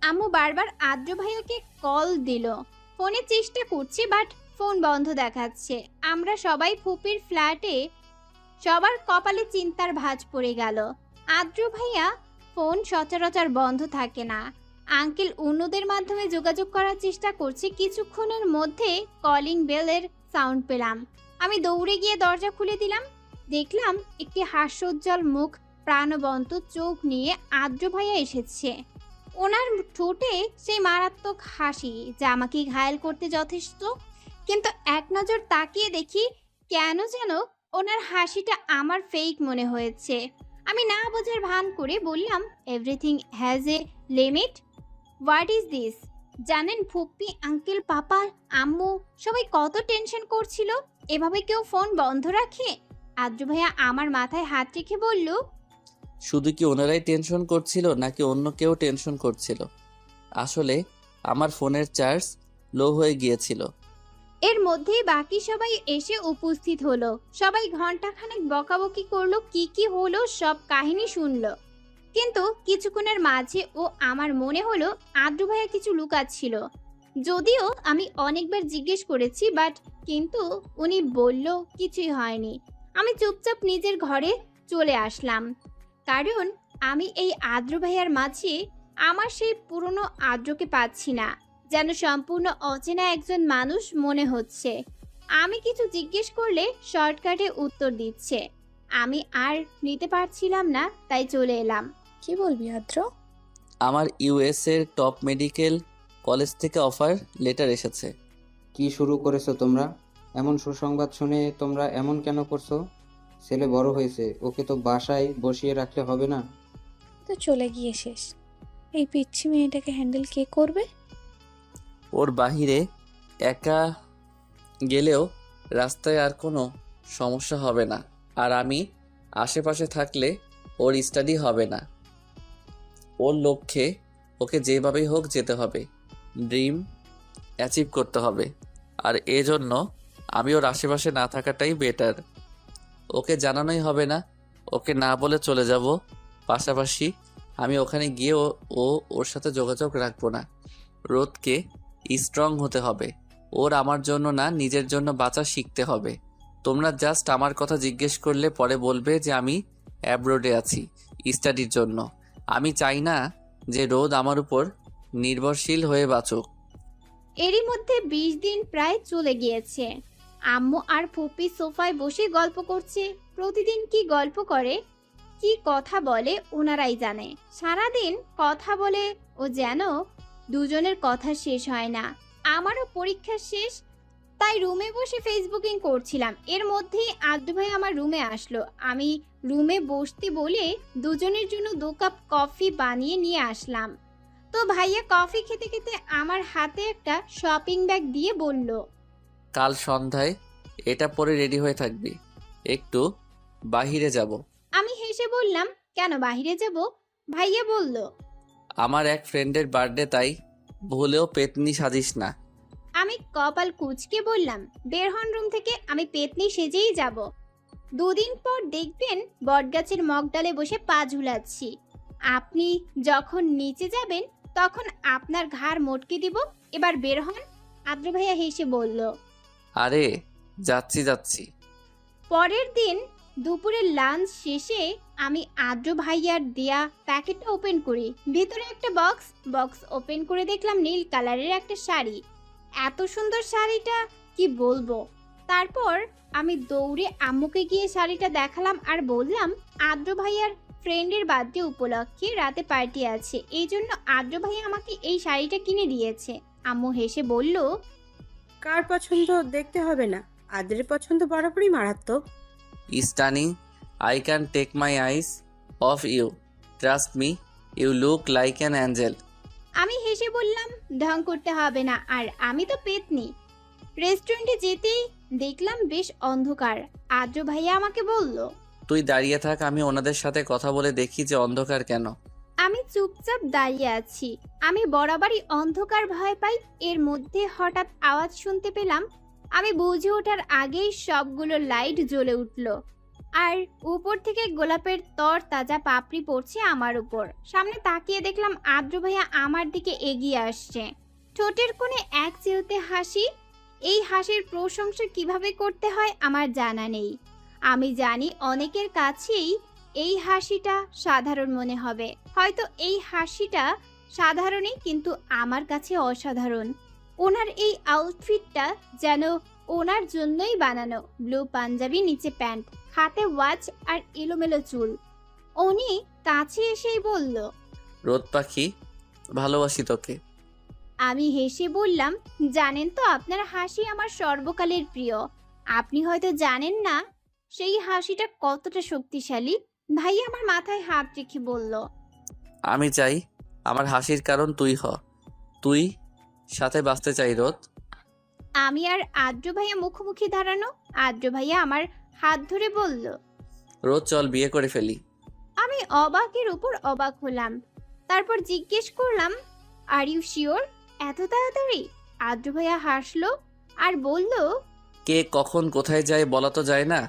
আম্মু বারবার আদ্র ভাইয়াকে কল দিল, ফোনে চেষ্টা করছি বাট ফোন বন্ধ দেখাচ্ছে। আমরা সবাই ফুপির ফ্ল্যাটে, সবার কপালে চিন্তার ভাঁজ পড়ে গেল। আদ্র ভাইয়া ফোন সচরাচর বন্ধ থাকে না। আঙ্কেল অন্যদের মাধ্যমে যোগাযোগ করার চেষ্টা করছে। কিছুক্ষণের মধ্যে কলিং বেলের সাউন্ড পেলাম। আমি দৌড়ে গিয়ে দরজা খুলে দিলাম। দেখলাম একটি হাস্যোজ্জ্বল মুখ, প্রাণবন্ত চোখ নিয়ে আদ্র ভাইয়া এসেছে। ওনার ঠোঁটে সেই মারাত্মক হাসি যা আমাকে ঘায়েল করতে যথেষ্ট। কিন্তু এক নজর তাকিয়ে দেখি কেন যেন ওনার হাসিটা আমার ফেক মনে হয়েছে। আমি না বোঝার ভান করে বললাম, everything has a limit. What is this? জানেন ফুপ্পি, আঙ্কেল, পাপা, আম্মু সবাই কত টেনশন করছিল। এভাবে কেউ ফোন বন্ধ রাখে? আদ্র ভাইয়া আমার মাথায় হাত রেখে বলল, শুধু কি ওনারাই টেনশন করছিল নাকি অন্য কেউ টেনশন করছিল? আসলে আমার ফোনের চার্জ লো হয়ে গিয়েছিল। এর মধ্যেই বাকি সবাই এসে উপস্থিত হলো। সবাই ঘন্টাখানেক বকাবকি করলো, কি কি হলো সব কাহিনী শুনলো। কিন্তু কিছুক্ষণের মাঝে আমার মনে হলো আদ্রু ভাইয়া কিছু লুকাচ্ছিল। যদিও আমি অনেকবার জিজ্ঞেস করেছি, কিন্তু উনি বলল কিছুই হয়নি। আমি চুপচাপ নিজের ঘরে চলে আসলাম, কারণ আমি এই আদ্রু ভাইয়ার মাঝে আমার সেই পুরনো আদ্রকে পাচ্ছি না। যেন সম্পূর্ণ অচেনা একজন মানুষ মনে হচ্ছে। আমি কিছু জিজ্ঞেস করলে শর্টকাটে উত্তর দিচ্ছে। আমি আর নিতে পারছিলাম না, তাই চলে এলাম। কি বলবি আদ্র? আমার ইউএস এর টপ মেডিকেল কলেজ থেকে অফার লেটার এসেছে। কি শুরু করেছো তোমরা? এমন সুসংবাদ শুনে তোমরা এমন কেন করছো? ছেলে বড় হয়েছে, ওকে তো বাসায় বসিয়ে রাখলে হবে না। তো চলে গিয়ে শেষ, এই পিচ্ছি মেয়েটাকে হ্যান্ডেল কে করবে? ওর বাহিরে একা গেলেও রাস্তায় আর কোনো সমস্যা হবে না, আর আমি আশেপাশে থাকলে ওর স্টাডি হবে না। ওর লক্ষ্যে ওকে যেভাবেই হোক যেতে হবে, ড্রিম অ্যাচিভ করতে হবে। আর এজন্য আমি ওর আশেপাশে না থাকাটাই বেটার। ওকে জানানোই হবে না, ওকে না বলে চলে যাব। পাশাপাশি আমি ওখানে গিয়ে ওর সাথে যোগাযোগ রাখবো না। রোদকে স্ট্রং হতে হবে, ওর আমার জন্য না নিজের জন্য বাঁচা শিখতে হবে। তোমরা জাস্ট আমার কথা জিজ্ঞেস করলে পরে বলবে যে আমি অ্যাব্রোডে আছি স্টাডির জন্য। আমি চাই না যে রোদ আমার উপর নির্ভরশীল হয়ে বাঁচুক। এরই মধ্যে 20 দিন প্রায় চলে গিয়েছে। আম্মু আর ফুপি সোফায় বসে গল্প করছে। প্রতিদিন কি গল্প করে, কি কথা বলে ওনারাই জানে। সারাদিন কথা বলে ও যেন দুজনের কথা শেষ হয় না। আমারও পরীক্ষা শেষ, তাই রুমে বসে ফেসবুকিং করছিলাম। এর মধ্যেই আদ্রু ভাই আমার রুমে আসলো। আমি রুমে বসতে বলে দুজনের জন্য 2 কাপ কফি বানিয়ে নিয়ে আসলাম। তো ভাইয়া কফি খেতে খেতে আমার হাতে একটা শপিং ব্যাগ দিয়ে বলল, কাল সন্ধ্যায় এটা পরে রেডি হয়ে থাকবি, একটু বাহিরে যাব। আমি হেসে বললাম, কেন বাহিরে যাব? ভাইয়া বলল, আমার এক ফ্রেন্ডের বার্থডে, তাই ভুলেও পেতনি সাজিস না। আমি কপাল কুঁচকে বললাম, বের হন রুম থেকে, আমি পেতনি সেজেই যাব। 2 দিন পর দেখবেন বটগাছের মগডালে বসে পা ঝুলাচ্ছি। আপনি যখন নিচে যাবেন তখন আপনার ঘাড় মটকে দিব। এবার বের হন। আদ্র ভাইয়া হেসে বলল। আরে যাচ্ছি। পরের দিন দুপুরের লাঞ্চ শেষে আমি আদ্র ভাইয়ার দেয়া প্যাকেটটা ওপেন করি। ভিতরে একটা বক্স ওপেন করে দেখলাম নীল কালারের একটা শাড়ি। এত সুন্দর শাড়িটা কি বলবো। তারপর আমি দৌড়ে আম্মুকে গিয়ে শাড়িটা দেখালাম আর বললাম, আদ্র ভাইয়ার ফ্রেন্ডের বার্থডে উপলক্ষে রাতে পার্টি আছে, এই জন্য আদ্র ভাইয়া আমাকে এই শাড়িটা কিনে দিয়েছে। আম্মু হেসে বলল, কার পছন্দ দেখতে হবে না, আদ্রের পছন্দ বরাবরই মারাত্মক। Stunning, I can take my eyes off you, trust me, you look like an angel. আমি হেসে বললাম, ঢং করতে হবে না, আর আমি তো পেতনি। রেস্টুরেন্টে যেতেই দেখলাম বেশ অন্ধকার। আদ্র ভাইয়া আমাকে বলল, তুই দাঁড়িয়ে থাক, আমি ওনাদের সাথে কথা বলে দেখি যে অন্ধকার কেন। আমি চুপচাপ দাঁড়িয়ে আছি। আমি বরাবরই অন্ধকার ভয় পাই। এর মধ্যে হঠাৎ আওয়াজ শুনতে পেলাম। আমি বুঝে ওঠার আগেই সবগুলো লাইট জ্বলে উঠল, আর উপর থেকে গোলাপের তর তাজা পাপড়ি পড়ছে আমার উপর। সামনে তাকিয়ে দেখলাম আদ্র ভাইয়া আমার দিকে এগিয়ে আসছে। ঠোঁটের কোণে এক চিলতে হাসি। এই হাসির প্রশংসা কিভাবে করতে হয় আমার জানা নেই। আমি জানি অনেকের কাছেই এই হাসিটা সাধারণ মনে হবে। হয়তো এই হাসিটা সাধারণই, কিন্তু আমার কাছে অসাধারণ। ওনার এই আউটফিটটা যেন ওনার জন্যই বানানো। ব্লু পাঞ্জাবি, নিচে প্যান্ট, হাতে ওয়াচ আর এলোমেলো চুল। উনি কাছে এসেই বলল, রোদ পাখি, ভালোবাসি তোকে। আমি হেসে বললাম, জানেন তো আপনার হাসি আমার সর্বকালের প্রিয়। আপনি হয়তো জানেন না সেই হাসিটা কতটা শক্তিশালী। ভাই আমার মাথায় হাত রেখে বলল, আমি চাই আমার হাসির কারণ তুই হ, তুই সাথে বাঁচতে চাই রোদ। আমি আর আদ্র ভাইয়া মুখোমুখি দাঁড়ানো। আদ্র ভাইয়া আমার হাত ধরে বলল, রোদ চল বিয়ে করে ফেলি। আমি অবাকের উপর অবাক হলাম। তারপর জিজ্ঞেস করলাম, আর ইউ শিওর? এত তাড়াতাড়ি? আদ্র ভাইয়া হাসলো আর বলল, কে কখন কোথায় যায় বলা তো যায় না,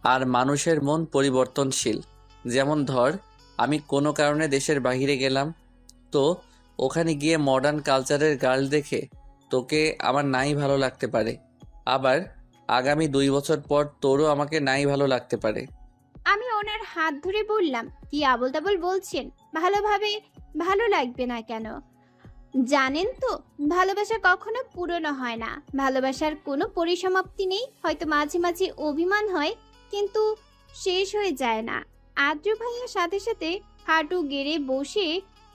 আর মানুষের মন পরিবর্তনশীল। যেমন ধর, আমি কোনো কারণে দেশের বাইরে গেলাম, তো ওখানে গিয়ে মডার্ন কালচারের গার্ল দেখে তোকে আমার নাই ভালো লাগতে পারে, আবার আগামী 2 বছর পর তোরও আমাকে নাই ভালো লাগতে পারে। আমি ওনার হাত ধরে বললাম, কি আবোল তাবোল বলছেন? ভালোভাবে ভালো লাগবে না কেন? জানেন তো, ভালোবাসা কখনো পুরনো হয় না। ভালোবাসার কোনো পরিসমাপ্তি নেই। হয়তো মাঝে মাঝে অভিমান হয়, কিন্তু শেষ হয়ে যায় না। আদ্র ভাইয়ার সাথে সাথে হাঁটু গেড়ে বসে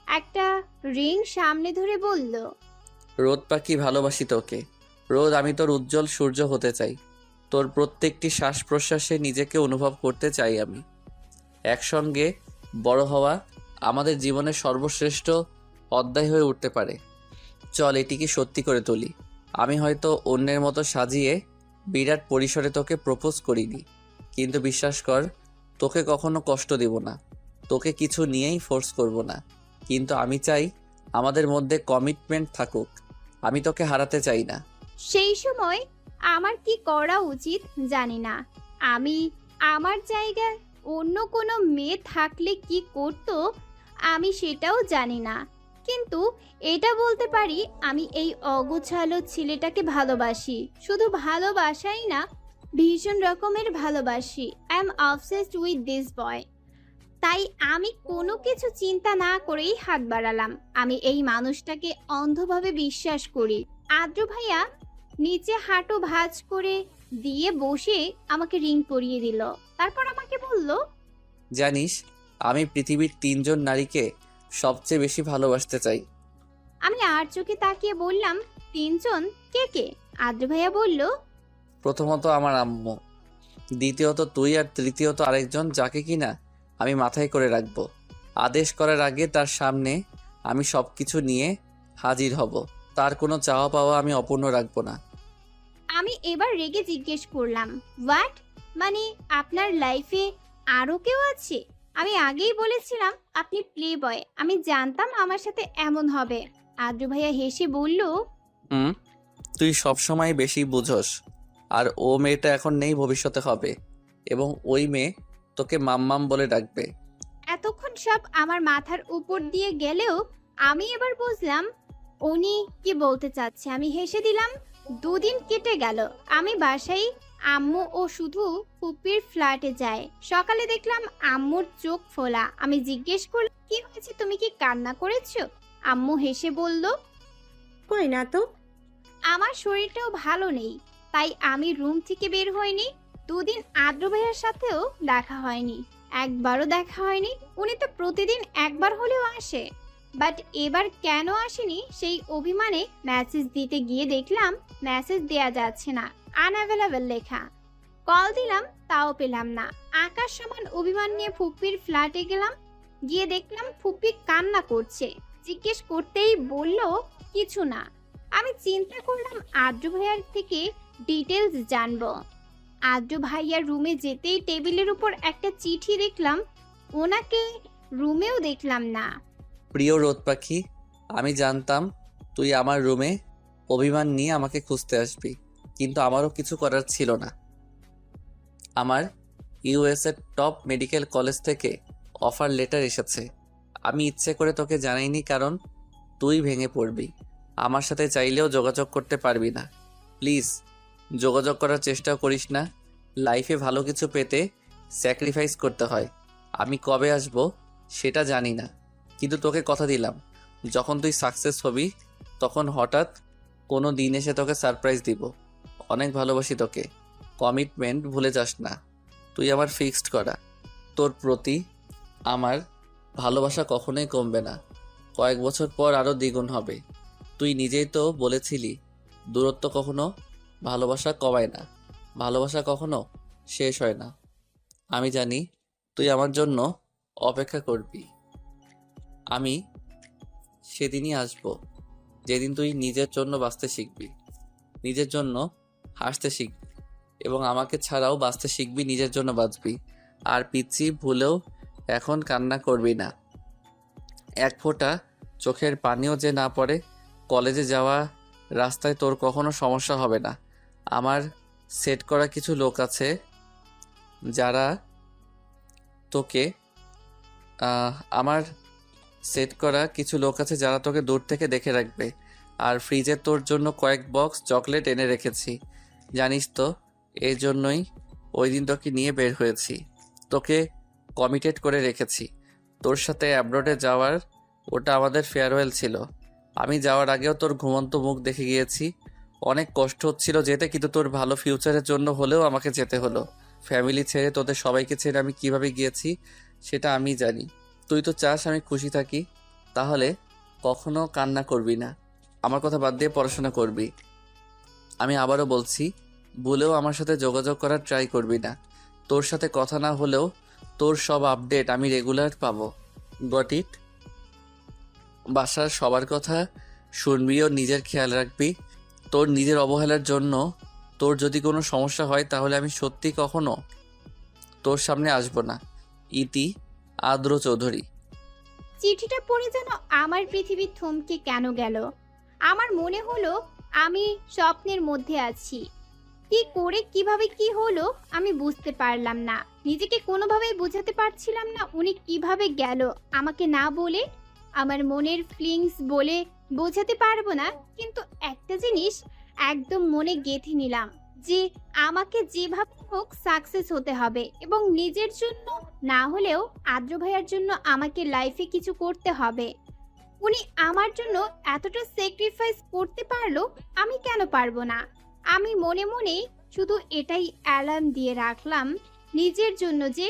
একটা রিং সামনে ধরে বলল, রোদ পাখি, ভালোবাসি তোকে। রোদ, আমি তোর উজ্জ্বল সূর্য হতে চাই। তোর প্রত্যেকটি শ্বাস প্রশ্বাসে নিজেকে অনুভব করতে চাই আমি। একসঙ্গে বড় হওয়া আমাদের জীবনের সর্বশ্রেষ্ঠ অধ্যায় হয়ে উঠতে পারে। চল এটিকে সত্যি করে তুলি। আমি হয়তো অন্যের মতো সাজিয়ে বিরাট পরিসরে তোকে প্রপোজ করিনি, কিন্তু বিশ্বাস কর, তোকে কখনো কষ্ট দেব না, তোকে কিছু নিয়েই ফোর্স করব না। কিন্তু আমি চাই আমাদের মধ্যে কমিটমেন্ট থাকুক। আমি তোকে হারাতে চাই না। সেই সময় আমার কি করা উচিত জানি না। আমি আমার জায়গায় অন্য কোনো মেয়ে থাকলে কি করতো আমি সেটাও জানি না, কিন্তু এটা বলতে পারি আমি এই অগোছালো ছেলেটাকে ভালোবাসি। শুধু ভালোবাসাই না, ভীষণ রকমের ভালোবাসি। I am obsessed with this বয়। তাই আমি কোনো কিছু চিন্তা না করেই হাত বাড়ালাম। আমি এই মানুষটাকে অন্ধভাবে বিশ্বাস করি। আদ্র ভাইয়া নিচে হাঁটু ভাঁজ করে দিয়ে বসে আমাকে রিং পরিয়ে দিল। তারপর আমাকে বলল, জানিস, আমি পৃথিবীর 3 জন নারীকে সবচেয়ে বেশি ভালোবাসতে চাই। আমি আর চোখে তাকিয়ে বললাম, 3 জন? কে কে? আদ্র ভাইয়া বলল, প্রথমত আমার আম্মু, দ্বিতীয়ত তুই, আর তৃতীয়ত আরেকজন যাকে কিনা আমি মাথায় করে রাখবো। আদেশ করার আগে তার সামনে আমি সবকিছু নিয়ে হাজির হব। তার কোনো চাওয়া পাওয়া আমি অপূর্ণ রাখবো না। আমি এবার রেগে জিজ্ঞেস করলাম, হোয়াট? মানে আপনার লাইফে আরো কেউ আছে? আমি আগেই বলেছিলাম আপনি প্লে বয়। আমি জানতাম আমার সাথে এমন হবে। আদ্র ভাইয়া হেসে বলল, তুই সবসময় বেশি বুঝোস। আর ও মেয়েটা এখন নেই, ভবিষ্যতে হবে, এবং ওই মেয়ে তোকে মাম্মাম বলে ডাকবে। এতক্ষণ সব আমার মাথার উপর দিয়ে গেলেও আমি এবার বুঝলাম উনি কি বলতে চাচ্ছে। আমি হেসে দিলাম। 2 দিন কেটে গেল। আমি বাসায় আম্মু ও শুধু ফুপির ফ্ল্যাটে যায়। সকালে দেখলাম আম্মুর চোখ ফোলা। আমি জিজ্ঞেস করলাম, কি হয়েছে, তুমি কি কান্না করেছো? আম্মু হেসে বলল, কই না তো। আমার শরীরটাও ভালো নেই, তাই আমি রুম থেকে বের হইনি। 2 দিন আদ্র ভাইয়ার সাথেও দেখা হয়নি, একবারও দেখা হয়নি। উনি তো প্রতিদিন একবার হলেও আসে, বাট এবার কেন আসেনি সেই অভিমানে মেসেজ দিতে গিয়ে দেখলাম মেসেজ দেয়া যাচ্ছে না, আনঅ্যাভেলেবল লেখা। কল দিলাম, তাও পেলাম না। আকাশ সমান অভিমান নিয়ে ফুপির ফ্ল্যাটে গেলাম। গিয়ে দেখলাম ফুপি কান্না করছে। জিজ্ঞেস করতেই বলল কিছু না। আমি চিন্তা করলাম আদ্র ভাইয়ার থেকে ডিটেলস জানবো। আদ্র ভাইয়ার রুমে যেতেই টেবিলের উপর একটা চিঠি দেখলাম। ওনাকে রুমেও দেখলাম না। প্রিয় রোদ পাখি, আমি জানতাম তুই আমার রুমে অভিমান নিয়ে আমাকে খুঁজতে আসবি, কিন্তু আমারও কিছু করার ছিল না। আমার ইউএসএর টপ মেডিকেল কলেজ থেকে অফার লেটার এসেছে। আমি ইচ্ছে করে তোকে জানাইনি, কারণ তুই ভেঙে পড়বি। আমার সাথে চাইলেও যোগাযোগ করতে পারবি না। প্লিজ যোগাযোগ করার চেষ্টাও করিস না। লাইফে ভালো কিছু পেতে স্যাক্রিফাইস করতে হয়। আমি কবে আসবো সেটা জানি না, কিন্তু তোকে কথা দিলাম, যখন তুই সাকসেস হবি তখন হঠাৎ কোনো দিন এসে তোকে সারপ্রাইজ দিব। অনেক ভালোবাসি তোকে। কমিটমেন্ট ভুলে যাস না। তুই আমার ফিক্সড করা। তোর প্রতি আমার ভালোবাসা কখনোই কমবে না। কয়েক বছর পর আরও দ্বিগুণ হবে। তুই নিজেই তো বলেছিলি, দূরত্ব কখনো ভালোবাসা কমায় না, ভালোবাসা কখনো শেষ হয় না। আমি জানি তুই আমার জন্য অপেক্ষা করবি। আমি সেদিনই আসব যেদিন তুই নিজের জন্য বাঁচতে শিখবি, নিজের জন্য হাসতে শিখবি, এবং আমাকে ছাড়াও বাঁচতে শিখবি, নিজের জন্য বাঁচবি। আর পিচ্ছি ভুলেও এখন কান্না করবি না। এক ফোঁটা চোখের পানিও যে না পড়ে। কলেজে যাওয়া রাস্তায় তোর কখনো সমস্যা হবে না। আমার সেট করা কিছু লোক আছে যারা তোকে আমার সেট করা কিছু লোক আছে যারা তোকে দূর থেকে দেখে রাখবে। আর ফ্রিজে তোর জন্য কয়েক বক্স চকলেট এনে রেখেছি, জানিস তো। এই জন্যই ওই দিন তোকে নিয়ে বের হয়েছি, তোকে কমিটেড করে রেখেছি। তোর সাথে অ্যাব্রোডে যাওয়ার ওটা আমাদের ফেয়ারওয়েল ছিল। আমি যাওয়ার আগেও তোর ঘুমন্ত মুখ দেখে গিয়েছি। অনেক কষ্ট হচ্ছিল যেতে, কিন্তু তোর ভালো ফিউচারের জন্য হলেও আমাকে যেতে হলো। ফ্যামিলি ছেড়ে তোদের সবাইকে ছেড়ে আমি কিভাবে গিয়েছি সেটা আমি জানি। তুই তো চাস আমি খুশি থাকি, তাহলে কখনো কান্না করবি না, আমার কথা বাদ দিয়ে পড়াশোনা করবি। আমি আবারও বলছি, ভুলেও আমার সাথে যোগাযোগ করার ট্রাই করবি না। তোর সাথে কথা না হলেও তোর সব আপডেট আমি রেগুলার পাবো। Got it? বাসার সবার কথা শুনবি ও নিজের খেয়াল রাখবি। তোর নিজের অবহেলার জন্য তোর যদি কোনো সমস্যা হয় তাহলে আমি সত্যি কখনো তোর সামনে আসবো না। ইতি, আদ্র চৌধুরী। চিঠিটা পড়ে যেন আমার পৃথিবী থমকে কেন গেল। আমার মনে হলো আমি স্বপ্নের মধ্যে আছি। কি করে কিভাবে কি হলো আমি বুঝতে পারলাম না। নিজেকে কোনোভাবেই বোঝাতে পারছিলাম না উনি কিভাবে গেল আমাকে না বলে। আমার মনের ফিলিংস বলে বোঝাতে পারবো না, কিন্তু একটা জিনিস একদম মনে গেঁথে নিলাম যে আমাকে যেভাবে হোক সাকসেস হতে হবে, এবং নিজের জন্য না হলেও আদ্র ভাইয়ার জন্য আমাকে লাইফে কিছু করতে হবে। উনি আমার জন্য এতটা স্যাক্রিফাইস করতে পারলো, আমি কেন পারবো না? আমি মনে মনে শুধু এটাই অ্যালার্ম দিয়ে রাখলাম নিজের জন্য যে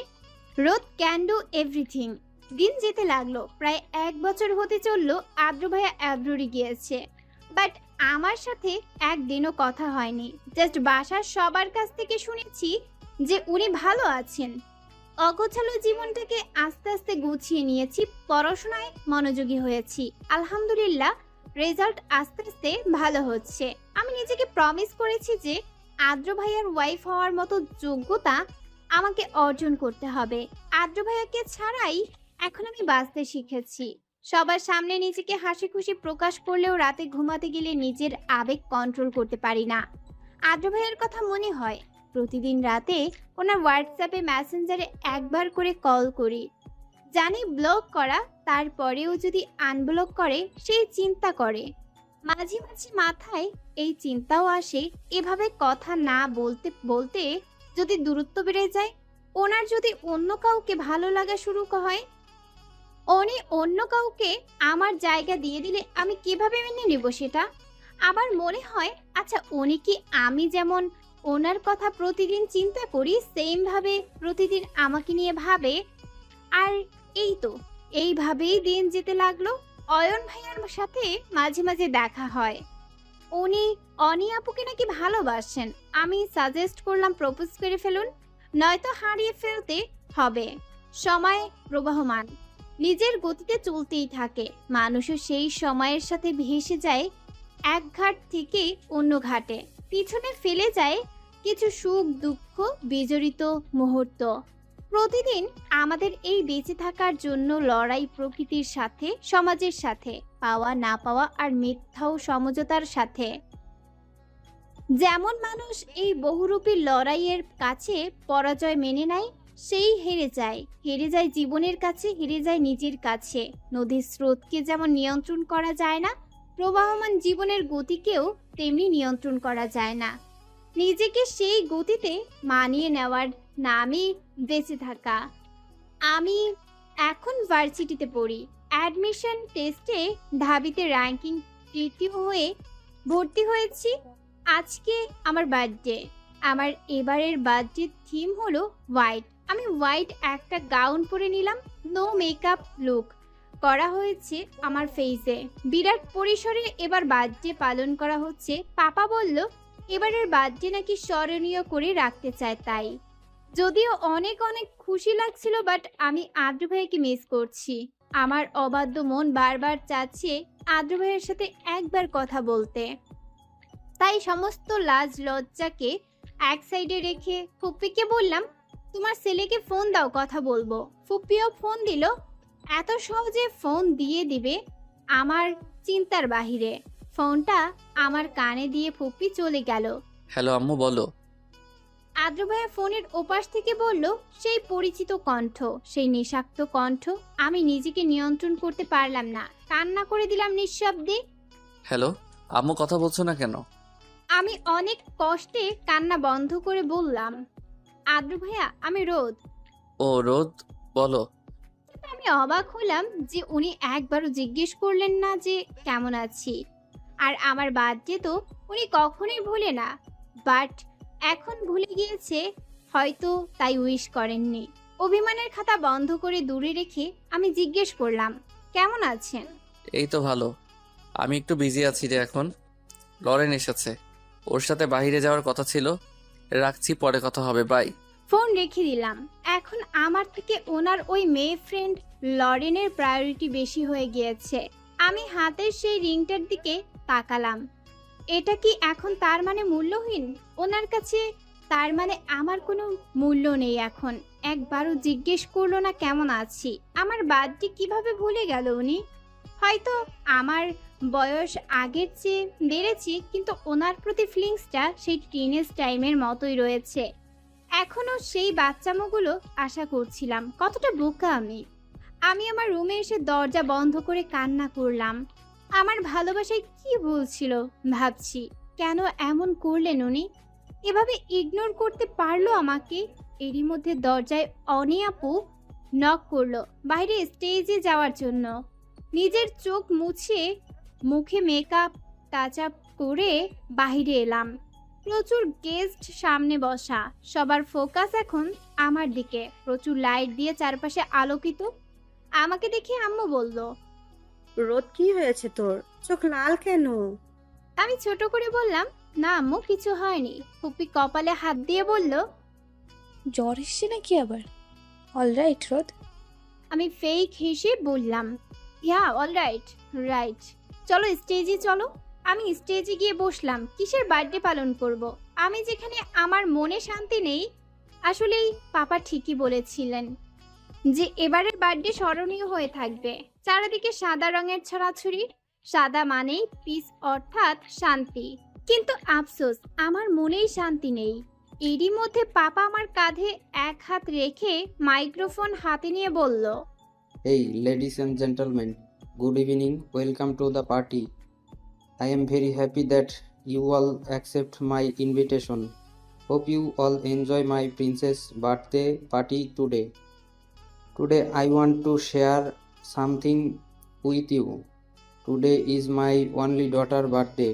রোদ ক্যান ডু এভরিথিং। দিন যেতে লাগলো, প্রায় 1 বছর হতে চললো আদ্র ভাইয়া অ্যাব্রোডে গিয়েছে, বাট আমার সাথে একদিনও কথা হয়নি। জাস্ট বাসার সবার কাছ থেকে শুনেছি যে উনি ভালো আছেন। অগোছালো জীবনটাকে আস্তে আস্তে গুছিয়ে নিয়েছি, পড়াশোনায় মনোযোগী হয়েছি। আলহামদুলিল্লাহ, রেজাল্ট আস্তে আস্তে ভালো হচ্ছে। আমি নিজেকে প্রমিস করেছি যে আদ্র ভাইয়ার ওয়াইফ হওয়ার মতো যোগ্যতা আমাকে অর্জন করতে হবে। আদ্র ভাইয়াকে ছাড়াই এখন আমি বাঁচতে শিখেছি। সবার সামনে নিজেকে হাসি খুশি প্রকাশ করলেও রাতে ঘুমাতে গেলে নিজের আবেগ কন্ট্রোল করতে পারি না। আদ্র ভাইয়ের কথা মনে হয়। প্রতিদিন রাতে ওনার হোয়াটসঅ্যাপে মেসেঞ্জারে একবার করে কল করি। জানি ব্লক করা, তারপরেও যদি আনব্লক করে সেই চিন্তা করে। মাঝে মাঝে মাথায় এই চিন্তাও আসে, এভাবে কথা না বলতে বলতে যদি দূরত্ব বেড়ে যায়, ওনার যদি অন্য কাউকে ভালো লাগা শুরু হয়, উনি অন্য কাউকে আমার জায়গা দিয়ে দিলে আমি কিভাবে মেনে নেব সেটা? আবার মনে হয়, আচ্ছা উনি কি আমি যেমন ওনার কথা প্রতিদিন চিন্তা করি সেম ভাবে প্রতিদিন আমাকে নিয়ে ভাবে? আর এই তো এইভাবেই দিন যেতে লাগলো। অয়ন ভাইয়ার সাথে মাঝে মাঝে দেখা হয়। উনি অনি আপুকে নাকি ভালোবাসেন। আমি সাজেস্ট করলাম প্রপোজ করে ফেলুন, নয়তো হারিয়ে ফেলতে হবে। সময় প্রবাহমান, নিজের গতিতে চলতেই থাকে। মানুষও সেই সময়ের সাথে ভেসে যায় এক ঘাট থেকে অন্য ঘাটে, পিছনে ফেলে যায় কিছু সুখ দুঃখ বিজড়িত মুহূর্ত। প্রতিদিন আমাদের এই বেঁচে থাকার জন্য লড়াই প্রকৃতির সাথে, সমাজের সাথে, পাওয়া না পাওয়া আর মিথ্যাও সমঝোতার সাথে। যেমন মানুষ এই বহুরূপী লড়াইয়ের কাছে পরাজয় মেনে নেয়, সেই হেরে যায় জীবনের কাছে, হেরে যায় নিজের কাছে। নদীর স্রোতকে যেমন নিয়ন্ত্রণ করা যায় না, প্রবাহমান জীবনের গতিকেও তেমনি নিয়ন্ত্রণ করা যায় না। নিজেকে সেই গতিতে মানিয়ে নেওয়ার নামই বেঁচে থাকা। আমি এখন ভার্সিটিতে পড়ি। অ্যাডমিশন টেস্টে ঢাবিতে র্যাঙ্কিং তৃতীয় হয়ে ভর্তি হয়েছি। আজকে আমার বার্থডে। আমার এবারের বার্থডে থিম হলো হোয়াইট। আমি হোয়াইট একটা গাউন পরে নিলাম। নো মেকআপ লুক করা হয়েছে আমার ফেসে। বিরাট পরিসরে এবার বার্থডে পালন করা হচ্ছে। পাপা বলল এবারের বার্থডে নাকি স্মরণীয় করে রাখতে চায়, তাই। যদিও অনেক অনেক খুশি লাগছিল, বাট আমি আদ্র ভাইকে মিস করছি। আমার অবাধ্য মন বারবার চাচ্ছে আদ্র ভাইয়ের সাথে একবার কথা বলতে। তাই সমস্ত লাজ লজ্জাকে এক সাইডে রেখে ফুপ্পিকে বললাম, তোমার ছেলেকে ফোন দাও, কথা বলবো। ফুপ্পিও ফোন দিল। এত সহজে ফোন দিয়ে দিবে আমার চিন্তার বাহিরে। ফোনটা আমার কানে দিয়ে ফুপি চলে গেল। হ্যালো আম্মু, বলো। আদ্র ভাইয়া ফোনের ওপাশ থেকে বলল, সেই পরিচিত কণ্ঠ, সেই নিঃশাক্ত কণ্ঠ। আমি নিজেকে নিয়ন্ত্রণ করতে পারলাম না, কান্না করে দিলাম নিঃশব্দে। হ্যালো আম্মু, কথা বলছো না কেন? আমি অনেক কষ্টে কান্না বন্ধ করে বললাম, আদ্র ভাইয়া, আমি রোদ। ও রোদ, বলো। আমি অবাক হলাম যে উনি একবারও জিজ্ঞেস করলেন না যে কেমন আছি। আর আমার বার্থডে তো উনি কখনোই ভুলে না, বাট এখন ভুলে গিয়েছে হয়তো, তাই উইশ করেননি। অভিমানের খাতা বন্ধ করে দূরে রেখে আমি জিজ্ঞেস করলাম, কেমন আছেন? এই তো ভালো। আমি একটু বিজি আছি রে এখন। লরেন এসেছে, ওর সাথে বাইরে যাওয়ার কথা ছিল। রাখছি, পরে কথা হবে, বাই। ফোন রেখে দিলাম। এখন আমার থেকে ওনার ওই মেয়ে ফ্রেন্ড লরেনের প্রায়োরিটি বেশি হয়ে গিয়েছে। আমি হাতের সেই রিংটার দিকে তাকালাম। এটা কি এখন তার মানে মূল্যহীন? ওনার কাছে তার মানে আমার কোনো মূল্য নেই এখন। একবারও জিজ্ঞেস করলো না কেমন আছি। আমার বার্থডে কিভাবে ভুলে গেল উনি? হয়তো আমার বয়স আগের চেয়ে বেড়েছে, কিন্তু ওনার প্রতি ফিলিংসটা সেই টিনেজ টাইমের মতোই রয়েছে। এখনো সেই বাচ্চামোগুলো আশা করছিলাম। কতটা বোকা আমি। আমি আমার রুমে এসে দরজা বন্ধ করে কান্না করলাম। আমার ভালোবাসায় কি ভুল ছিল ভাবছি। কেন এমন করলেন উনি? এভাবে ইগনোর করতে পারলো আমাকে? এরই মধ্যে দরজায় অনি আপু নক করলো বাইরে স্টেজে যাওয়ার জন্য। নিজের চোখ মুছে মুখে মেকআপ টাচ আপ করে বাইরে এলাম। প্রচুর গেস্ট সামনে বসা, সবার ফোকাস এখন আমার দিকে। প্রচুর লাইট দিয়ে চারপাশে আলোকিত। আমাকে দেখে আম্মু বলল, রোদ, কি হয়েছে তোর? চোখ লাল কেন? আমি ছোট করে বললাম, না আম্মু, কিছু হয়নি। ফুপি কপালে হাত দিয়ে বলল, জ্বর এসছে নাকি আবার? অলরাইট রোদ? আমি ফেক হেসে বললাম, ইয়া অলরাইট, রাইট। চলো স্টেজে চলো। আমি স্টেজে গিয়ে বসলাম। কিসের বার্থডে পালন করব? আমি যেখানে আমার মনে শান্তি নেই। আসলেই পাপা ঠিকই বলেছিলেন যে এবারের বার্থডে স্মরণীয় হয়ে থাকবে। চারিদিকে সাদা রঙের ছড়াছড়ি। সাদা মানেই পিস, অর্থাৎ শান্তি। কিন্তু আফসোস, আমার মনেই শান্তি নেই। এরই মধ্যে পাপা আমার কাঁধে এক হাত রেখে মাইক্রোফোন হাতে নিয়ে বলল, Hey, ladies and gentlemen, good evening. Welcome to the party. I am very happy that you all accept my invitation. Hope you all enjoy my princess birthday party today. Today I want to share something with you. Today is my only daughter birthday.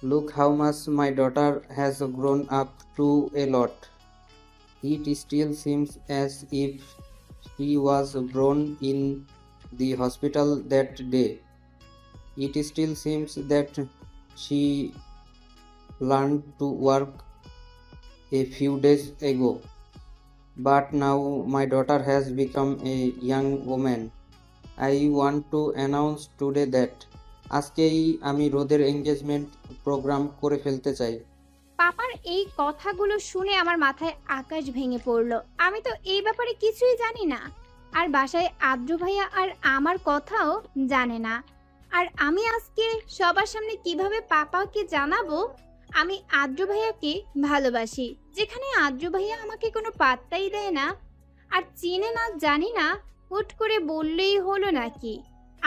Look how much my daughter has grown up to a lot. It still seems as if she was born in the hospital that day. It still seems that she learned to walk a few days ago. But now my daughter has become a young woman. I want to announce today that আজকেই আমি রোদের engagement programme করে ফেলতে চাই। পাপার এই কথাগুলো শুনে আমার মাথায় আকাশ ভেঙে পড়লো। আমি তো এই ব্যাপারে কিছুই জানি না। আর বাসায় আদ্র ভাইয়া আর আমার কথাও জানে না। আর আমি আজকে সবার সামনে কিভাবে পাপাকে জানাবো আমি আদ্র ভাইয়াকে ভালোবাসি, যেখানে আদ্র ভাইয়া আমাকে কোনো পাত্তাই দেয় না আর চিনে না, জানি না। হুট করে বললেই হলো নাকি?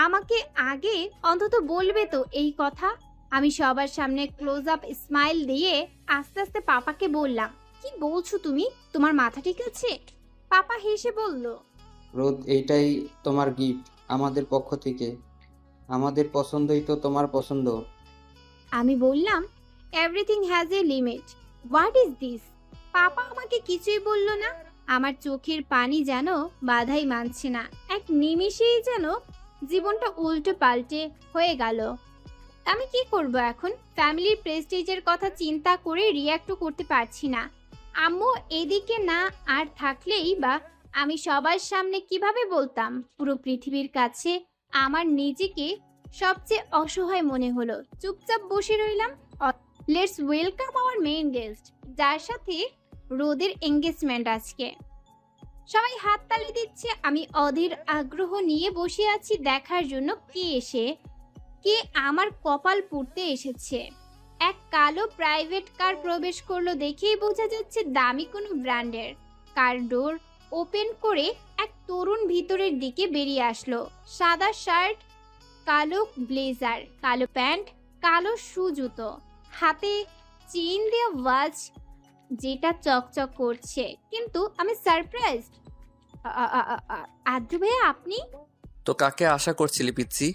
আমাকে আগে অন্তত বলবে তো এই কথা। আমি সবার সামনে ক্লোজ আপ স্মাইল দিয়ে আস্তে আস্তে পাপাকে বললাম, কি বলছো তুমি? তোমার মাথা ঠিক আছে? পাপা হেসে বলল, রোদ, এইটাই তোমার গিফট আমাদের পক্ষ থেকে। আমাদের পছন্দই তো তোমার পছন্দ। আমি বললাম, everything has a limit. What is this? Papa আমাকে কিছুই বলল না। আমার চোখের পানি যেন বাধাই মানছে না। এক নিমিষেই যেন জীবনটা উল্টো পাল্টে হয়ে গেল। আমি কি করব এখন? ফ্যামিলির প্রেস্টিজের কথা চিন্তা করে রিয়াক্টও করতে পারছি না। আম্মু এদিকে না আর থাকলেই বা আমি সবার সামনে কিভাবে বলতাম? পুরো পৃথিবীর কাছে আমার নিজেকে সবচেয়ে অসহায় মনে হলো। চুপচাপ বসে রইলাম। Let's welcome our main guest, যার সাথে রোদের এঙ্গেজমেন্ট আজকে। সবাই হাততালি দিচ্ছে। আমি অধীর আগ্রহ নিয়ে বসে আছি দেখার জন্য কে এসে কে আমার কপাল পুড়তে এসেছে। এক কালো প্রাইভেট কার প্রবেশ করলো, দেখেই বোঝা যাচ্ছে দামি কোনো ব্র্যান্ডের। কার ডোর ওপেন করে এক তরুণ ভিতরের দিকে বেরিয়ে আসলো। সাদা শার্ট, কালো ব্লেজার, কালো প্যান্ট, কালো শু জুতো, হাতে চেইন দেওয়া ওয়াচ যেটা চকচক করছে। কিন্তু আমি সারপ্রাইজড। আদ্র ভাইয়া, আপনি? তো কাকে আশা করছিলি পিচ্ছি?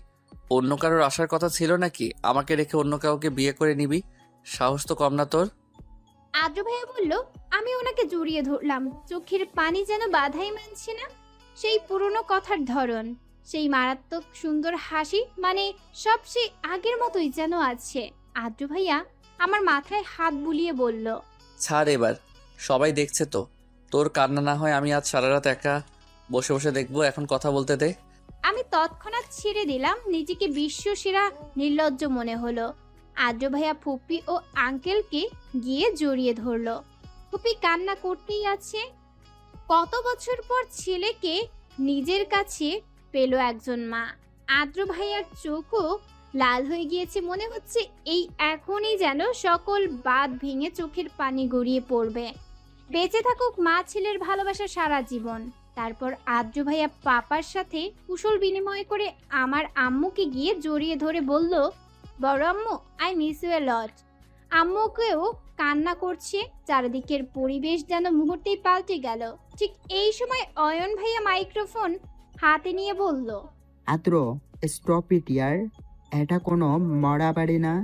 অন্য কারোর আসার কথা ছিল নাকি আমাকে রেখে অন্য কাউকে বিয়ে করে নিবি? সাহস তো কম না তোর। আদ্র ভাইয়া বলল। আমি ওনাকে জড়িয়ে ধরলাম, চোখের পানি যেন বাধাই মানছে না। সেই পুরনো কথার ধরন, সেই মারাত্মক সুন্দর হাসি, মানে সব সেই আগের মতোই যেন আছে। আদ্র ভাইয়া আমার মাথায় হাত বুলিয়ে বলল, ছাড় এবার, সবাই দেখছে তো। তোর কান্না না হয় আমি আজ সারা রাত একা বসে বসে দেখবো, এখন কথা বলতে দে। আমি তৎক্ষণাৎ ছেড়ে দিলাম। নিজেকে বিশ্ব সেরা নির্লজ্জ মনে হলো। আদ্র ভাইয়া ফুপি ও আঙ্কেলকে গিয়ে জড়িয়ে ধরলো। ফুপি কান্না করতেই আছে। কত বছর পর ছেলেকে নিজের কাছে পেল একজন মা। আদ্র ভাইয়ার চোখও লাল হয়ে গিয়েছে, মনে হচ্ছে এই এখনই যেন সকল বাঁধ ভেঙে চোখের পানি গড়িয়ে পড়বে। বেঁচে থাকুক মা ছেলের ভালোবাসা সারা জীবন। তারপর আদ্র ভাইয়া পাপার সাথে কুশল বিনিময় করে আমার আম্মুকে গিয়ে জড়িয়ে ধরে বলল, বড় আম্মু, আই মিস ইউ এ লট। আম্মুকেও কান্না করছে। চারিদিকের পরিবেশ যেন মুহূর্তেই পাল্টে গেল। ঠিক এই সময় অয়ন ভাইয়া মাইক্রোফোন হাতে নিয়ে বলল, আদ্র, স্টপ ইট ইয়ার। এটা কোনো মরা বাড়ি না।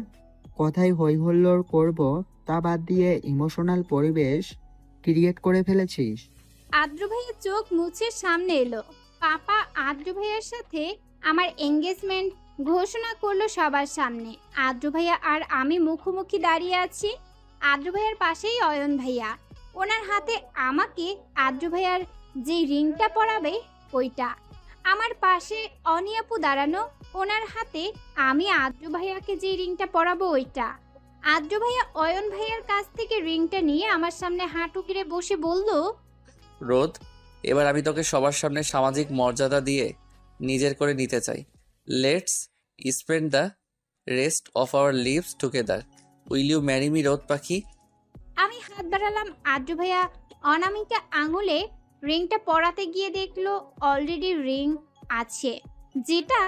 কোথায় হই হুল্লোড় করবো তা বাদ দিয়ে ইমোশনাল পরিবেশ ক্রিয়েট করে ফেলেছিস। আদ্র ভাইয়া চোখ মুছে সামনে এলো। পাপা আদ্র ভাইয়ার সাথে আমার এঙ্গেজমেন্ট ঘোষণা করলো সবার সামনে। আদ্র ভাইয়া আর আমি মুখোমুখি দাঁড়িয়ে আছি। আদ্র ভাইয়ার পাশেই অয়ন ভাইয়া, ওনার হাতে আমাকে আদ্র ভাইয়ার যে রিংটা পরাবে ওইটা। আমার পাশে অনিয়াপু দাঁড়ানো, ওনার হাতে আমি আদ্র ভাইয়াকে যে রিংটা পরাবো ওইটা। আদ্র ভাইয়া অয়ন ভাইয়ার কাছ থেকে রিংটা নিয়ে আমার সামনে হাঁটু গেড়ে বসে বলল, রোদ, এবার আমি তোকে সবার সামনে সামাজিক মর্যাদা দিয়ে নিজের করে নিতে চাই। Let's spend the rest of our lives together. Will you marry me, রোদ পাখি? আমি হাত বাড়ালাম। আদ্র ভাইয়া অনামিকা আঙুলে রিংটা পরাতে গিয়ে দেখলো অলরেডি রিং আছে, যেটা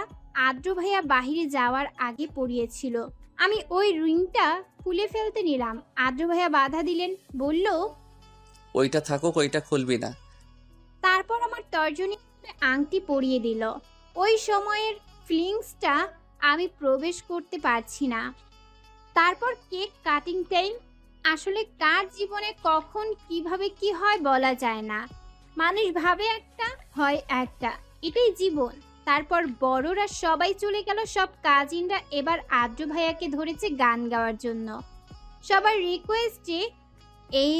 আদ্র ভাইয়া বাহিরে যাওয়ার আগে পরিয়েছিল। আমি ওই রিংটা খুলে ফেলতে নিলাম। আদ্র ভাইয়া বাধা দিলেন, বলল, ওইটা থাকুক, ওইটা খুলবি না। তারপর আমার তর্জনী আংটি পরিয়ে দিল। ওই সময়ের ফিলিংসটা আমি প্রবেশ করতে পারছি না। তারপর কেক কাটিং টাইম। আসলে কার জীবনে কখন কিভাবে কি হয় বলা যায় না। মানুষ ভাবে একটা, হয় একটা, এটাই জীবন। তারপর বড়রা সবাই চলে গেল। সব কাজিনরা এবার আদ্র ভাইয়াকে ধরেছে গান গাওয়ার জন্য। সবার রিকোয়েস্টে এই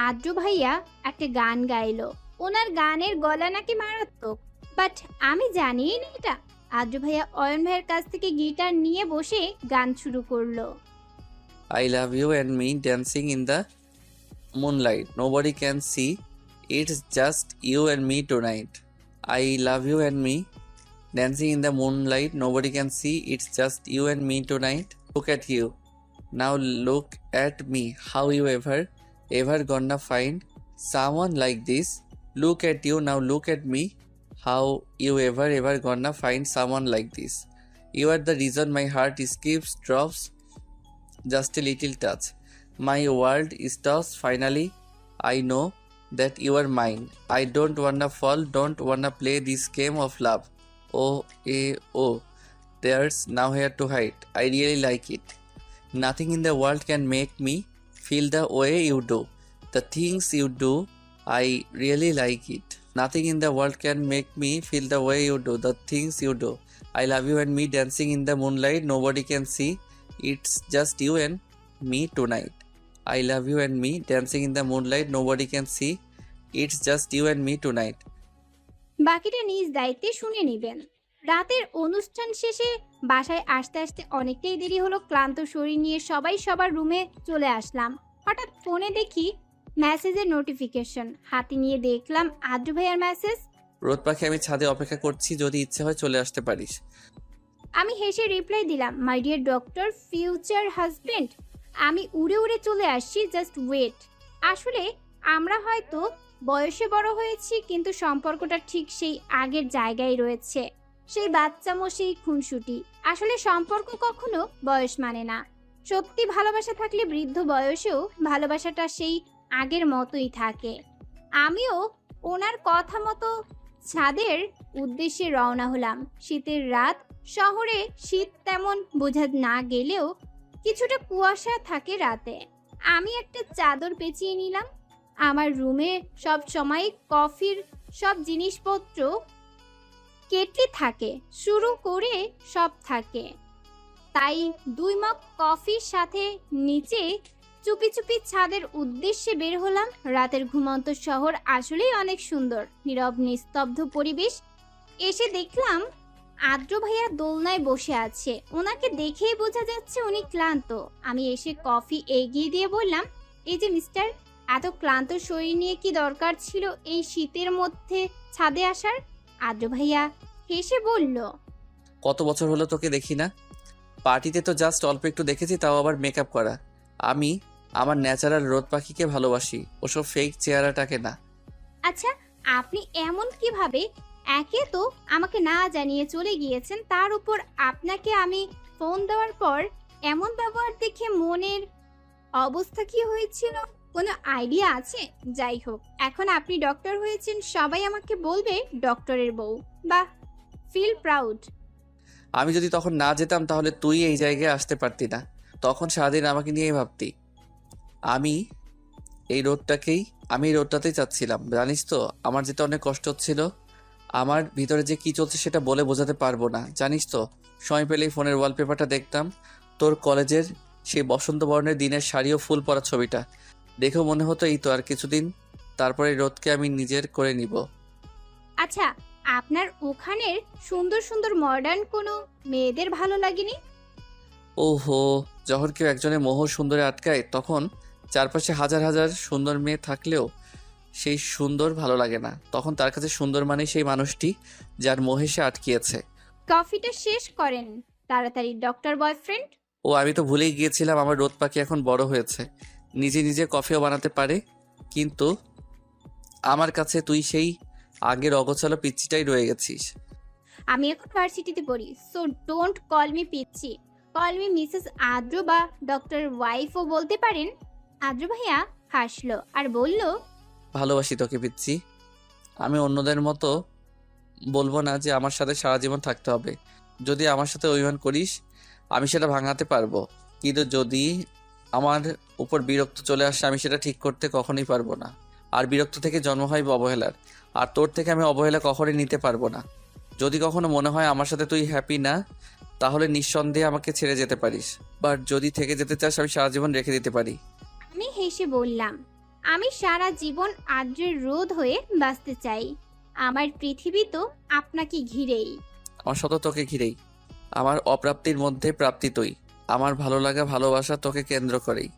আদ্র ভাইয়া একটা গান গাইলো। ওনার গানের গলা নাকি মারাত্মক, বাট আমি জানি না এটা। আদ্র ভাইয়া অয়ন ভাইয়ের কাছ থেকে গিটার নিয়ে বসে গান শুরু করলো। I love you and me dancing in the moonlight. Nobody can see. It's just you and me tonight. I love you and me dancing in the moonlight. Nobody can see. It's just you and me tonight. Look at you. Now look at me. How you ever gonna find someone like this? Look at you. Now look at me. How you ever gonna find someone like this? You are the reason my heart skips, drops. Just a little touch. My world stops finally. I know that you are mine. I don't wanna fall, don't wanna play this game of love. Oh, there's nowhere to hide. I really like it. Nothing in the world can make me feel the way you do. The things you do, I really like it. Nothing in the world can make me feel the way you do. The things you do. I love you and me dancing in the moonlight. Nobody can see. It's just you and me tonight. I love you and me dancing in the moonlight. Nobody can see. It's just you and me tonight. বাকিটা নিজ দায়িত্বে শুনে নেবেন। রাতের অনুষ্ঠান শেষে বাসায় আসতে আসতে অনেকটাই দেরি হলো। ক্লান্ত শরীর নিয়ে সবাই সবার রুমে চলে আসলাম। হঠাৎ ফোনে দেখি মেসেজের নোটিফিকেশন। হাতে নিয়ে দেখলাম আদ্র ভাইয়ার মেসেজ। রোদ পাখি, আমি ছাদে অপেক্ষা করছি, যদি ইচ্ছে হয় চলে আসতে পারিস। আমি হেসে রিপ্লাই দিলাম, my dear doctor future husband, আমি উড়ে উড়ে চলে আসছি, জাস্ট ওয়েট। আসলে আমরা হয়তো বয়সে বড় হয়েছি, কিন্তু সম্পর্কটা ঠিক সেই আগের জায়গায় রয়েছে, সেই বাচ্চামো, সেই খুনসুটি। আসলে সম্পর্ক কখনো বয়স মানে না। সত্যি ভালোবাসা থাকলে বৃদ্ধ বয়সেও ভালোবাসাটা সেই আগের মতোই থাকে। আমিও ওনার কথা মতো ছাদের উদ্দেশ্যে রওনা হলাম। শীতের রাত, শহরে শীত তেমন বোঝা না গেলেও কিছুটা কুয়াশা থাকে রাতে। আমি একটা চাদর পেঁচিয়ে নিলাম। আমার রুমে সব সময় কফির সব জিনিসপত্র, কেটলি থাকে, শুরু করে সব থাকে। তাই 2 মগ কফির সাথে নিচে চুপি চুপি ছাদের উদ্দেশ্যে বের হলাম। রাতের ঘুমন্ত শহর আসলেই অনেক সুন্দর, নীরব নিস্তব্ধ পরিবেশ। এসে দেখলাম আদ্র ভাইয়া দোলনায় বসে আছে। ওনাকে দেখেই বোঝা যাচ্ছে উনি ক্লান্ত। আমি এসে কফি এগিয়ে দিয়ে বললাম, এই যে মিস্টার, এত ক্লান্ত শরীর নিয়ে কি দরকার ছিল এই শীতের মধ্যে ছাদে আসার? আদ্র ভাইয়া হেসে বলল, কত বছর হলো তোকে দেখি না। পার্টিতে তো জাস্ট অল্প একটু দেখেছি, তাও আবার মেকআপ করা। আমি আমার ন্যাচারাল রোদ পাখিকে ভালোবাসি, ওসব ফেক চেহারাটাকে না। আচ্ছা, আপনি এমন কিভাবে? একে তো আমাকে না জানিয়ে চলে গিয়েছেন, তার উপর আপনাকে আমি ফোন দেওয়ার পর এমন ব্যবহার দেখে মনের অবস্থা কি হয়েছিল কোনো আইডিয়া আছে? যাই হোক, এখন আপনি ডক্টর হয়েছেন, সবাই আমাকে বলবে ডক্টরের বউ। বাহ, ফিল প্রাউড। আমি যদি তখন না যেতাম তাহলে তুই এই জায়গায় আসতে পারতি না। তখন সারাদিন আমাকে নিয়েই ভাবতি। আমি এই রোডটাতেই চাচ্ছিলাম, জানিস তো। আমার যেতে অনেক কষ্ট হচ্ছিল। আমার ভিতরে যে কি চলছে সেটা বলে বোঝাতে পারবো না, জানিস তো। সময় পেলেই ফোনের ওয়ালপেপারটা দেখতাম, তোর কলেজের সেই বসন্ত বরণের দিনের শাড়ি ও ফুল পরা ছবিটা দেখেও মনে হতো এই তো আর কিছুদিন, তারপরে রোদকে আমি নিজের করে নিব। আচ্ছা, আপনার ওখানের সুন্দর সুন্দর মডার্ন কোনো মেয়েদের ভালো লাগেনি? ওহো, যখন কেউ একজনের মোহ সুন্দরে আটকায়, তখন চারপাশে হাজার হাজার সুন্দর মেয়ে থাকলেও সেই সুন্দর ভালো লাগে না। তখন তার কাছে সুন্দর মানে সেই মানুষটি যার মোহে সে আটকিয়েছে। কফিটা শেষ করেন তাড়াতাড়ি, ডক্টর বয়ফ্রেন্ড। ও, আমি তো ভুলেই গিয়েছিলাম আমার রোদ পাখি এখন বড় হয়েছে, নিজে নিজে কফিও বানাতে পারে। কিন্তু আমার কাছে তুই সেই আগের অগোছালো পিচ্চিটাই রয়ে গেছিস। আমি এখন ভার্সিটিতে পড়ি, সো ডোন্ট কল মি পিচ্ছি, কল মি মিসেস আদ্র বা ডক্টর ওয়াইফও বলতে পারেন। আদ্র ভাইয়া হাসলো আর বলল, ভালোবাসি তোকে পিচ্ছি। আমি অন্যদের মতো বলবো না যে আমার সাথে সারা জীবন থাকতে হবে। যদি আমার সাথে অভিমান করিস আমি সেটা ভাঙাতে পারবো, কিন্তু যদি আমার উপর বিরক্ত চলে আসে আমি সেটা ঠিক করতে কখনোই পারবো না। আর বিরক্ত থেকে জন্ম হয় অবহেলার, আর তোর থেকে আমি অবহেলা কখনোই নিতে পারবো না। যদি কখনো মনে হয় আমার সাথে তুই হ্যাপি না, তাহলে নিঃসন্দেহে আমাকে ছেড়ে যেতে পারিস, বাট যদি থেকে যেতে চাস আমি সারা জীবন রেখে দিতে পারি। আমি হেসে বললাম, আমি সারা জীবন আদ্রের রোদ হয়ে বাঁচতে চাই। আমার পৃথিবী তো আপনাকে ঘিরেই। আমার শত তোকে ঘিরেই। আমার অপ্রাপ্তির মধ্যে প্রাপ্তি তুই। আমার ভালো লাগা ভালোবাসা তোকে কেন্দ্র করেই।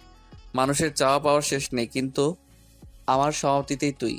মানুষের চাওয়া পাওয়ার শেষ নেই, কিন্তু আমার সমাপ্তিতেই তুই।